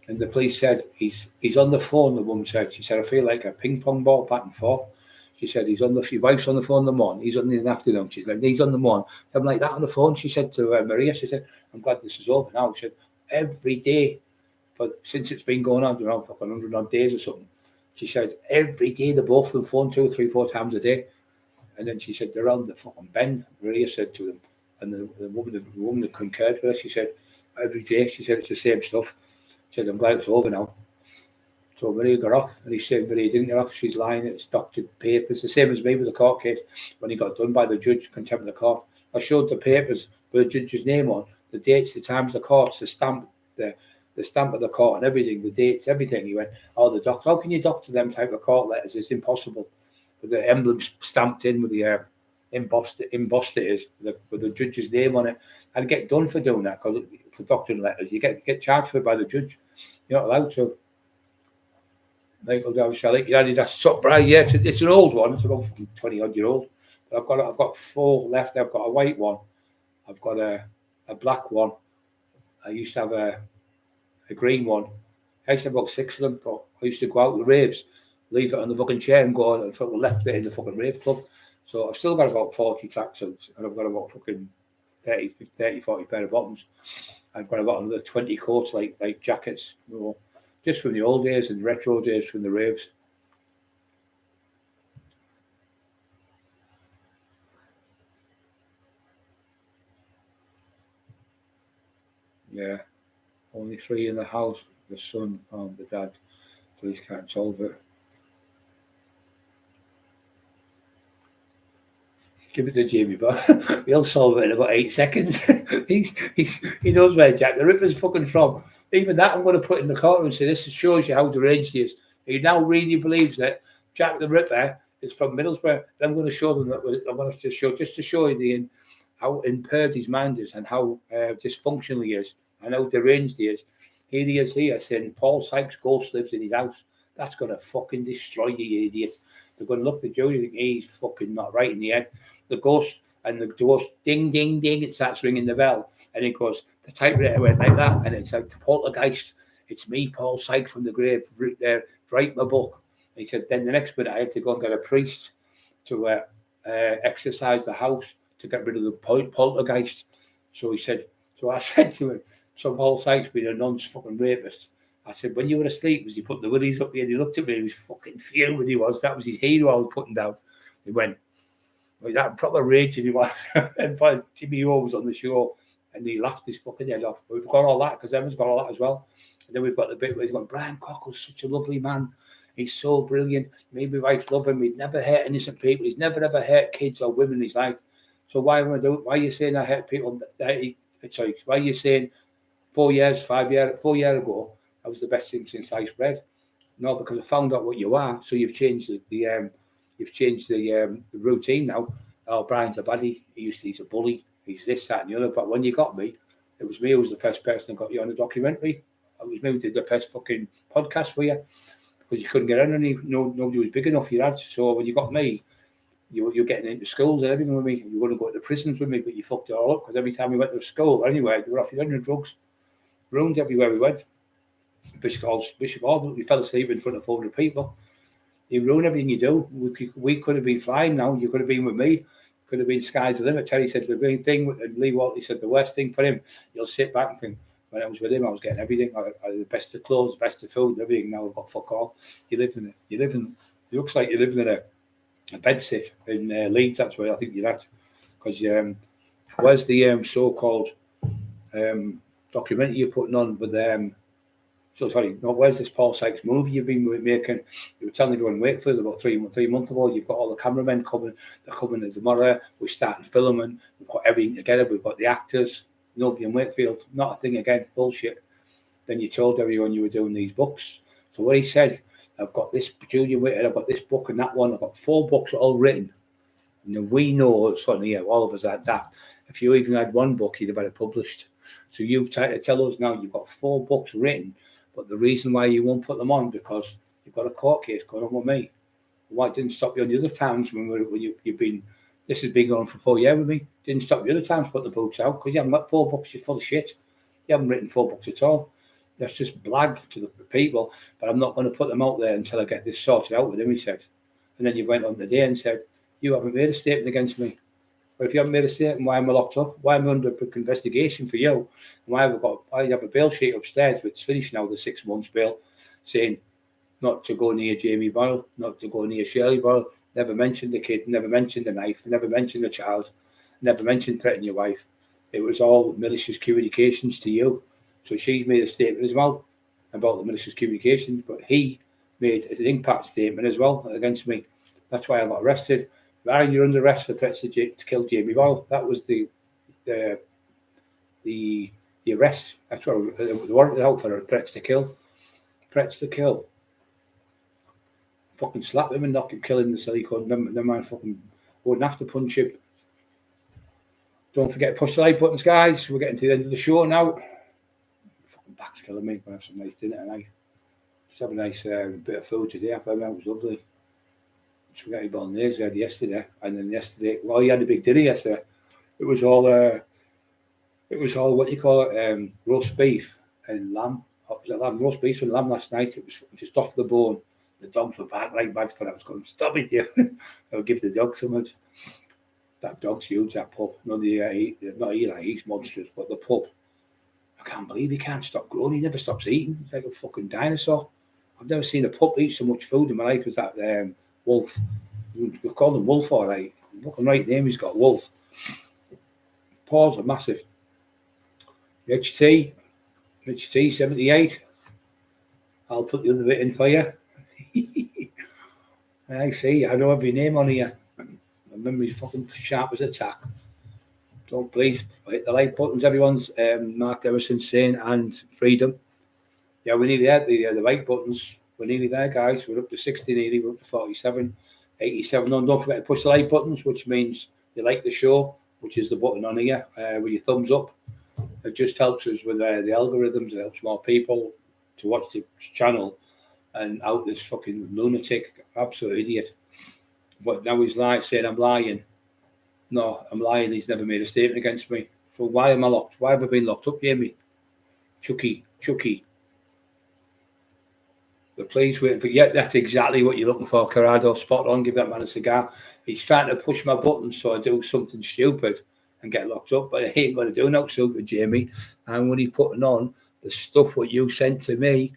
Speaker 1: And the police said, he's on the phone, the woman said. She said, I feel like a ping pong ball back and forth. She said, your wife's on the phone in the morning, he's on in the afternoon. She's like, he's on the morning. I'm like that on the phone. She said to Maria, she said, I'm glad this is over now. She said, every day, since it's been going on, for 100 odd days or something. She said, every day they both of them phone 2, 3, 4 times a day. And then she said, they're on the fucking bend, Maria said to them. And the woman that concurred with her, she said, every day, she said, it's the same stuff. She said, I'm glad it's over now. So Maria got off, and he said Maria didn't get off. She's lying. It's doctored papers, the same as me with the court case. When he got done by the judge, contempt of the court, I showed the papers with the judge's name on, the dates, the times, the courts, the stamp, the stamp of the court, and everything, the dates, everything. He went, oh, the doctor, how can you doctor them type of court letters? It's impossible. With the emblems stamped in with the embossed it is with the judge's name on it. I'd get done for doing that because for doctoring letters, you get charged for it by the judge. You're not allowed to. Michael Dow Shelley, yeah, that's surprise. Yeah, it's an old one. It's about 20 odd year old. But I've got 4 left. I've got a white one. I've got a black one. I used to have a green one. I used to have about 6 of them. But I used to go out with raves, leave it on the fucking chair and go and left it in the fucking rave club. So I've still got about 40 tracksuits, and I've got about fucking 30, 40 pair of bottoms. I've got about another 20 coats like jackets, just from the old days and retro days from the raves. Yeah, only 3 in the house. The son found the dad. Police can't solve it. Give it to Jamie, but he'll solve it in about 8 seconds. he knows where Jack the Ripper's fucking from. Even that, I'm going to put in the courtroom and say, this shows you how deranged he is. He now really believes that Jack the Ripper is from Middlesbrough. Then I'm going to show them that. I'm going to show you how impaired his mind is and how dysfunctional he is and how deranged he is. Here he is here saying Paul Sykes' ghost lives in his house. That's going to fucking destroy you, you idiot. They're going to look at the jury and think he's fucking not right in the head. The ghost ding, ding, ding, it starts ringing the bell. And it goes, the typewriter went like that. And it's like the poltergeist. It's me, Paul Sykes from the grave, write my book. And he said, then the next minute I had to go and get a priest to exorcise the house to get rid of the poltergeist. So he said, so I said to him, so Paul Sykes being a non's fucking rapist. I said, when you were asleep, was he putting the willies up here? And he looked at me, he was fucking fuming, he was. That was his hero I was putting down. He went, like that proper raging he was. And Jimmy O was on the show, and he laughed his fucking head off. But we've got all that, because Emma's got all that as well. And then we've got the bit where he's going, Brian Cockerill, such a lovely man. He's so brilliant. Me and my wife love him. He'd never hurt innocent people. He's never, ever hurt kids or women in his life. So why are you saying I hurt people? Why are you saying 4 years ago, that was the best thing since sliced bread? No, because I found out what you are, so you've changed the routine now. Oh, Brian's a baddie. He's a bully. He's this, that, and the other. But when you got me, it was me who was the first person that got you on a documentary. It was me who did the first fucking podcast for you, because you couldn't get in, and nobody was big enough. You had. So when you got me, you're getting into schools and everything with me. You were going to go to the prisons with me, but you fucked it all up, because every time we went to school, anyway, they were off your drugs. Ruined everywhere we went. Bishop Hall, we fell asleep in front of 400 people. You ruin everything you do. We could have been flying now. You could have been with me. Could have been sky's the limit. Terry said the main thing, and Lee Waltley said the worst thing for him. You'll sit back and think, when I was with him, I was getting everything. I had the best of clothes, best of food, everything. Now I've got fuck all. It looks like you're living in a bed sit in Leeds. That's where I think you're at. Because where's the so-called documentary you're putting on with where's this Paul Sykes movie you've been making? You were telling everyone Wakefield about 3 months ago. You've got all the cameramen coming. They're coming tomorrow. We're starting filming. We've got everything together. We've got the actors. Nobody in Wakefield. Not a thing again. Bullshit. Then you told everyone you were doing these books. So what he said, I've got this Julian Whitted, I've got this book and that one. I've got 4 books all written. We know certainly, all of us had that. If you even had 1 book, you'd have had it published. So you've tried to tell us now you've got 4 books written. But the reason why you won't put them on, because you've got a court case going on with me. Why didn't stop you on the other times this has been going on for 4 years with me. Didn't stop the other times putting the books out, because you haven't got 4 books, you're full of shit. You haven't written 4 books at all. That's just blag to the people, but I'm not going to put them out there until I get this sorted out with him, he said. And then you went on the day and said, you haven't made a statement against me. But if you haven't made a statement, why am I locked up? Why am I under investigation for you? And why have a bail sheet upstairs, which is finished now, the 6 months bail, saying not to go near Jamie Boyle, not to go near Shirley Boyle. Never mentioned the kid, never mentioned the knife, never mentioned the child, never mentioned threatening your wife. It was all malicious communications to you. So she's made a statement as well about the malicious communications, but he made an impact statement as well against me. That's why I got arrested. Ryan, you're under arrest for threats to kill Jamie Boyle. That was the arrest. That's what the warrant out for threats to kill. Threats to kill. Fucking slap him and knock him, kill him. The silly cunt. Never mind, fucking wouldn't have to punch him. Don't forget to push the like buttons, guys. We're getting to the end of the show now. Fucking back's killing me. We'll have some nice dinner tonight. Just have a nice bit of food today. I found that was lovely. Spaghetti bolognese we had yesterday, and then yesterday, well, you had a big dinner yesterday. It was all what you call it, roast beef and lamb. Roast beef and lamb last night. It was just off the bone. The dogs were right bad for it. I was going, stop it, you. I'll give the dog so much. That dog's huge, that pup. Not Eli, he's monstrous, but the pup, I can't believe he can't stop growing. He never stops eating. He's like a fucking dinosaur. I've never seen a pup eat so much food in my life as that Wolf. We call him Wolf, all right. Fucking right name he's got, Wolf. Paws are massive. HT 78. I'll put the other bit in for you. I see. I know every name on here. My memory's fucking sharp as a tack. Don't please hit the like buttons, everyone's. Mark Emerson saying, and Freedom. Yeah, we nearly had the like buttons. We're nearly there, guys. We're up to 60 nearly. We're up to 47, 87. No, don't forget to push the like buttons, which means you like the show, which is the button on here with your thumbs up. It just helps us with the algorithms. It helps more people to watch the channel and out this fucking lunatic, absolute idiot. But now he's saying I'm lying. No, I'm lying. He's never made a statement against me. So why am I locked? Why have I been locked up, Jamie? Chucky. The police waiting for you. That's exactly what you're looking for, Corrado. Spot on. Give that man a cigar. He's trying to push my buttons so I do something stupid and get locked up, but I ain't going to do no stupid, Jamie. And when he's putting on the stuff what you sent to me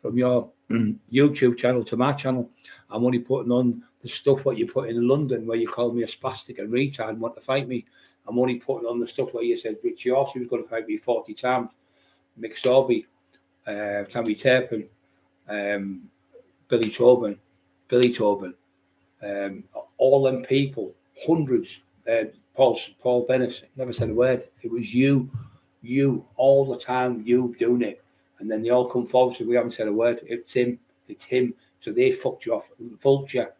Speaker 1: from your YouTube channel to my channel, I'm only putting on the stuff what you put in London where you called me a spastic and retard and want to fight me. I'm only putting on the stuff where you said Richie Horsey was going to fight me 40 times. Mick Sorby, Tammy Turpin, Billy Tobin, all them people, hundreds. Paul Bennett never said a word. It was you all the time, you doing it, and then they all come forward. So we haven't said a word. It's him. So they fucked you off. Vulture,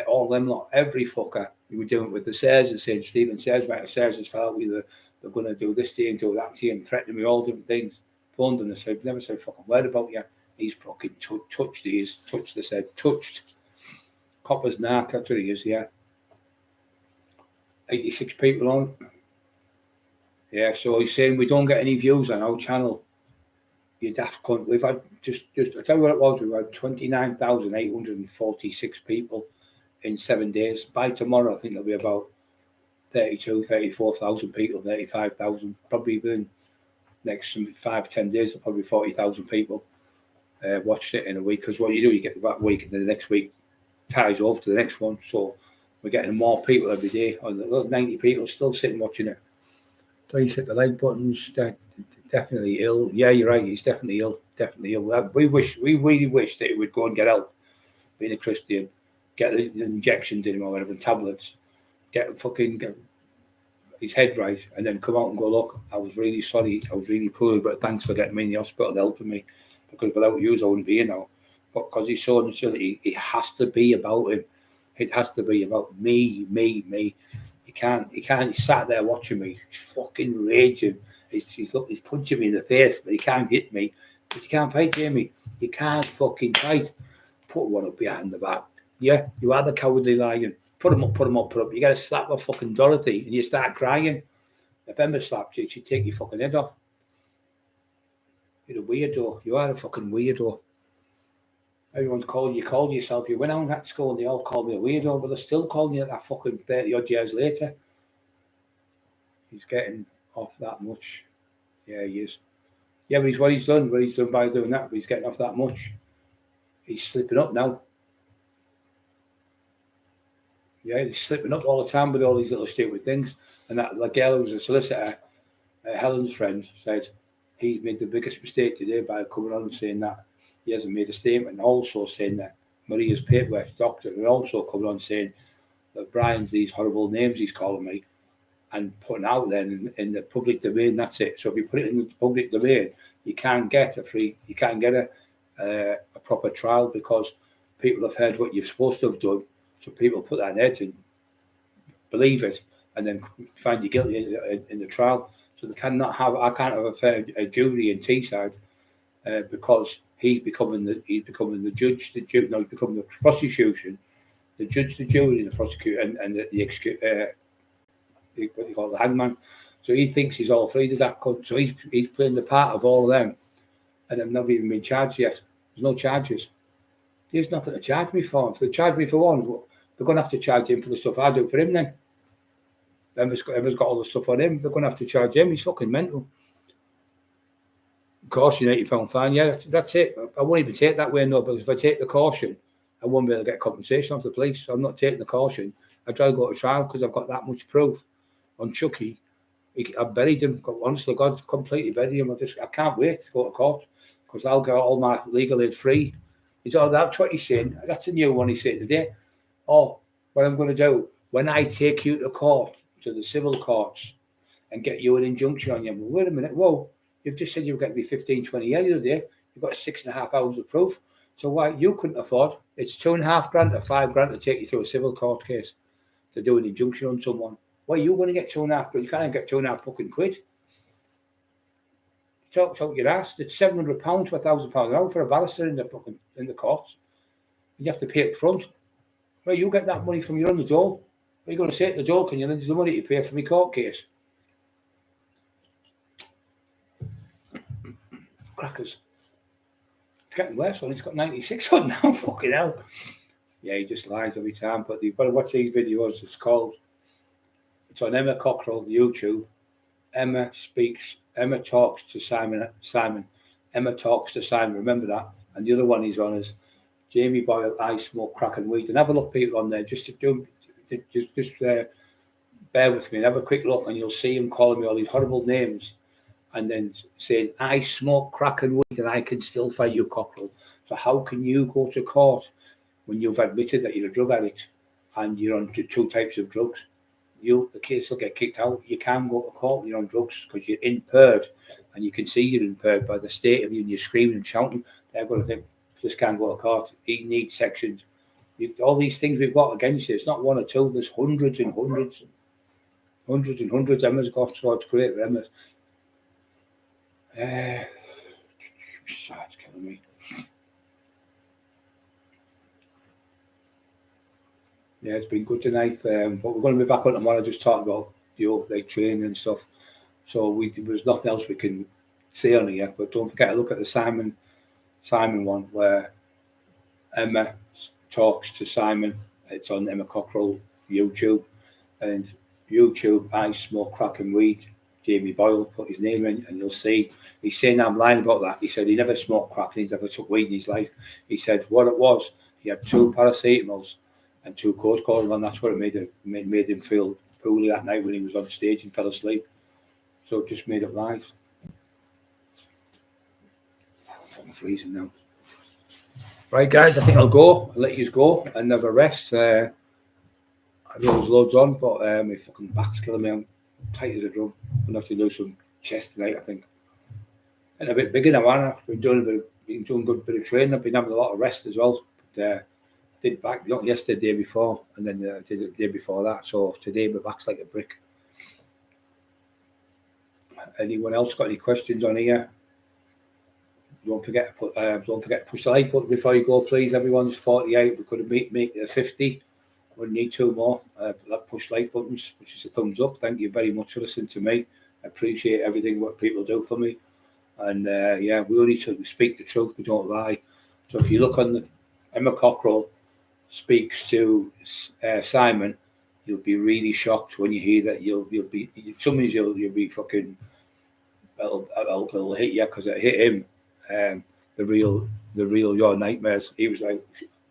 Speaker 1: all them lot, every fucker. You were doing it with the Sayers and saying Stephen Sayers, right? Sayers has felt they're going to do this to you and do that to you and threatening me all different things. Phoned and said, never said a fucking word about you. He's fucking touched. He is touched. They said touched. Copper's narc. That's what he is. Yeah. 86 people on. Yeah, so he's saying we don't get any views on our channel. You daft cunt. We've had just I tell you what it was. We've had 29,846 people in 7 days. By tomorrow, I think there'll be about 34,000 people, 35,000. Probably within next 5-10 days, probably 40,000 people watched it in a week. Because what you do, you get that week, and then the next week ties over to the next one. So we're getting more people every day. 90 people still sitting watching it. Please hit the like buttons. Definitely ill. Yeah, you're right. He's definitely ill. We really wish that he would go and get help. Being a Christian, get the injections in him or whatever, tablets. Get his head right, and then come out and go, look, I was really sorry. I was really poorly, but thanks for getting me in the hospital and helping me. Because without you, I wouldn't be here now. But because he's so unnecessary, it has to be about him. It has to be about me. He can't. He sat there watching me. He's fucking raging. He's punching me in the face, but he can't hit me. But you can't fight, Jamie. You can't fucking fight. Put one up behind the back. Yeah, you are the cowardly lion. Put him up. You got to slap a fucking Dorothy and you start crying. If Emma slapped you, she'd take your fucking head off. You're a weirdo. You are a fucking weirdo. Everyone's calling you, called yourself. You went out at school and they all called me a weirdo, but they're still calling you that fucking 30 odd years later. He's getting off that much. Yeah, he is. Yeah, but what he's done by doing that, but he's getting off that much. He's slipping up now. Yeah, he's slipping up all the time with all these little stupid things. And that the girl who was a solicitor, Helen's friend, said he's made the biggest mistake today by coming on and saying that he hasn't made a statement, and also saying that Maria's paperwork doctor, and also coming on saying that Brian's these horrible names he's calling me, and putting out then in the public domain. That's it. So if you put it in the public domain, you can't get a proper trial because people have heard what you're supposed to have done. So people put that in there to believe it and then find you guilty in the trial. So I can't have a fair jury in Teesside because he's becoming the judge, he's becoming the prosecution, the judge, the jury, the prosecutor, and the what do you call it, the hangman. So he thinks he's all three of that. So he's playing the part of all of them, and I've never even been charged yet. There's no charges. There's nothing to charge me for. If they charge me for one, they're going to have to charge him for the stuff I do for him then. Whoever's got all the stuff on him, they're going to have to charge him. He's fucking mental. Caution, £80 fine. Yeah, that's it. I won't even take that way, no, because if I take the caution, I won't be able to get compensation off the police. So I'm not taking the caution. I'd rather go to trial because I've got that much proof on Chucky. I buried him. Honestly, God, completely buried him. I can't wait to go to court because I'll get all my legal aid free. That's what he's saying. That's a new one he's saying today. Oh, what I'm going to do when I take you to court, to the civil courts, and get you an injunction on you. Well, wait a minute. Whoa, you've just said you're going to be 15, 20 years a day. You've got 6.5 hours of proof. So why you couldn't afford? It's $2.5 grand or $5 grand to take you through a civil court case to do an injunction on someone. Why are you going to get 2.5 grand? You can't get 2.5 fucking quid. Talk your ass. It's £700 for £1,000 an hour for a barrister in the courts. You have to pay up front. Well, you get that money from your own door. What are you going to say to the door? Can you lend the money to pay for my court case? Crackers. It's getting worse. He's got 96 on now. Fucking hell. Yeah, he just lies every time. But you've got to watch these videos. It's on Emma Cockerill YouTube. Emma talks to Simon. Emma talks to Simon. Remember that. And the other one he's on is Jamie Boyle, I Smoke Crack and Weed. And have a look, people, on there. Just bear with me and have a quick look, and you'll see him calling me all these horrible names, and then saying I smoke crack and weed, and I can still fight you, Cockerill. So how can you go to court when you've admitted that you're a drug addict and you're on two types of drugs? The case will get kicked out. You can't go to court when you're on drugs because you're impaired, and you can see you're impaired by the state of you, and you're screaming and shouting. They're going to think this can't go to court. He needs sections. All these things we've got against you. It's not one or two. There's hundreds and hundreds. Hundreds and hundreds Emma's got, so it's great for Emma's. It's killing me. Yeah, it's been good tonight. But we're going to be back on tomorrow. Just talking about the training and stuff. So there's nothing else we can say on it yet. But don't forget to look at the Simon one where Emma talks to Simon. It's on Emma Cockerill YouTube, and YouTube, I Smoke Crack and Weed. Jamie Boyle put his name in, and you'll see he's saying I'm lying about that. He said he never smoked crack and he's never took weed in his life. He said what it was, he had 2 paracetamols and 2 cold calls, and that's what it made him feel poorly that night when he was on stage and fell asleep. So it just made up lies. I'm freezing now. Right, guys, I think I'll go. I'll let you go and have a rest. I know there's loads on, but my fucking back's killing me. I'm tight as a drum. I'm going to have to do some chest tonight, I think. And a bit bigger now, I've been doing a good bit of training. I've been having a lot of rest as well. But, I did back, not yesterday, the day before, and then I did it the day before that. So today my back's like a brick. Anyone else got any questions on here? Don't forget to push the like button before you go, please. Everyone's 48. We could have make it 50. We need 2 more. Push like buttons, which is a thumbs up. Thank you very much for listening to me. I appreciate everything what people do for me. And yeah, we only speak the truth, we don't lie. So if you look on the Emma Cockerill speaks to Simon, you'll be really shocked when you hear that. You'll be sometimes you'll be fucking it'll hit you because it hit him. The real your nightmares. He was like,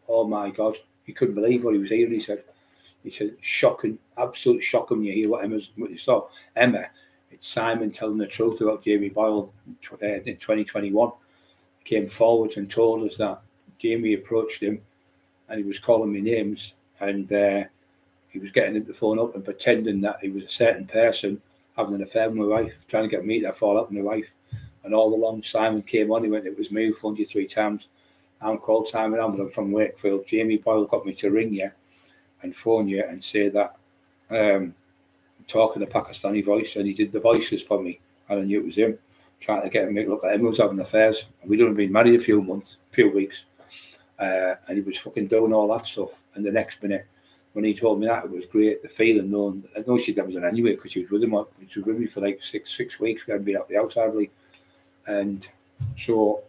Speaker 1: oh my god, he couldn't believe what he was hearing. He said shocking, absolute shocking. When you hear what you saw Emma. It's Simon telling the truth about Jamie Boyle in 2021. He came forward and told us that Jamie approached him and he was calling me names and he was getting the phone up and pretending that he was a certain person having an affair with my wife, trying to get me to fall out with my wife. And all along Simon came on, he went, it was me who phoned you 3 times. I'm called Simon Amber, I'm from Wakefield. Jamie Boyle got me to ring you and phone you and say that talking a Pakistani voice, and he did the voices for me, and I knew it was him, trying to get him to look like him was having affairs. We'd only been married a few weeks, and he was fucking doing all that stuff. And the next minute, when he told me that, it was great. The feeling, knowing I know she was in anyway because she was with him. She was with me for like six weeks. We hadn't been out the house hardly, and so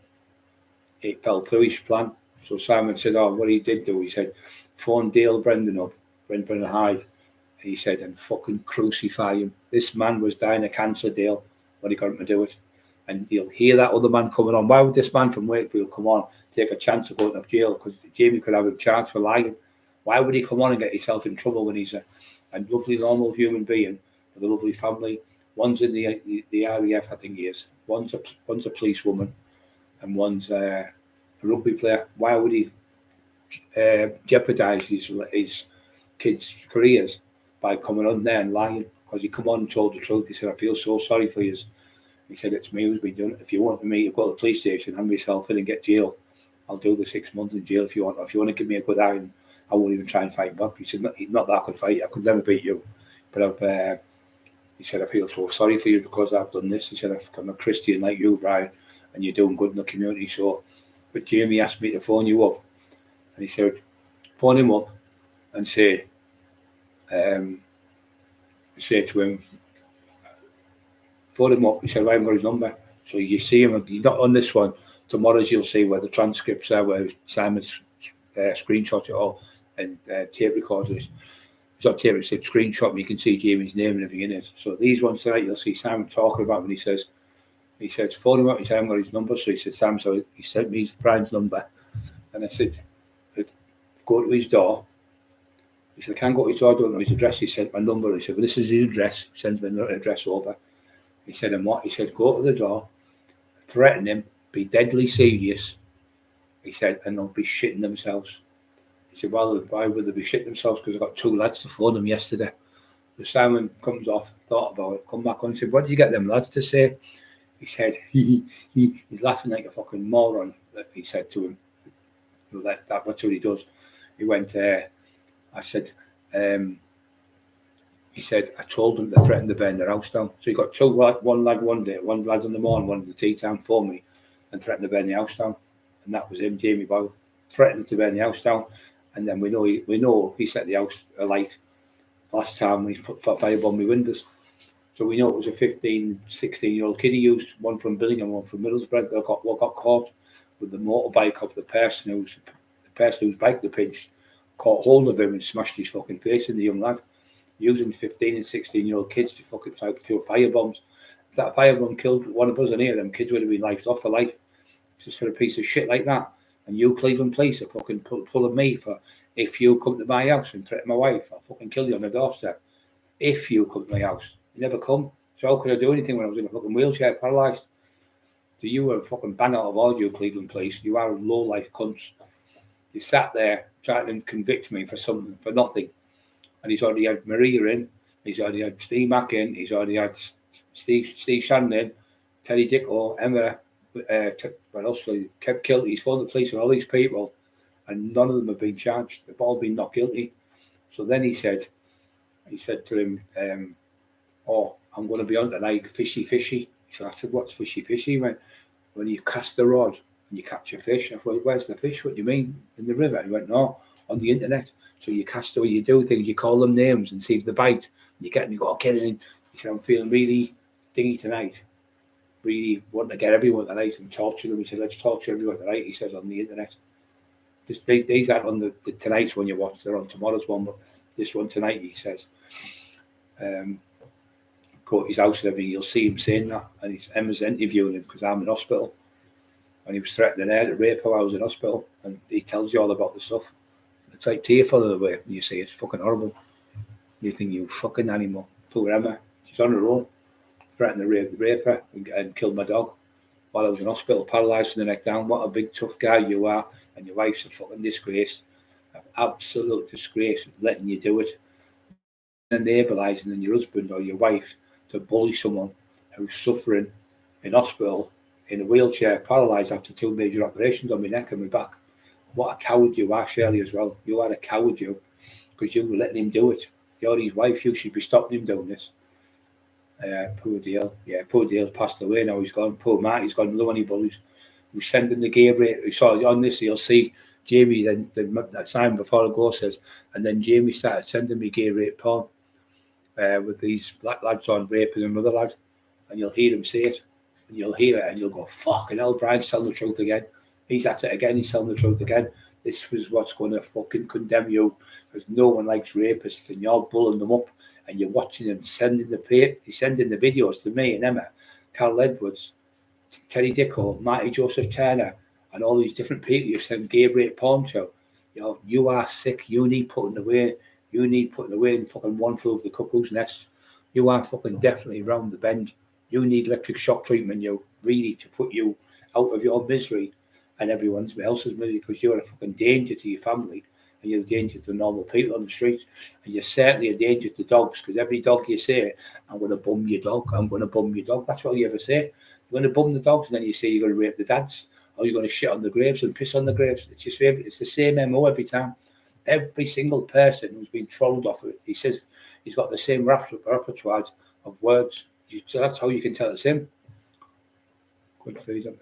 Speaker 1: it fell through his plan. So Simon said, "Oh, what he did do?" He said, "Phone Dale Brendan up, Brendan Hyde." He said, and fucking crucify him. This man was dying of cancer, Dale, when he got him to do it. And you'll hear that other man coming on. Why would this man from Wakefield come on, take a chance of going to jail? Because Jamie could have him charged for lying. Why would he come on and get himself in trouble when he's a lovely, normal human being with a lovely family? One's in the RAF, I think he is. One's a policewoman, and one's a rugby player. Why would he jeopardise his kids' careers by coming on there and lying? Because he come on and told the truth. He said, "I feel so sorry for you." He said, "It's me who's been doing it. If you want me to go to the police station, hand myself in and get jail, I'll do the 6 months in jail if you want. If you want to give me a good iron, I won't even try and fight back." He said, "Not that I could fight. I could never beat you. But he said, I feel so sorry for you because I've done this." He said, "I'm a Christian like you, Brian, and you're doing good in the community. So, but Jamie asked me to phone you up." And he said, "Phone him up and say to him, phone him up." He said, "I haven't got his number." So you see him, you're not on this one. Tomorrow's you'll see where the transcripts are, where Simon's screenshot it all and tape recorded it. It's not tape, it's a screenshot, and you can see Jamie's name and everything in it. So these ones tonight, you'll see Simon talking about when he says, phone him up. He said, "I haven't got his number." So he said, "Sam, so he sent me Brian's number." And I said, "Go to his door." He said, "I can't go to his door, I don't know his address." He sent my number. He said, "Well, this is his address." He sends me an address over. He said, "And what?" He said, "Go to the door, threaten him, be deadly serious." He said, "And they'll be shitting themselves." He said, "Well, why would they be shitting themselves? Because I got 2 lads to phone them yesterday." So Simon comes off, thought about it, come back on and said, "What did you get them lads to say?" He said, he's laughing like a fucking moron. He said to him, like that, that's what he does. He went, I said, he said, "I told them to threaten to burn their house down." So he got 2, one lad one day, one lad in the morning, one in the tea time, phoned me and threatened to burn the house down. And that was him, Jamie Boyle, threatened to burn the house down. And then we know he set the house alight last time when he put firebomb my windows. So we know it was a 15, 16-year-old kid he used, one from Billingham, one from Middlesbrough, that got caught with the motorbike of the person whose bike they pinched, caught hold of him and smashed his fucking face in, the young lad, using 15 and 16-year-old kids to fucking feel firebombs. If that firebomb killed one of us in here, them kids would have been lifed off for life, just for a piece of shit like that. And you, Cleveland Police, are fucking pulling me for, if you come to my house and threaten my wife, I'll fucking kill you on the doorstep. If you come to my house, you never come. So how could I do anything when I was in a fucking wheelchair, paralysed? So you were a fucking bang out of all, you, Cleveland Police. You are low-life cunts. You sat there trying to convict me for something, for nothing. And he's already had Maria in, he's already had Steve Mack in, he's already had Steve Shannon in, Teddy Dicko, Emma, what else? Kev Kilty. He's phoned the police and all these people, and none of them have been charged. They've all been not guilty. So then he said to him, "Oh, I'm going to be on tonight, fishy." So I said, "What's fishy?" He went, "When you cast the rod and you catch a fish." I thought, "Where's the fish? What do you mean? In the river?" He went, "No, on the internet. So you cast away, you do things, you call them names and see if they bite. You go, okay, then." He said, "I'm feeling really dingy tonight. really wanting to get everyone tonight and torture them. He said, let's torture everyone tonight, he says, on the internet. These aren't on the tonight's one you watch, they're on tomorrow's one, but this one tonight, he says. Go to his house and everything, you'll see him saying that, and Emma's interviewing him because I'm in hospital, and he was threatening her to rape her while I was in hospital, and he tells you all about the stuff. It's like tearful in the way, and you say it's fucking horrible. You think, you fucking animal. Poor Emma, she's on her own, threatening to rape her and kill my dog while I was in hospital, paralysed from the neck down. What a big tough guy you are, and your wife's a fucking disgrace, an absolute disgrace, letting you do it, enablising in your husband or your wife to bully someone who's suffering in hospital in a wheelchair, paralysed after 2 major operations on my neck and my back. What a coward you are, Shirley, as well. You are a coward, you, because you were letting him do it. You're his wife, you should be stopping him doing this. Poor Dale. Yeah, poor Dale's passed away now, he's gone. Poor Marty's gone, low any bullies. We're sending the gay rate. We saw on this, you'll see Jamie, then that Simon before I go says, and then Jamie started sending me gay rate porn with these black lads on raping another lad, and you'll hear him say it, and you'll hear it, and you'll go, fucking hell, Brian's telling the truth again. He's at it again, he's telling the truth again. This was what's going to fucking condemn you, because no one likes rapists, and you're bullying them up, and you're watching them sending the videos to me and Emma, Carol Edwards, Terry Dicko, Marty Joseph Turner, and all these different people you send gay rape porn to. You are sick. You need putting away. You need putting away in fucking one flew of the cuckoo's nest. You are fucking definitely round the bend. You need electric shock treatment, you really, to put you out of your misery and everyone else's misery, because you're a fucking danger to your family, and you're a danger to normal people on the streets, and you're certainly a danger to dogs, because every dog you say, I'm going to bum your dog, I'm going to bum your dog. That's all you ever say. You're going to bum the dogs, and then you say you're going to rape the dads, or you're going to shit on the graves and piss on the graves. It's your favourite. It's the same MO every time. Every single person who's been trolled off of it, he says he's got the same repertoire of words. So that's how you can tell it's him. Good freedom.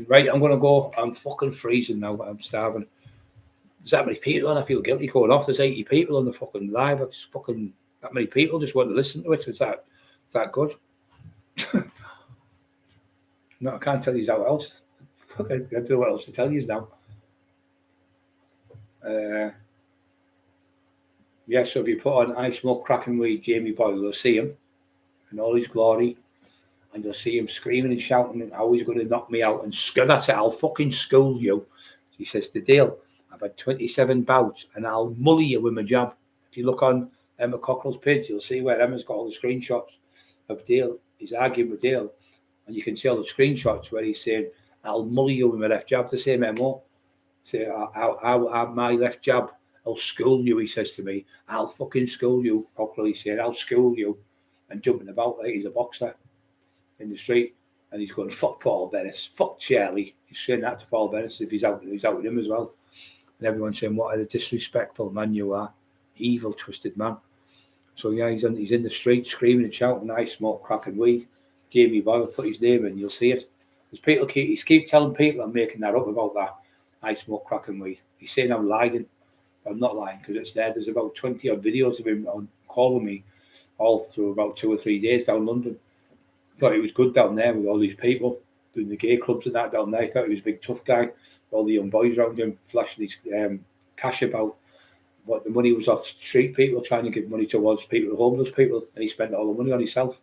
Speaker 1: Right, I'm going to go. I'm fucking freezing now. I'm starving. There's that many people on. I feel guilty going off. There's 80 people on the fucking live. It's fucking that many people just want to listen to it. Is that good? No, I can't tell you how else. Fuck, I don't know what else to tell you now. Yeah, so if you put on I Smoke Cracking Weed, Jamie Boyle, you'll see him in all his glory, and you'll see him screaming and shouting, how he's going to knock me out, and that's it, I'll fucking school you. He says to Dale, I've had 27 bouts, and I'll mully you with my jab. If you look on Emma Cockerill's page, you'll see where Emma's got all the screenshots of Dale. He's arguing with Dale, and you can see all the screenshots where he's saying, I'll mully you with my left jab, the same MO. Say, my left jab, I'll school you, he says to me. I'll fucking school you, Cockerill, he said, I'll school you. And jumping about like he's a boxer in the street. And he's going, fuck Paul Bennis, fuck Charlie. He's saying that to Paul Bennis if he's out with him as well. And everyone's saying, what a disrespectful man you are. Evil, twisted man. So yeah, he's in the street screaming and shouting, I smoke crack and weed. Jamie Boyle, put his name in, you'll see it. Because people keep telling people I'm making that up about that. I smoke crack and weed. He's saying I'm lying. I'm not lying, because it's there. There's about 20 odd videos of him on calling me all through about 2 or 3 days down London. Thought he was good down there with all these people doing the gay clubs and that down there. Thought he was a big tough guy. All the young boys around him flashing his cash about. What the money was off street people trying to give money towards people, homeless people, and he spent all the money on himself,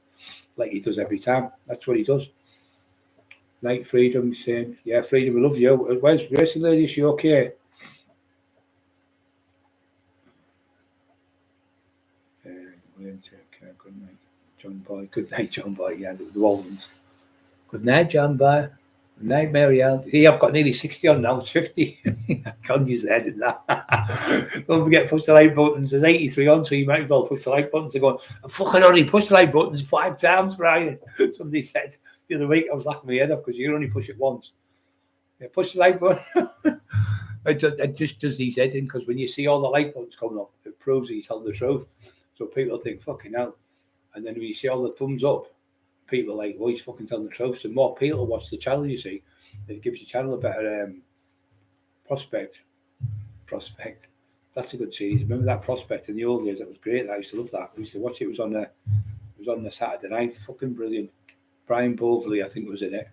Speaker 1: like he does every time. That's what he does. Like Freedom saying, yeah, Freedom, we love you. Where's Racing Lady? Is she okay? Good night, John Boy. Good night, John Boy. Yeah, the Waltons. Good night, John Boy. Good night, Mary Ann. See, I've got nearly 60 on now. It's 50. I can't use the head in that. Don't forget, push the like buttons. There's 83 on, so you might as well push the like buttons. They're going, I'm fucking already pushed the like buttons 5 times, Brian. Somebody said the other week, I was laughing my head off because you can only push it once. Yeah, push the like button. It just does these head in, because when you see all the like buttons coming up, it proves that he's telling the truth. So people think, fucking hell. And then when you see all the thumbs up, people are like, oh, he's fucking telling the truth. So more people watch the channel, you see. It gives your channel a better prospect. That's a good series. Remember that Prospect in the old days? That was great. I used to love that. I used to watch it. It was on the Saturday night. Fucking brilliant. Brian Boverley, I think, was in it.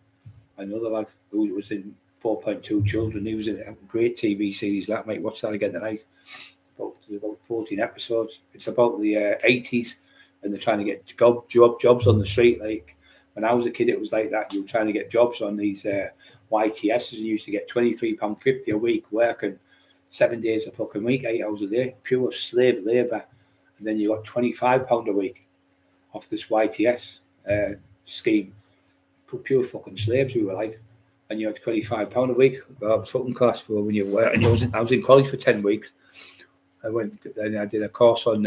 Speaker 1: Another lad who was in 4.2 Children. He was in it. A great TV series. That mate, watch that again tonight. There's about 14 episodes. It's about the 80s, and they're trying to get jobs on the street. Like when I was a kid, it was like that. You were trying to get jobs on these YTSs, and you used to get £23.50 a week, working 7 days a fucking week, 8 hours a day, pure slave labour. And then you got £25 a week off this YTS scheme. Pure fucking slaves we were like. And you had £25 a week. Well, I was fucking class for when you were. And I was in college for 10 weeks. I went and I did a course on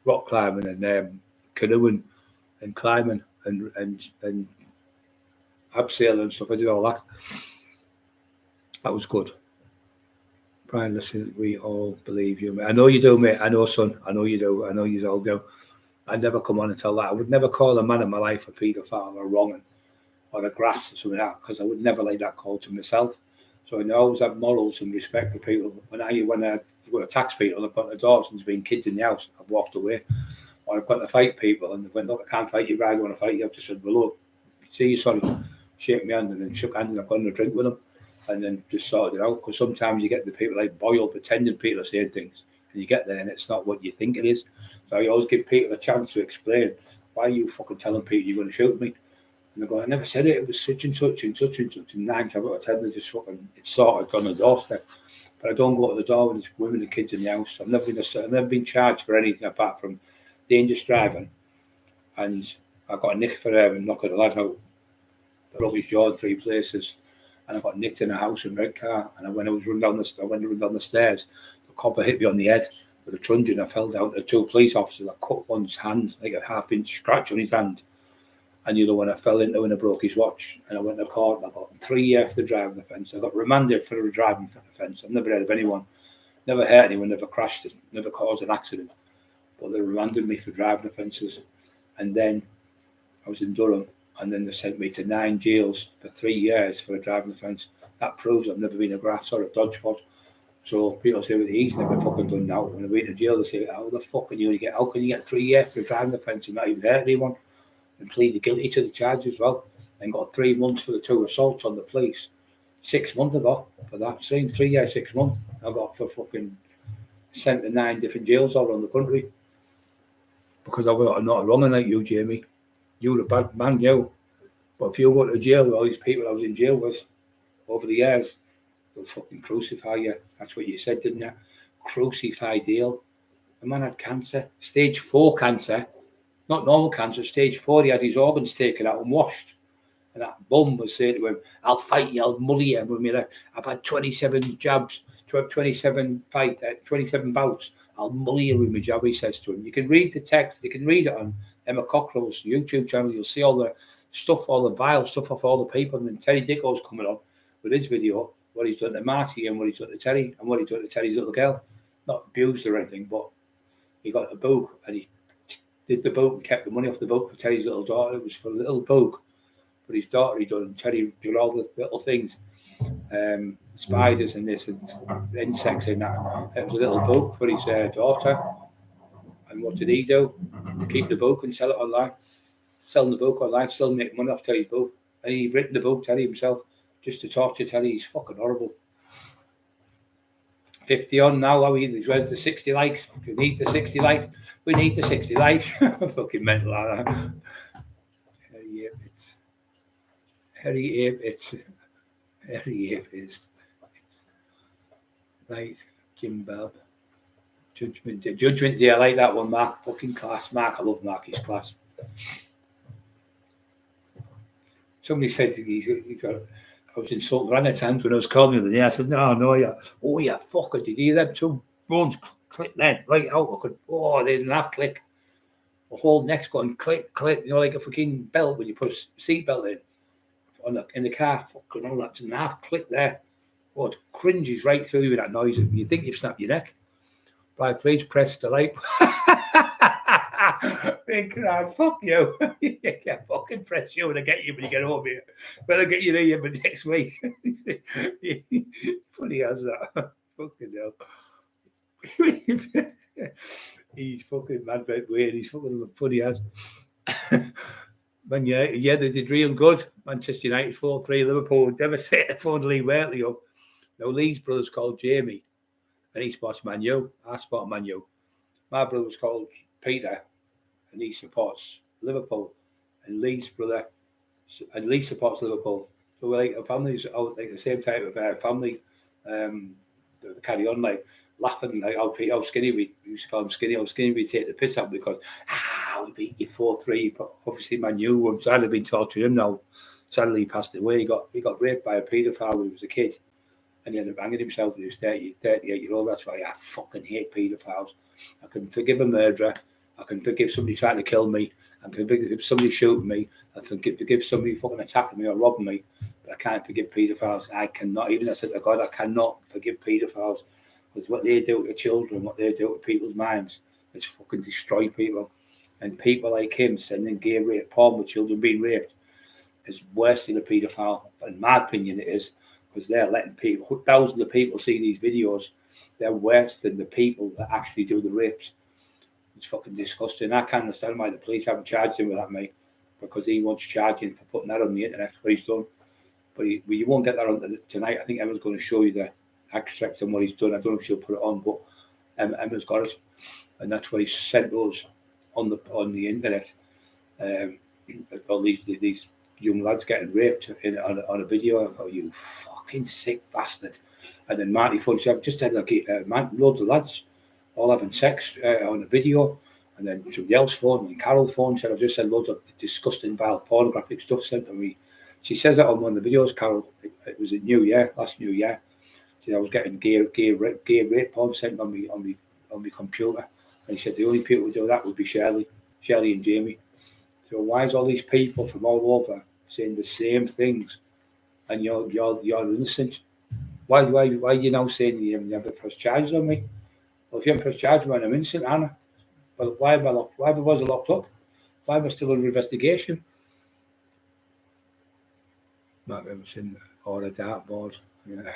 Speaker 1: rock climbing and canoeing and climbing and abseiling and stuff. I did all that. That was good. Brian, listen, we all believe you, mate. I know you do, mate. I know, son. I know you do. I know you all do. I'd never come on and tell that. I would never call a man in my life a paedophile or wronging or a grass or something like that, because I would never like that call to myself. So I always have morals and respect for people. When I go to tax people, I've gone to doors and there's been kids in the house, I've walked away. Or I've gone to fight people and they went, look, I can't fight you, Brad, I want to fight you. I've just said, well, look, see you, sorry, shake my hand, and then shook hands, and I've gone to drink with them and then just sorted it out. Because sometimes you get the people like Boyle pretending people are saying things, and you get there and it's not what you think it is. So I always give people a chance to explain, why are you fucking telling people you're going to shoot me? And they go, I never said it. It was such and such and such and such. And 9 times out of 10, they just fucking, it's sorted on the doorstep. But I don't go to the door when there's women and kids in the house. I've never been charged for anything apart from dangerous driving. And I got a nick for knocking a lad out. I broke his jaw in 3 places. And I got nicked in a house in Redcar. And when I went to run down the stairs, the copper hit me on the head with a truncheon. I fell down to 2 police officers. I cut one's hand, like a half-inch scratch on his hand. And the other one I fell into when I broke his watch, and I went to court and I got 3 years for the driving offence. I got remanded for a driving offence. I've never heard of anyone, never hurt anyone, never crashed it, never caused an accident. But they remanded me for driving offences. And then I was in Durham, and then they sent me to 9 jails for 3 years for a driving offence. That proves I've never been a grass or a dodgepot. So people say, well, he's never fucking done that. When I went to jail, they say, how can you get 3 years for a driving offence and not even hurt anyone? And pleaded guilty to the charge as well, and got 3 months for the 2 assaults on the police. 6 months I got for that. Same 3 years, 6 months I got for fucking sent to 9 different jails all around the country. Because I was not wrong like you, Jamie. You were a bad man, you. But if you go to jail with all these people I was in jail with over the years, they'll fucking crucify you. That's what you said, didn't you? Crucify Dale. The man had cancer, stage 4 cancer. Not normal cancer, stage 4. He had his organs taken out and washed. And that bum was saying to him, I'll fight you, I'll mully you. I've had 27 jabs, 27 bouts. I'll mully you with my jab, he says to him. You can read the text, you can read it on Emma Cockerill's YouTube channel. You'll see all the stuff, all the vile stuff off all the people. And then Terry Dicko's coming on with his video, what he's done to Marty and what he's done to Terry and what he's done to Terry's little girl. Not abused or anything, but he got a book and he did the book and kept the money off the book for Terry's little daughter. It was for a little book. But his daughter, he done, Terry did all the little things. Spiders and this and insects in that. It was a little book for his daughter. And what did he do? Keep the book and sell it online. Selling the book online, still make money off Terry's book. And he'd written the book, Terry himself, just to torture Terry. He's fucking horrible. 50 on now, he's where's the 60 likes? We need the 60 likes. We need the 60 likes. Fucking mental, like that. Harry Ape, it's right. Jim Bab. Judgment Day. I like that one, Mark. Fucking class, Mark. I love Mark. He's class. Somebody said he got. I was insulted ran at times when I was calling the other day. I said, no, yeah. Oh, yeah, fucker. Did you hear them 2 bones click then? Right out. I could, they didn't have click. The whole neck's going click. You know, like a fucking belt when you put a seatbelt in the car. Fucking all that. Didn't have click there. Oh, it cringes right through you with that noise. You think you've snapped your neck. Right, please press the like. Big crowd, fuck you. Yeah, fucking press you when I get you when you get home here. Better get you here but next week. Funny as that. Fucking hell. He's fucking mad about weird. He's fucking funny as. Man, yeah, they did real good. Manchester United 4-3, Liverpool devastated 4-3 Lee up. Now Lee's brother's called Jamie, and he supports Man U. I support Man U. My brother's called Peter, and he supports Liverpool. And Lee supports Liverpool. So we're like a family, like the same type of family. They carry on like laughing like how skinny we used to call him skinny. How skinny we take the piss out because we beat you 4-3. But obviously Man U once I'd have been torturing him now. Sadly he passed away. He got raped by a paedophile when he was a kid. And he ended up hanging himself when he was 38-year-old. That's why I fucking hate paedophiles. I can forgive a murderer. I can forgive somebody trying to kill me. I can forgive somebody shooting me. I can forgive somebody fucking attacking me or robbing me. But I can't forgive paedophiles. I cannot. Even I said to God, I cannot forgive paedophiles. Because what they do to children, what they do to people's minds, is fucking destroy people. And people like him sending gay rape porn with children being raped is worse than a paedophile. In my opinion, it is. Because they're letting people, thousands of people see these videos. They're worse than the people that actually do the rapes. It's fucking disgusting. I can't understand why the police haven't charged him with that, mate. Because he wants charging for putting that on the internet, what he's done. But you won't get that on tonight. I think Emma's going to show you the extract on what he's done. I don't know if she'll put it on, but Emma's got it. And that's what he sent us on the internet. All these young lads getting raped on a video. I thought, you fucking sick bastard. And then Marty Funch, I've just had loads of lads all having sex on a video. And then somebody else phone, and Carol's phone said, I've just had loads of disgusting, vile, pornographic stuff sent to me. She says that on one of the videos, Carol. It was last New Year. She said I was getting gay rape porn sent on my computer. And he said the only people who do that would be Shirley and Jamie. So why is all these people from all over saying the same things, and you're innocent? Why are you now saying you never press charges on me? Well, if you haven't pressed charges on me, I'm innocent, Anna. Well, why have I locked up? Why am I still under investigation? Might have seen or a dartboard. Yeah.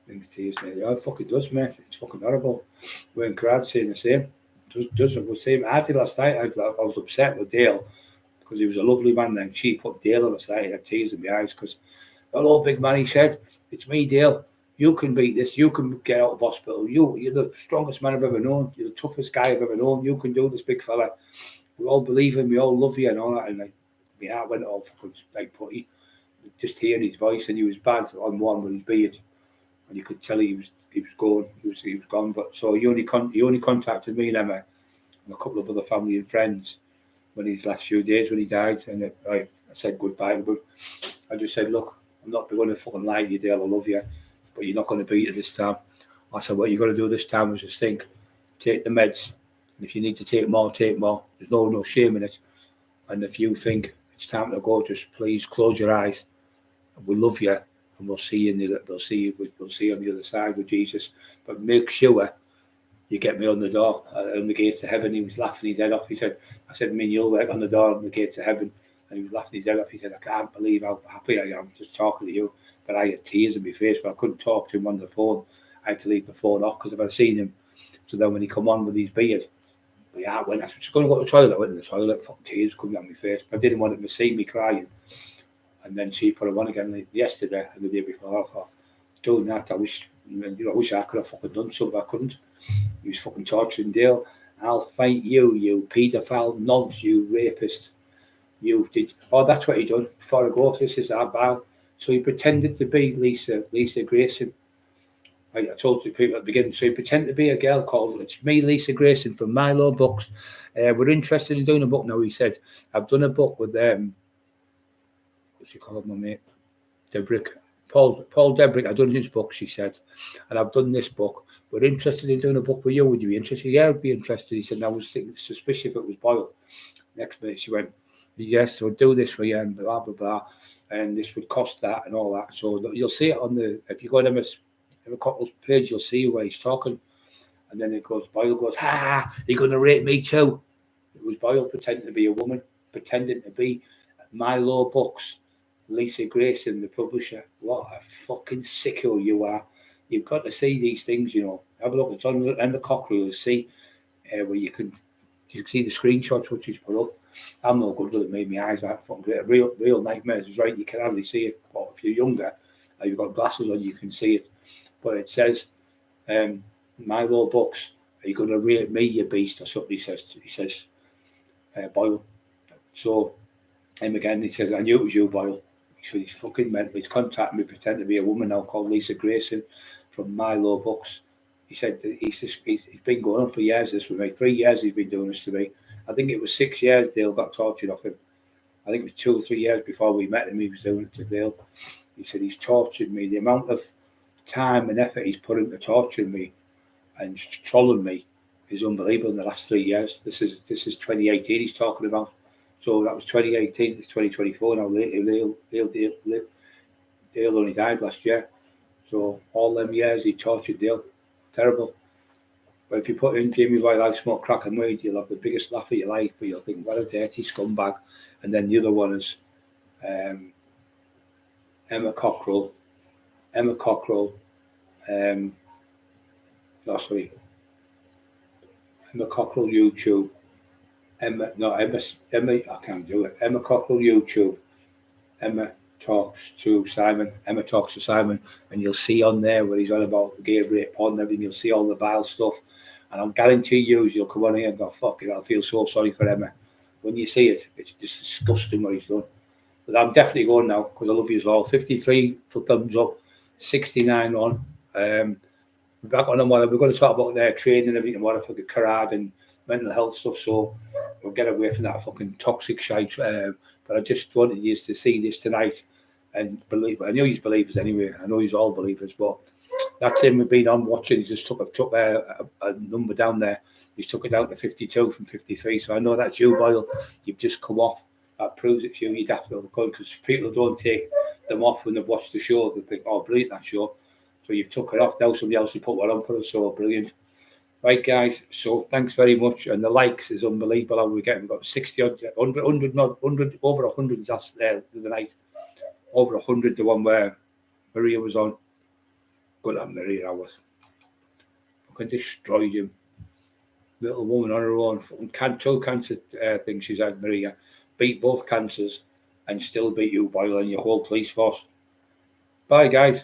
Speaker 1: Things to you say, it fucking does, mate. It's fucking horrible. We're in crowd saying the same. It does the same. I did last night. I was upset with Dale because he was a lovely man. Then she put Dale on last night. I had tears in my eyes because, hello, big man. He said, "It's me, Dale. You can beat this. You can get out of hospital. You're the strongest man I've ever known. You're the toughest guy I've ever known. You can do this, big fella. We all believe in. We all love you and all that." And like, my heart went all fucking like putty. Just hearing his voice, and he was bad on one with his beard, and you could tell he was gone. He was gone. But so he only contacted me and Emma and a couple of other family and friends when his last few days when he died, and I said goodbye to him. I just said, look, I'm not going to fucking lie to you, Dale. I love you, but you're not going to beat it this time. I said, what you got to do this time is just think, take the meds, and if you need to take more, take more. There's no shame in it. And if you think it's time to go, just please close your eyes. We love you, and we'll see you. We'll see you on the other side with Jesus. But make sure you get me on the door, on the gates of heaven. He was laughing his head off. He said, I said, me and you'll work on the door on the gates of heaven. And he was laughing his head off. He said, I can't believe how happy I am just talking to you. But I had tears in my face, but I couldn't talk to him on the phone. I had to leave the phone off because if I'd seen him. So then when he come on with his beard, I was just going to go to the toilet. I went to the toilet, fucking tears coming down my face. But I didn't want him to see me crying. And then she put him on again yesterday and the day before. I thought, doing that, I wish I could have fucking done something. I couldn't. He was fucking torturing Dale. I'll fight you, you paedophile nonce, you rapist. You did. Oh, that's what he done. Before I go, this is our bow. So he pretended to be Lisa Grayson. I told the people at the beginning. So he pretended to be a girl called, it's me, Lisa Grayson from Milo Books. We're interested in doing a book now. He said, I've done a book with what's he called, my mate? Debrick. Paul Debrick. I've done his book, she said. And I've done this book. We're interested in doing a book with you. Would you be interested? Yeah, I'd be interested. He said, and I was suspicious if it was Boyle. Next minute she went, yes, we'll do this for you and blah, blah, blah. And this would cost that and all that. So you'll see it on if you go to Emma Cockerill page, you'll see where he's talking. And then Boyle goes, you're going to rape me too. It was Boyle pretending to be a woman, pretending to be Milo Books, Lisa Grayson, the publisher. What a fucking sicko you are. You've got to see these things, Have a look. It's on the Cockerill, see where you can You can see the screenshots which she's put up. I'm no good with it. Made my eyes that fucking great. Real nightmares. It's right. You can hardly see it. But if you're younger, and you've got glasses on, you can see it. But it says, Milo Bucks, are you going to rate me, you beast, or something? He says, Boyle. So him again. He says, I knew it was you, Boyle. He said, he's fucking mental. He's contacting me, pretending to be a woman now called Lisa Grayson from Milo Bucks. He said that he's been going on for years. This with me. 3 years he's been doing this to me. I think it was 6 years Dale got tortured off him. I think it was 2 or 3 years before we met him. He was doing it to Dale. He said he's tortured me. The amount of time and effort he's put into torturing me and trolling me is unbelievable in the last 3 years. This is 2018 he's talking about. So that was 2018. It's 2024 now. Dale only died last year. So all them years he tortured Dale. Terrible. But if you put in Jamie Boyle, I smoke crack and weed, you'll have the biggest laugh of your life, but you'll think, what a dirty scumbag. And then the other one is Emma Cockerill. Emma Cockerill, Emma Cockerill YouTube. Emma, I can't do it. Emma Cockerill YouTube. Emma talks to Simon, and you'll see on there where he's on about the gay rape porn and everything, you'll see all the vile stuff. And I'll guarantee you'll come on here and go, fuck it, I feel so sorry for Emma. When you see it, it's just disgusting what he's done. But I'm definitely going now, because I love you all. 53 for thumbs up, 69 on. Back on what we're going to talk about their training and everything, what for the karate and mental health stuff, so we'll get away from that fucking toxic shite. But I just wanted you to see this tonight and believe. I know he's believers anyway. I know he's all believers, but that's him. We've been on watching. He just took a number down there. He's took it down to 52 from 53. So I know that's you, Boyle. You've just come off. That proves it's you. You'd have to go, because people don't take them off when they've watched the show. They think, oh, brilliant, that show. So you've took it off. Now somebody else will put one on for us. So brilliant. Right, guys. So thanks very much. And the likes is unbelievable. How we're getting. We've got 60 odd, 100, over 100 last the night. Over 100, the one where Maria was on. Good on Maria, I was. Fucking destroyed him. Little woman on her own. Fucking 2 cancer things she's had, Maria. Beat both cancers and still beat you, Boyle, and your whole police force. Bye, guys.